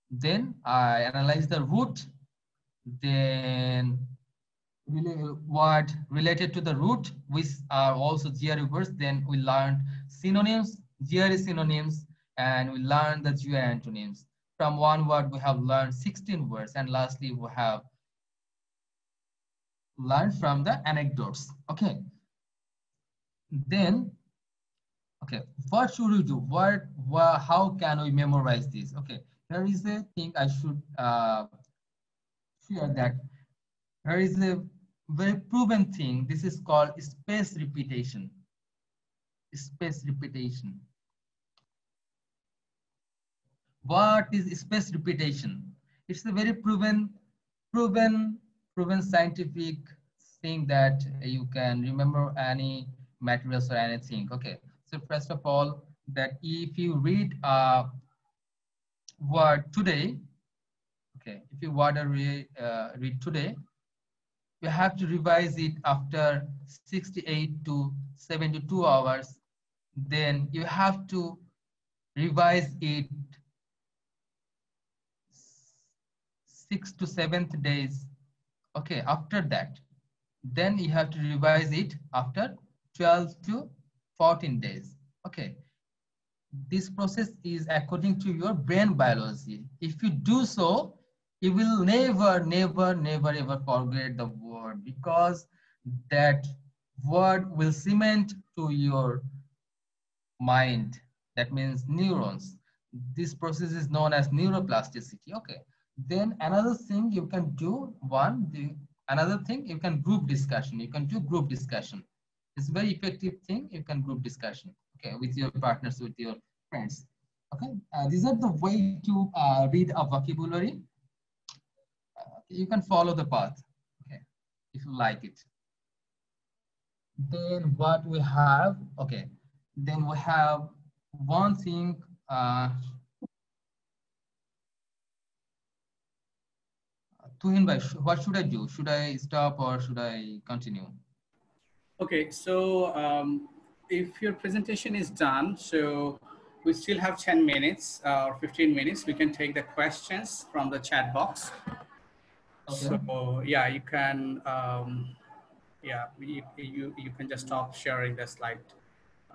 [SPEAKER 7] Then I analyze the root, then word related to the root, which are also GRE words. Then we learned synonyms, GRE synonyms, and we learned the GRE antonyms. From one word, we have learned 16 words, and lastly, we have learned from the anecdotes. Okay. Then, okay, what should we do? How can we memorize this? Okay, there is a thing I should share, that there is a very proven thing. This is called space repetition. Space repetition. What is space repetition? It's a very proven scientific thing that you can remember any materials or anything. Okay, so first of all, that if you read a word today, okay, if you want to read today, you have to revise it after 68 to 72 hours. Then you have to revise it 6th to 7th days. Okay, after that, then you have to revise it after 12 to 14 days. Okay, this process is according to your brain biology. If you do so, you will never ever forget the word, because that word will cement to your mind. That means neurons. This process is known as neuroplasticity. Okay, then another thing you can do, another thing, you can group discussion. You can do group discussion. It's a very effective thing. You can group discussion, okay, with your partners, with your friends. Okay, these are the way to read a vocabulary. You can follow the path, okay, if you like it. Then what we have, okay, then we have one thing. What should I do? Should I stop or should I continue?
[SPEAKER 1] Okay, so if your presentation is done, so we still have 10 minutes or 15 minutes. We can take the questions from the chat box. Okay. So yeah, you can, yeah, you can just stop sharing the slide.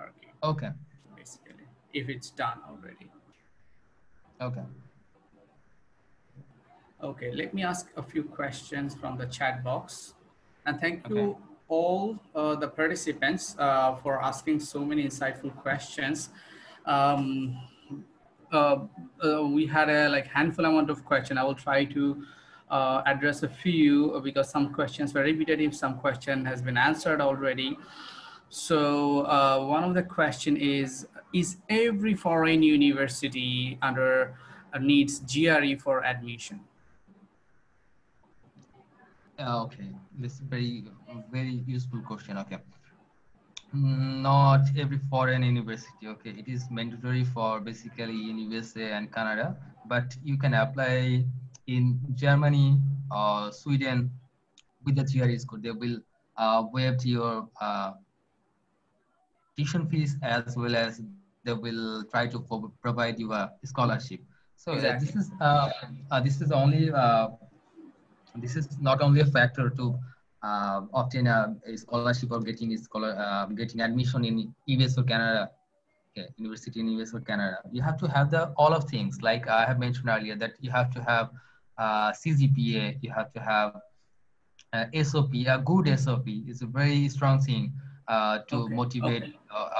[SPEAKER 1] Okay.
[SPEAKER 7] Okay.
[SPEAKER 1] Basically, if it's done already.
[SPEAKER 7] Okay.
[SPEAKER 1] Okay, let me ask a few questions from the chat box. And thank you all the participants for asking so many insightful questions. We had a handful amount of questions. I will try to address a few because some questions were repetitive, some question has been answered already. So one of the question is every foreign university under needs GRE for admission?
[SPEAKER 7] Okay, this is very useful question. Okay, not every foreign university. Okay, it is mandatory for basically in USA and Canada, but you can apply in Germany or Sweden with the GRE score. They will waive your tuition fees, as well as they will try to provide you a scholarship. So
[SPEAKER 1] Exactly.
[SPEAKER 7] This is not only a factor to obtain a scholarship or getting admission in US or Canada, okay, university in US or Canada. You have to have the all of things, like I have mentioned earlier, that you have to have CGPA, you have to have SOP. A good SOP is a very strong thing to motivate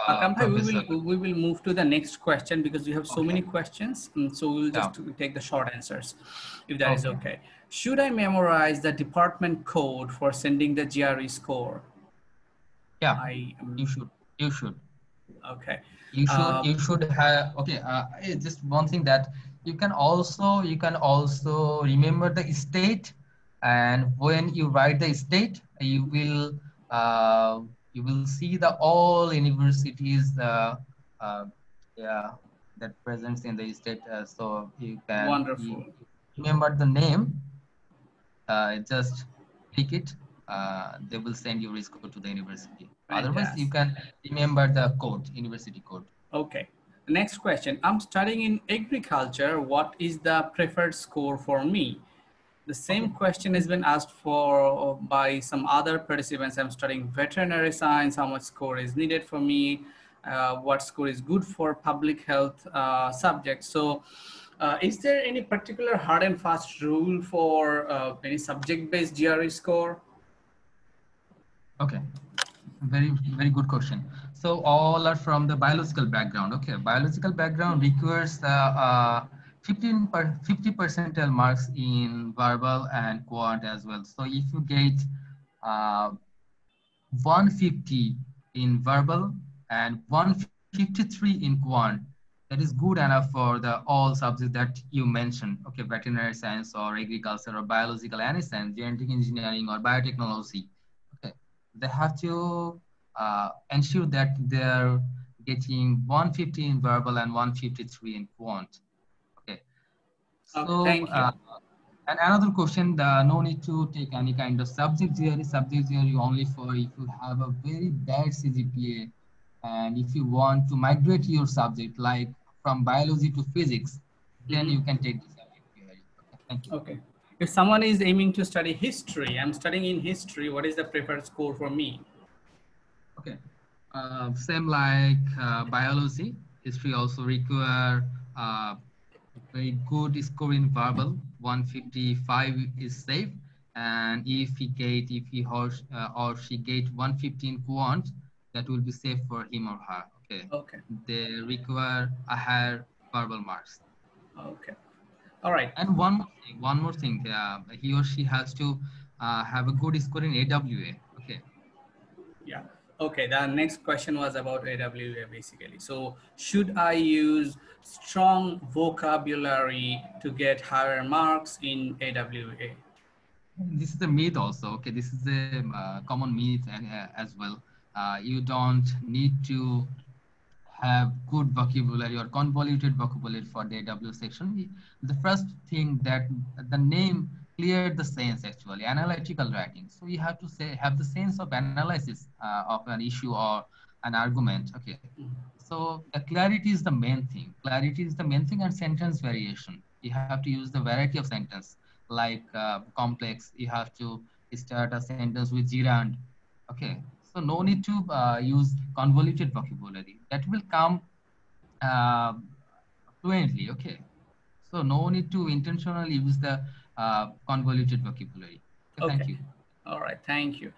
[SPEAKER 1] Akram bhai,
[SPEAKER 7] professor.
[SPEAKER 1] we will move to the next question because we have so many questions. So we'll just take the short answers, if that is okay. Should I memorize the department code for sending the GRE score?
[SPEAKER 7] Yeah, you should. You should.
[SPEAKER 1] Okay.
[SPEAKER 7] You should have. Okay. Just one thing that you can also remember the state, and when you write the state, you will see the all universities that presents in the state. So you can remember the name. Just click it. They will send you Reschedule to the university.
[SPEAKER 1] Fantastic.
[SPEAKER 7] Otherwise, you can remember the code, university code.
[SPEAKER 1] Okay. Next question. I'm studying in agriculture. What is the preferred score for me? The same question has been asked for by some other participants. I'm studying veterinary science. How much score is needed for me? What score is good for public health subjects? So is there any particular hard and fast rule for any subject-based GRE score?
[SPEAKER 7] Okay, very good question. So all are from the biological background. Okay, biological background requires 50 percentile marks in verbal and quant as well. So if you get 150 in verbal and 153 in quant, that is good enough for the all subjects that you mentioned. Okay, veterinary science or agriculture or biological, any science, genetic engineering or biotechnology. Okay, they have to ensure that they're getting 150 in verbal and 153 in quant. Okay, so
[SPEAKER 1] thank you.
[SPEAKER 7] And another question, no need to take any kind of subject GRE only for if you have a very bad CGPA, and if you want to migrate your subject like from biology to physics, then you can take the subject GRE. Okay, thank you.
[SPEAKER 1] Okay. If someone is aiming to study history, I'm studying in history, what is the preferred score for me?
[SPEAKER 7] Okay, same like biology, history also require very good score in verbal. 155 is safe, and if he or she get 150 in quant, that will be safe for him or her. Okay.
[SPEAKER 1] Okay.
[SPEAKER 7] They require a higher verbal marks.
[SPEAKER 1] Okay. All right.
[SPEAKER 7] And one more thing. He or she has to have a good score in AWA. Okay.
[SPEAKER 1] Yeah. Okay, the next question was about AWA basically. So should I use strong vocabulary to get higher marks in AWA?
[SPEAKER 7] This is a myth also. Okay, this is a common myth as well. You don't need to have good vocabulary or convoluted vocabulary for the AWA section. The first thing that the name cleared the sense, actually, analytical writing. So you have to have the sense of analysis of an issue or an argument. Okay. So the clarity is the main thing. Clarity is the main thing, and sentence variation. You have to use the variety of sentence, like complex. You have to start a sentence with gerund. Okay. So no need to use convoluted vocabulary. That will come fluently. Okay. So no need to intentionally use the convoluted vocabulary. Okay. Thank you.
[SPEAKER 1] All right. Thank you.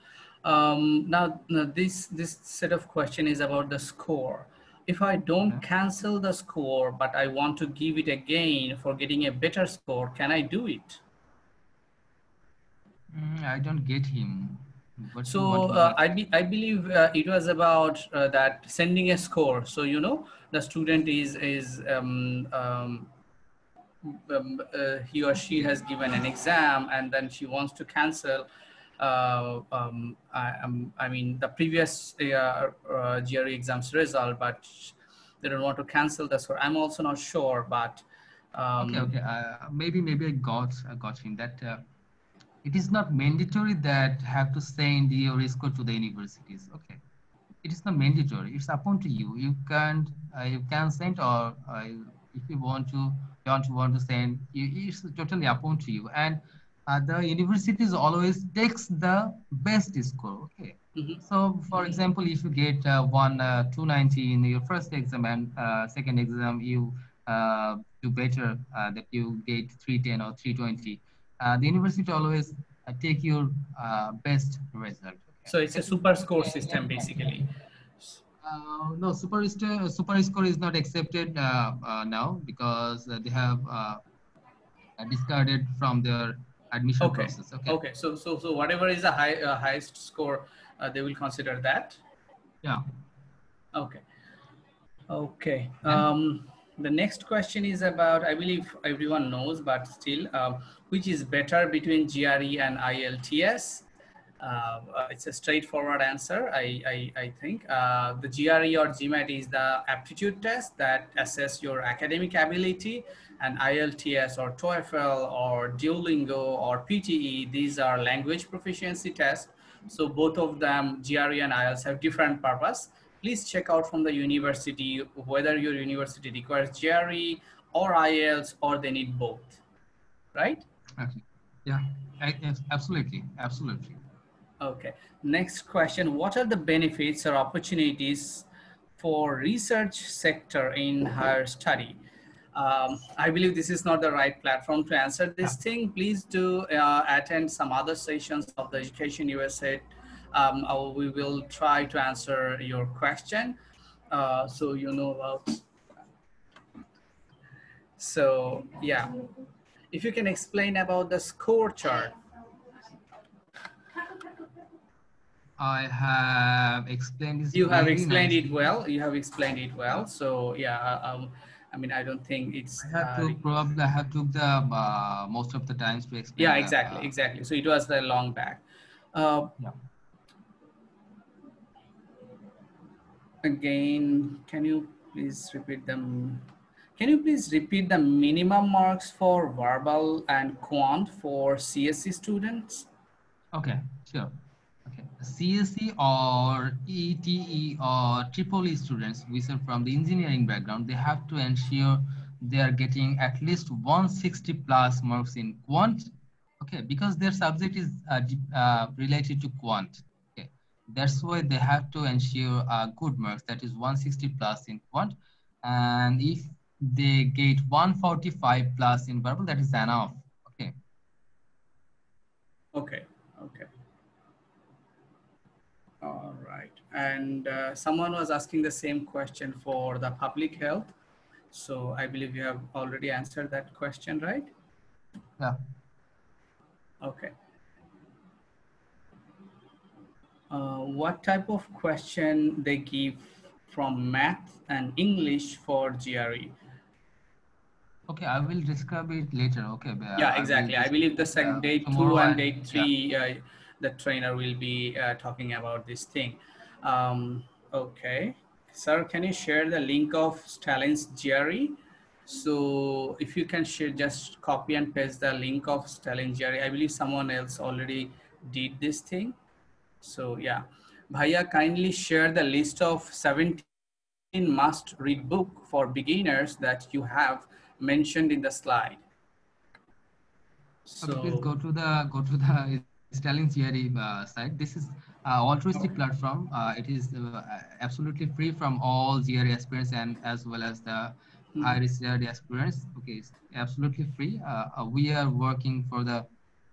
[SPEAKER 1] Now this set of question is about the score. If I don't cancel the score, but I want to give it again for getting a better score, can I do it?
[SPEAKER 7] I don't get him. What you
[SPEAKER 1] So
[SPEAKER 7] want to know?
[SPEAKER 1] I believe it was about that sending a score. So you know the student he or she has given an exam and then she wants to cancel. I mean the previous GRE exams result, but they don't want to cancel the score. I'm also not sure, but
[SPEAKER 7] Okay. Maybe I got him that. It is not mandatory that have to send your score to the universities. Okay, it is not mandatory. It's upon to you. You can send, or if you don't want to send, it's totally upon to you. And the universities always takes the best score. Okay. So, for example, if you get 290 in your first exam and second exam you do better, that you get 310 or 320, the university always take your best result. Okay.
[SPEAKER 1] so it's a super score system basically.
[SPEAKER 7] No, super score is not accepted now because they have discarded from their admission
[SPEAKER 1] Okay.
[SPEAKER 7] process. Okay.
[SPEAKER 1] Okay. So whatever is the highest score, they will consider that.
[SPEAKER 7] Yeah.
[SPEAKER 1] Okay. Okay.
[SPEAKER 7] And
[SPEAKER 1] The next question is about, I believe everyone knows, but still, which is better between GRE and IELTS? It's a straightforward answer, I think. The GRE or GMAT is the aptitude test that assess your academic ability, and IELTS or TOEFL or Duolingo or PTE, these are language proficiency tests. So both of them, GRE and IELTS, have different purpose. Please check out from the university whether your university requires GRE or IELTS or they need both, right?
[SPEAKER 7] okay. Yeah, absolutely.
[SPEAKER 1] Okay, next question. What are the benefits or opportunities for research sector in higher study? I believe this is not the right platform to answer this thing. Please do attend some other sessions of the Education USA. We will try to answer your question. So you know about. So yeah, if you can explain about the score chart.
[SPEAKER 7] I have explained this
[SPEAKER 1] You have
[SPEAKER 7] very
[SPEAKER 1] explained
[SPEAKER 7] nicely.
[SPEAKER 1] it well. You have explained it well. So yeah, I mean, I don't think it's.
[SPEAKER 7] I have took the most of the times to explain
[SPEAKER 1] Yeah,
[SPEAKER 7] the.
[SPEAKER 1] exactly. So it was the long back.
[SPEAKER 7] Yeah.
[SPEAKER 1] Again, can you please repeat them? Can you please repeat the minimum marks for verbal and quant for CSC students?
[SPEAKER 7] Okay, sure. Okay, CSE or ETE or triple E students, which are from the engineering background, they have to ensure they are getting at least 160 plus marks in quant. Okay, because their subject is related to quant. Okay, that's why they have to ensure good marks, that is 160 plus in quant. And if they get 145 plus in verbal, that is enough. Okay.
[SPEAKER 1] Okay. All right. And someone was asking the same question for the public health. So I believe you have already answered that question, right?
[SPEAKER 7] Yeah.
[SPEAKER 1] Okay. What type of question they give from math and English for GRE?
[SPEAKER 7] Okay, I will describe it later. Okay.
[SPEAKER 1] Yeah, exactly. I believe the day 2 and day 3, the trainer will be talking about this thing. Okay. Sir, can you share the link of Stalin's GRE? So if you can share, just copy and paste the link of Stalin's GRE. I believe someone else already did this thing. So yeah, Bhaiya, kindly share the list of 17 must read book for beginners that you have mentioned in the slide.
[SPEAKER 7] So please go to the Stalin GRE site. This is altruistic platform. It is absolutely free from all GRE aspirants and as well as the higher GRE aspirants. Okay, it's absolutely free. We are working for the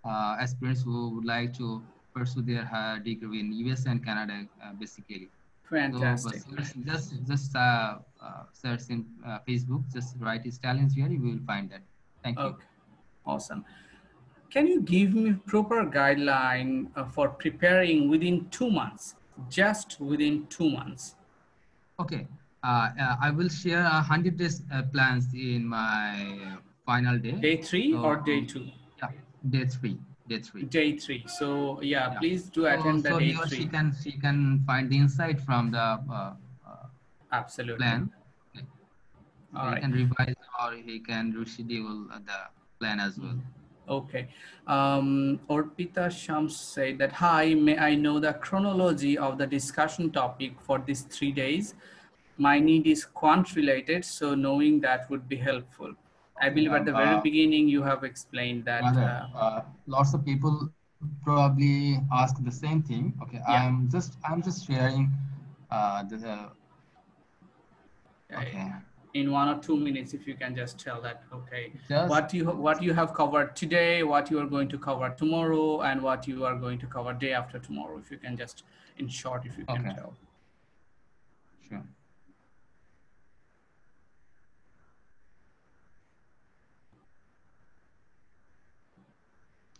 [SPEAKER 7] aspirants who would like to pursue their higher degree in US and Canada, basically.
[SPEAKER 1] Fantastic.
[SPEAKER 7] So just search in Facebook. Just write Stalin GRE. We will find that. Thank you.
[SPEAKER 1] Okay, awesome. can you give me proper guideline for preparing within 2 months, just within 2 months?
[SPEAKER 7] Okay, I will share 100 days plans in my final day.
[SPEAKER 1] Day 3
[SPEAKER 7] so,
[SPEAKER 1] or day 2?
[SPEAKER 7] Yeah, day 3. Day 3.
[SPEAKER 1] Day 3. So yeah, please do attend the
[SPEAKER 7] so
[SPEAKER 1] day
[SPEAKER 7] he or
[SPEAKER 1] 3.
[SPEAKER 7] she can find the insight from the
[SPEAKER 1] Absolutely.
[SPEAKER 7] plan. Okay. So
[SPEAKER 1] All
[SPEAKER 7] he
[SPEAKER 1] right.
[SPEAKER 7] can revise or he can reschedule the plan as well.
[SPEAKER 1] Okay. Orpita Shams said that, hi, may I know the chronology of the discussion topic for these 3 days? My need is quant related, so knowing that would be helpful. I believe at the very beginning you have explained that.
[SPEAKER 7] Lots of people probably ask the same thing. Okay,
[SPEAKER 1] yeah.
[SPEAKER 7] I'm just sharing okay.
[SPEAKER 1] In 1 or 2 minutes, if you can just tell that, okay,
[SPEAKER 7] just
[SPEAKER 1] what you have covered today, what you are going to cover tomorrow, and what you are going to cover day after tomorrow. If you can just, in short, if you can tell.
[SPEAKER 7] Sure.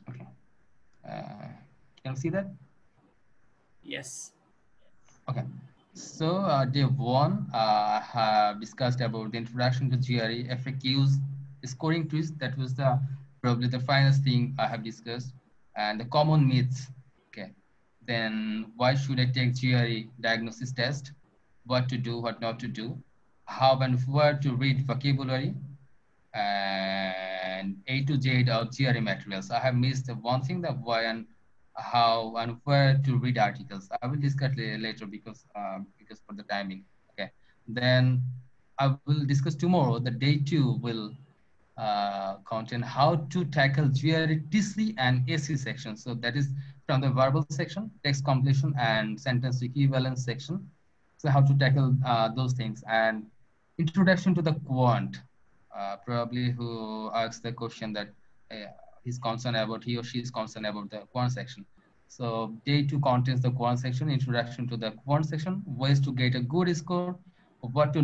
[SPEAKER 7] Okay. Can you see that?
[SPEAKER 1] Yes.
[SPEAKER 7] Okay. So day 1 have discussed about the introduction to GRE, FAQs, scoring twist. That was probably the finest thing I have discussed, and the common myths. Okay. Then why should I take GRE diagnosis test? What to do, what not to do, how and where to read vocabulary, and A to Z of GRE materials. I have missed one thing, the why and how and where to read articles. I will discuss later because for the timing. Okay. Then I will discuss tomorrow. The day 2 will contain how to tackle GRE TC and AC section. So that is from the verbal section, text completion, and sentence equivalence section. So how to tackle those things, and introduction to the quant. Probably who asks the question that he's concerned about, he or she is concerned about the quant section. So day 2 contains the quant section, introduction to the quant section, ways to get a good score, what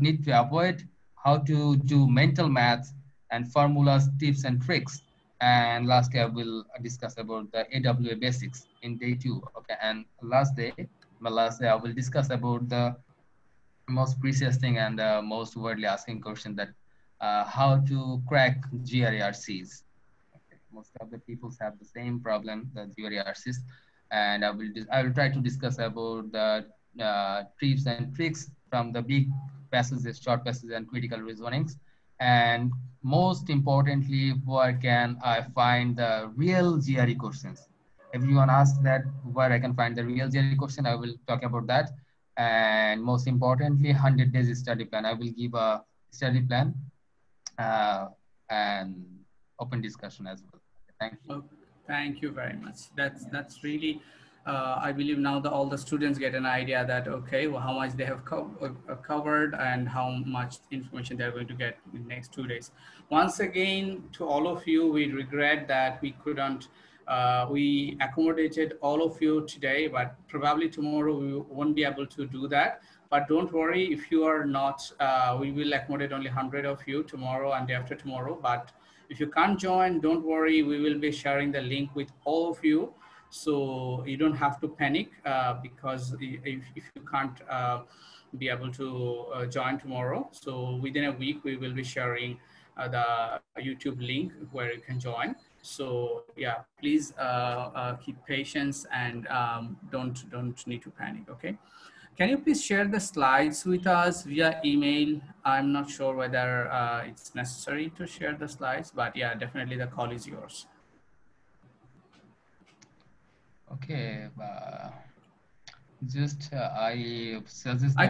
[SPEAKER 7] need to avoid, how to do mental maths, and formulas, tips, and tricks. And lastly, I will discuss about the AWA basics in day 2. Okay, and my last day, I will discuss about the most precious thing and most widely asking question, that how to crack GRERCs. Okay. Most of the people have the same problem, the GRERCs, and I will try to discuss about the tips and tricks from the big passages, short passages, and critical reasonings. And most importantly, where can I find the real GRE questions? Everyone asks that where I can find the real GRE question. I will talk about that. And most importantly, 100 days study plan. I will give a study plan and open discussion as well. Thank you.
[SPEAKER 1] Okay. Thank you very much. That's really, I believe now all the students get an idea that, okay, well, how much they have covered and how much information they're going to get in the next 2 days. Once again, to all of you, we regret that we couldn't, we accommodated all of you today, but probably tomorrow we won't be able to do that. But don't worry, if you are not, we will accommodate only 100 of you tomorrow and day after tomorrow. But if you can't join, don't worry, we will be sharing the link with all of you. So you don't have to panic because if you can't be able to join tomorrow. So within a week, we will be sharing the YouTube link where you can join. So yeah, please keep patience and don't need to panic, okay? Can you please share the slides with us via email? I'm not sure whether it's necessary to share the slides, but yeah, definitely the call is yours.
[SPEAKER 7] Okay, just I suggest that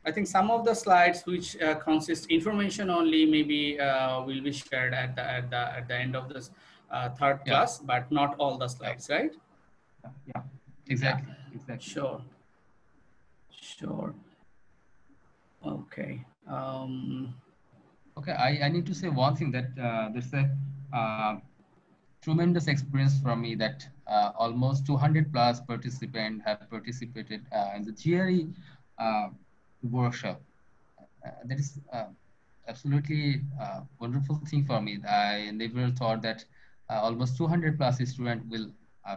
[SPEAKER 1] I think some of the slides which consist information only maybe will be shared at the end of this third class, but not all the slides, right?
[SPEAKER 7] Yeah, exactly.
[SPEAKER 1] Yeah. Exactly. Sure. Okay.
[SPEAKER 7] Okay, I need to say one thing, that there's a tremendous experience from me, that almost 200 plus participants have participated in the GRE workshop. That is
[SPEAKER 5] absolutely wonderful thing for me. I never thought that almost 200 plus students will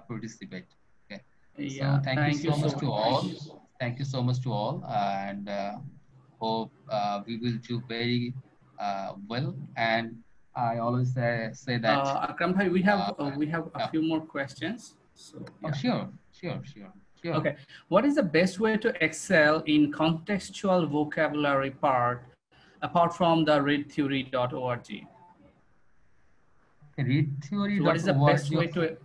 [SPEAKER 5] participate. Okay, so
[SPEAKER 1] Yeah,
[SPEAKER 5] thank you
[SPEAKER 1] thank you
[SPEAKER 5] so
[SPEAKER 1] so
[SPEAKER 5] much to
[SPEAKER 1] much.
[SPEAKER 5] all. Thank you so much to all, and hope we will do very well. And I always say that.
[SPEAKER 1] Akram bhai, we have a
[SPEAKER 5] Yeah.
[SPEAKER 1] few more questions. So
[SPEAKER 5] Oh,
[SPEAKER 1] yeah.
[SPEAKER 5] sure.
[SPEAKER 1] Okay. What is the best way to excel in contextual vocabulary part apart from the readtheory.org? So what is the best way
[SPEAKER 5] Readtheory.org.
[SPEAKER 1] to?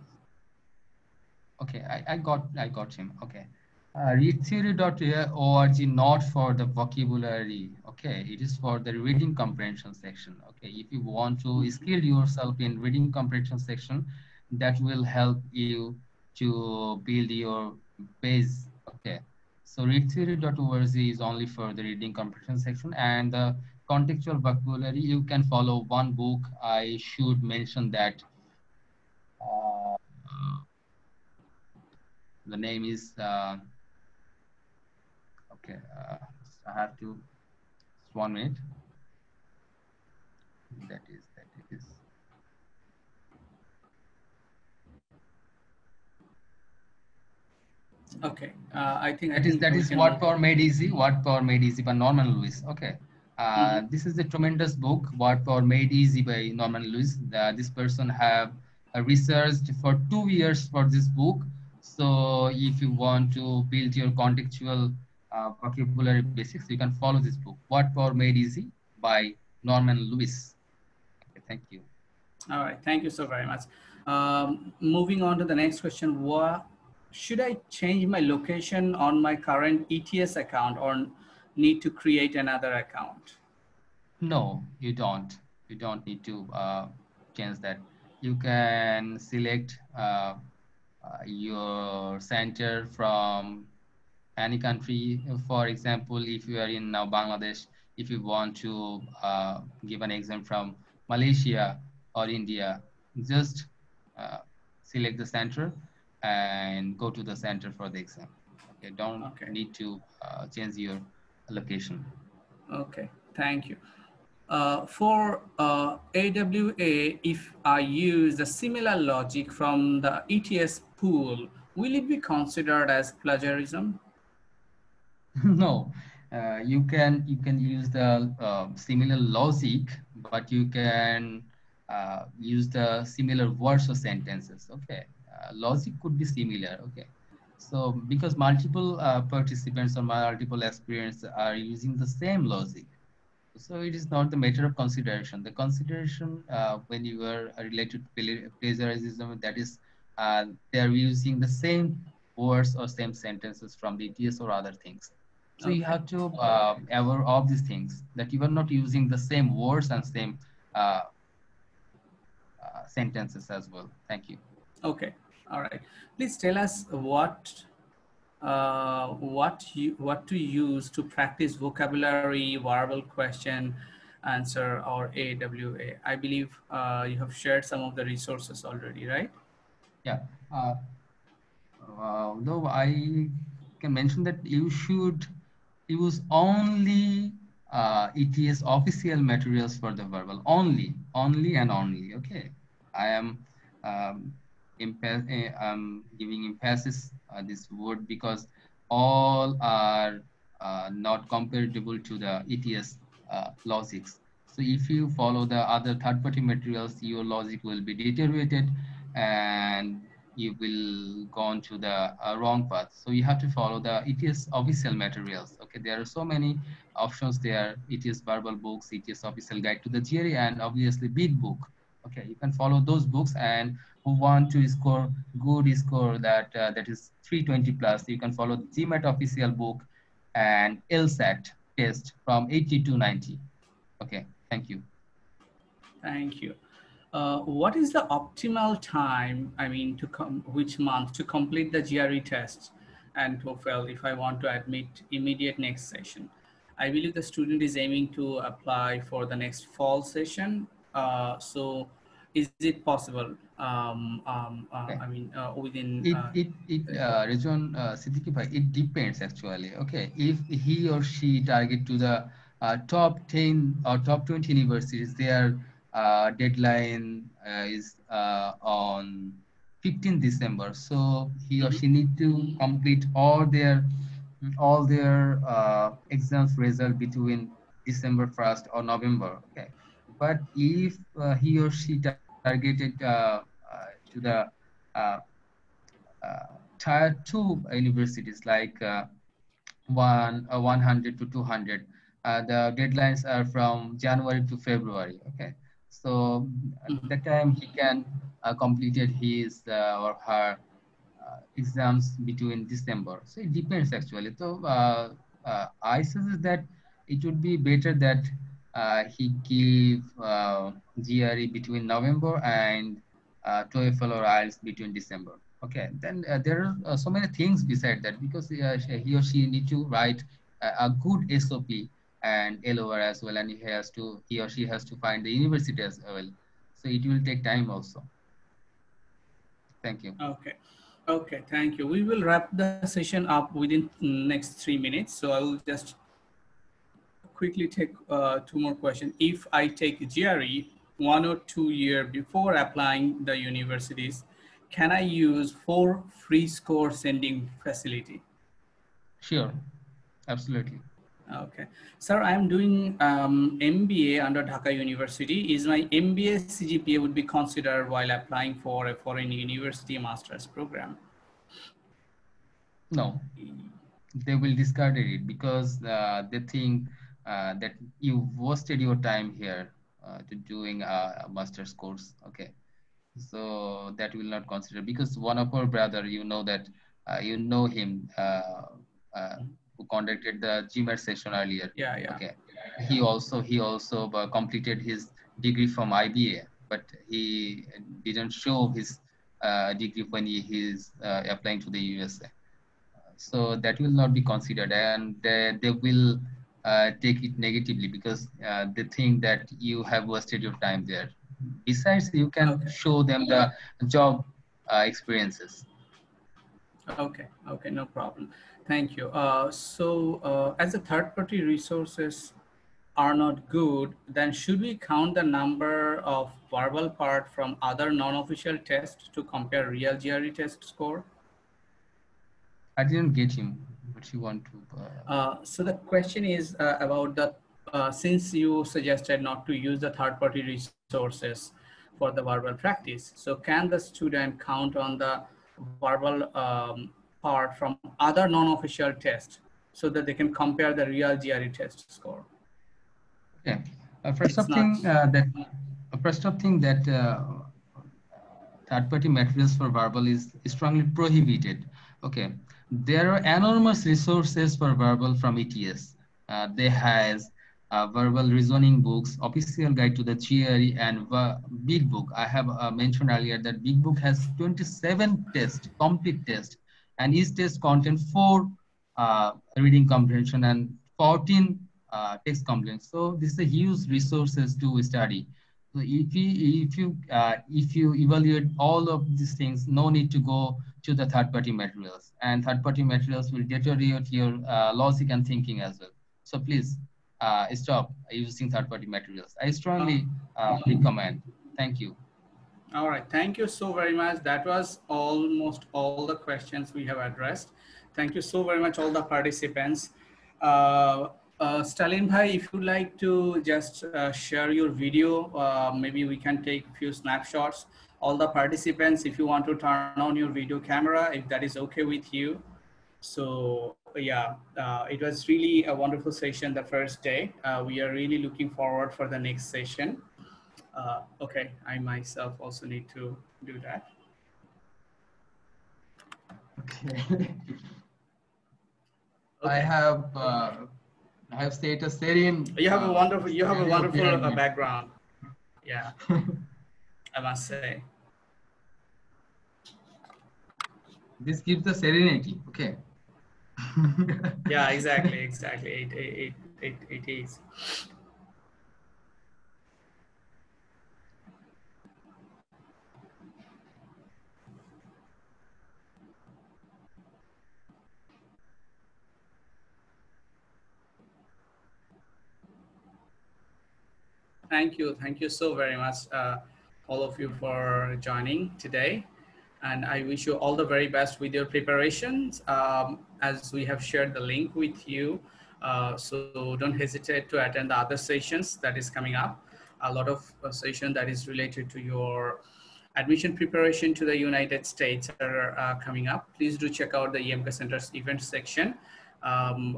[SPEAKER 5] Okay, I got him. Okay. Readtheory.org not for the vocabulary. Okay, it is for the reading comprehension section. Okay, if you want to skill yourself in reading comprehension section, that will help you to build your base. Okay, so readtheory.org is only for the reading comprehension section, and the contextual vocabulary you can follow one book. I should mention that. Uh, the name is okay. I have to just 1 minute. That is
[SPEAKER 1] Okay. I think
[SPEAKER 5] that
[SPEAKER 1] we
[SPEAKER 5] is
[SPEAKER 1] can
[SPEAKER 5] What
[SPEAKER 1] move.
[SPEAKER 5] Power Made Easy. What Power Made Easy by Norman Lewis. Okay. This is a tremendous book. What Power Made Easy by Norman Lewis. This person have researched for 2 years for this book. So if you want to build your contextual vocabulary basics, you can follow this book. What Power Made Easy by Norman Lewis. Okay, thank you.
[SPEAKER 1] All right. Thank you so very much. Moving on to the next question. What should I change my location on my current ETS account or need to create another account?
[SPEAKER 5] No, you don't. You don't need to change that. You can select your center from any country. For example, if you are in now Bangladesh, if you want to give an exam from Malaysia or India, just uh, select the center and go to the center for the exam. Okay, don't need to change your location.
[SPEAKER 1] Okay, thank you. For AWA, if I use the similar logic from the ETS pool, will it be considered as plagiarism?
[SPEAKER 5] No, you can use the similar logic, but you can use the similar words or sentences. Okay, logic could be similar. Okay, so because multiple participants or multiple aspirants are using the same logic, so it is not the matter of consideration. The consideration when you are related to plagiarism, that is they are using the same words or same sentences from the ETS or other things. So you have to aware of these things, that you are not using the same words and same uh, sentences as well. Thank you.
[SPEAKER 1] Okay, all right. Please tell us what to use to practice vocabulary, verbal question, answer, or AWA. I believe you have shared some of the resources already, right?
[SPEAKER 5] Yeah. Though I can mention that you should use only ETS official materials for the verbal, only and only. Okay, I am um, giving emphasis this word because all are not comparable to the ETS logics. So if you follow the other third-party materials, your logic will be deteriorated and you will go on to the wrong path. So you have to follow the ETS official materials. Okay, there are so many options there. ETS verbal books, ETS official guide to the GRE, and obviously big book. Okay, you can follow those books, and who want to score good score that is 320 plus, you can follow the GMAT official book and LSAT test from 80 to 90. Okay, thank you.
[SPEAKER 1] Thank you. What is the optimal time, I mean, which month to complete the GRE test and TOEFL if I want to admit immediate next session? I believe the student is aiming to apply for the next fall session. So is it possible?
[SPEAKER 5] Okay.
[SPEAKER 1] I mean, within...
[SPEAKER 5] Rajan Siddiqui bhai, it depends actually. Okay, if he or she target to the
[SPEAKER 7] top 10 or top 20 universities, their deadline is on 15 December. So he or she need to complete all their exams result between December 1st or November. Okay, but if he or she targeted to the uh, tier 2 universities like 100 to 200. The deadlines are from January to February. Okay, so at that time he can completed his or her exams between December. So it depends actually. So I suggest that it would be better that he give GRE between November and TOEFL or IELTS between December. Okay, then there are so many things beside that because he or she need to write a good SOP and LOR as well, and he or she has to find the university as well. So it will take time also. Thank you.
[SPEAKER 1] Okay. Okay, thank you. We will wrap the session up within next 3 minutes. So I will just quickly take 2 more questions. If I take GRE 1 or 2 years before applying the universities, can I use for free score sending facility?
[SPEAKER 7] Sure, absolutely.
[SPEAKER 1] Okay. Sir, I am doing MBA under Dhaka University. Is my MBA CGPA would be considered while applying for a foreign university master's program?
[SPEAKER 7] No, they will discard it because they think that you wasted your time here to doing a master's course. Okay, so that will not consider because one of our brother, you know that you know him uh, who conducted the GMAT session earlier.
[SPEAKER 1] Yeah, yeah.
[SPEAKER 7] Okay, he also completed his degree from IBA, but he didn't show his degree when he's applying to the USA. So that will not be considered, and they will take it negatively because they think that you have wasted your time there. Besides, you can show them the job experiences.
[SPEAKER 1] Okay, okay, no problem. Thank you. As a third-party resources are not good, then should we count the number of verbal part from other non-official tests to compare real GRE test score?
[SPEAKER 7] I didn't get him. What you want to?
[SPEAKER 1] So the question is about the, since you suggested not to use the third-party resources for the verbal practice, so can the student count on the verbal part from other non-official tests so that they can compare the real GRE test score?
[SPEAKER 7] Okay. First of thing that third-party materials for verbal is strongly prohibited. Okay, there are enormous resources for verbal from ETS. They has verbal reasoning books, official guide to the GRE, and Big Book. I have mentioned earlier that Big Book has 27 tests, complete tests, and each test contains 4 reading comprehension and 14 text comprehension. So this is a huge resources to study. So if you evaluate all of these things, no need to go to the third-party materials, and third-party materials will deteriorate your logic and thinking as well. So please stop using third-party materials. I strongly recommend. Thank you.
[SPEAKER 1] All right, thank you so very much. That was almost all the questions we have addressed. Thank you so very much, all the participants. Stalin bhai, if you'd like to just share your video, maybe we can take a few snapshots. All the participants, if you want to turn on your video camera, if that is okay with you. So yeah, it was really a wonderful session the first day. We are really looking forward for the next session. Okay, I myself also need to do that.
[SPEAKER 7] Okay. I have status setting.
[SPEAKER 1] You have a wonderful background. Yeah, I must say.
[SPEAKER 7] This gives the serenity. Okay.
[SPEAKER 1] Yeah, exactly. It is. Thank you. Thank you so very much, all of you, for joining today. And I wish you all the very best with your preparations. As we have shared the link with you, so don't hesitate to attend the other sessions that is coming up. A lot of session that is related to your admission preparation to the United States are coming up. Please do check out the EMK Center's event section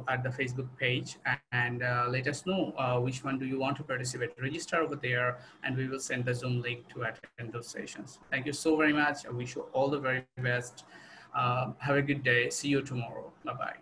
[SPEAKER 1] at the Facebook page, and let us know which one do you want to participate. Register over there, and we will send the Zoom link to attend those sessions. Thank you so very much. I wish you all the very best. Have a good day. See you tomorrow. Bye-bye.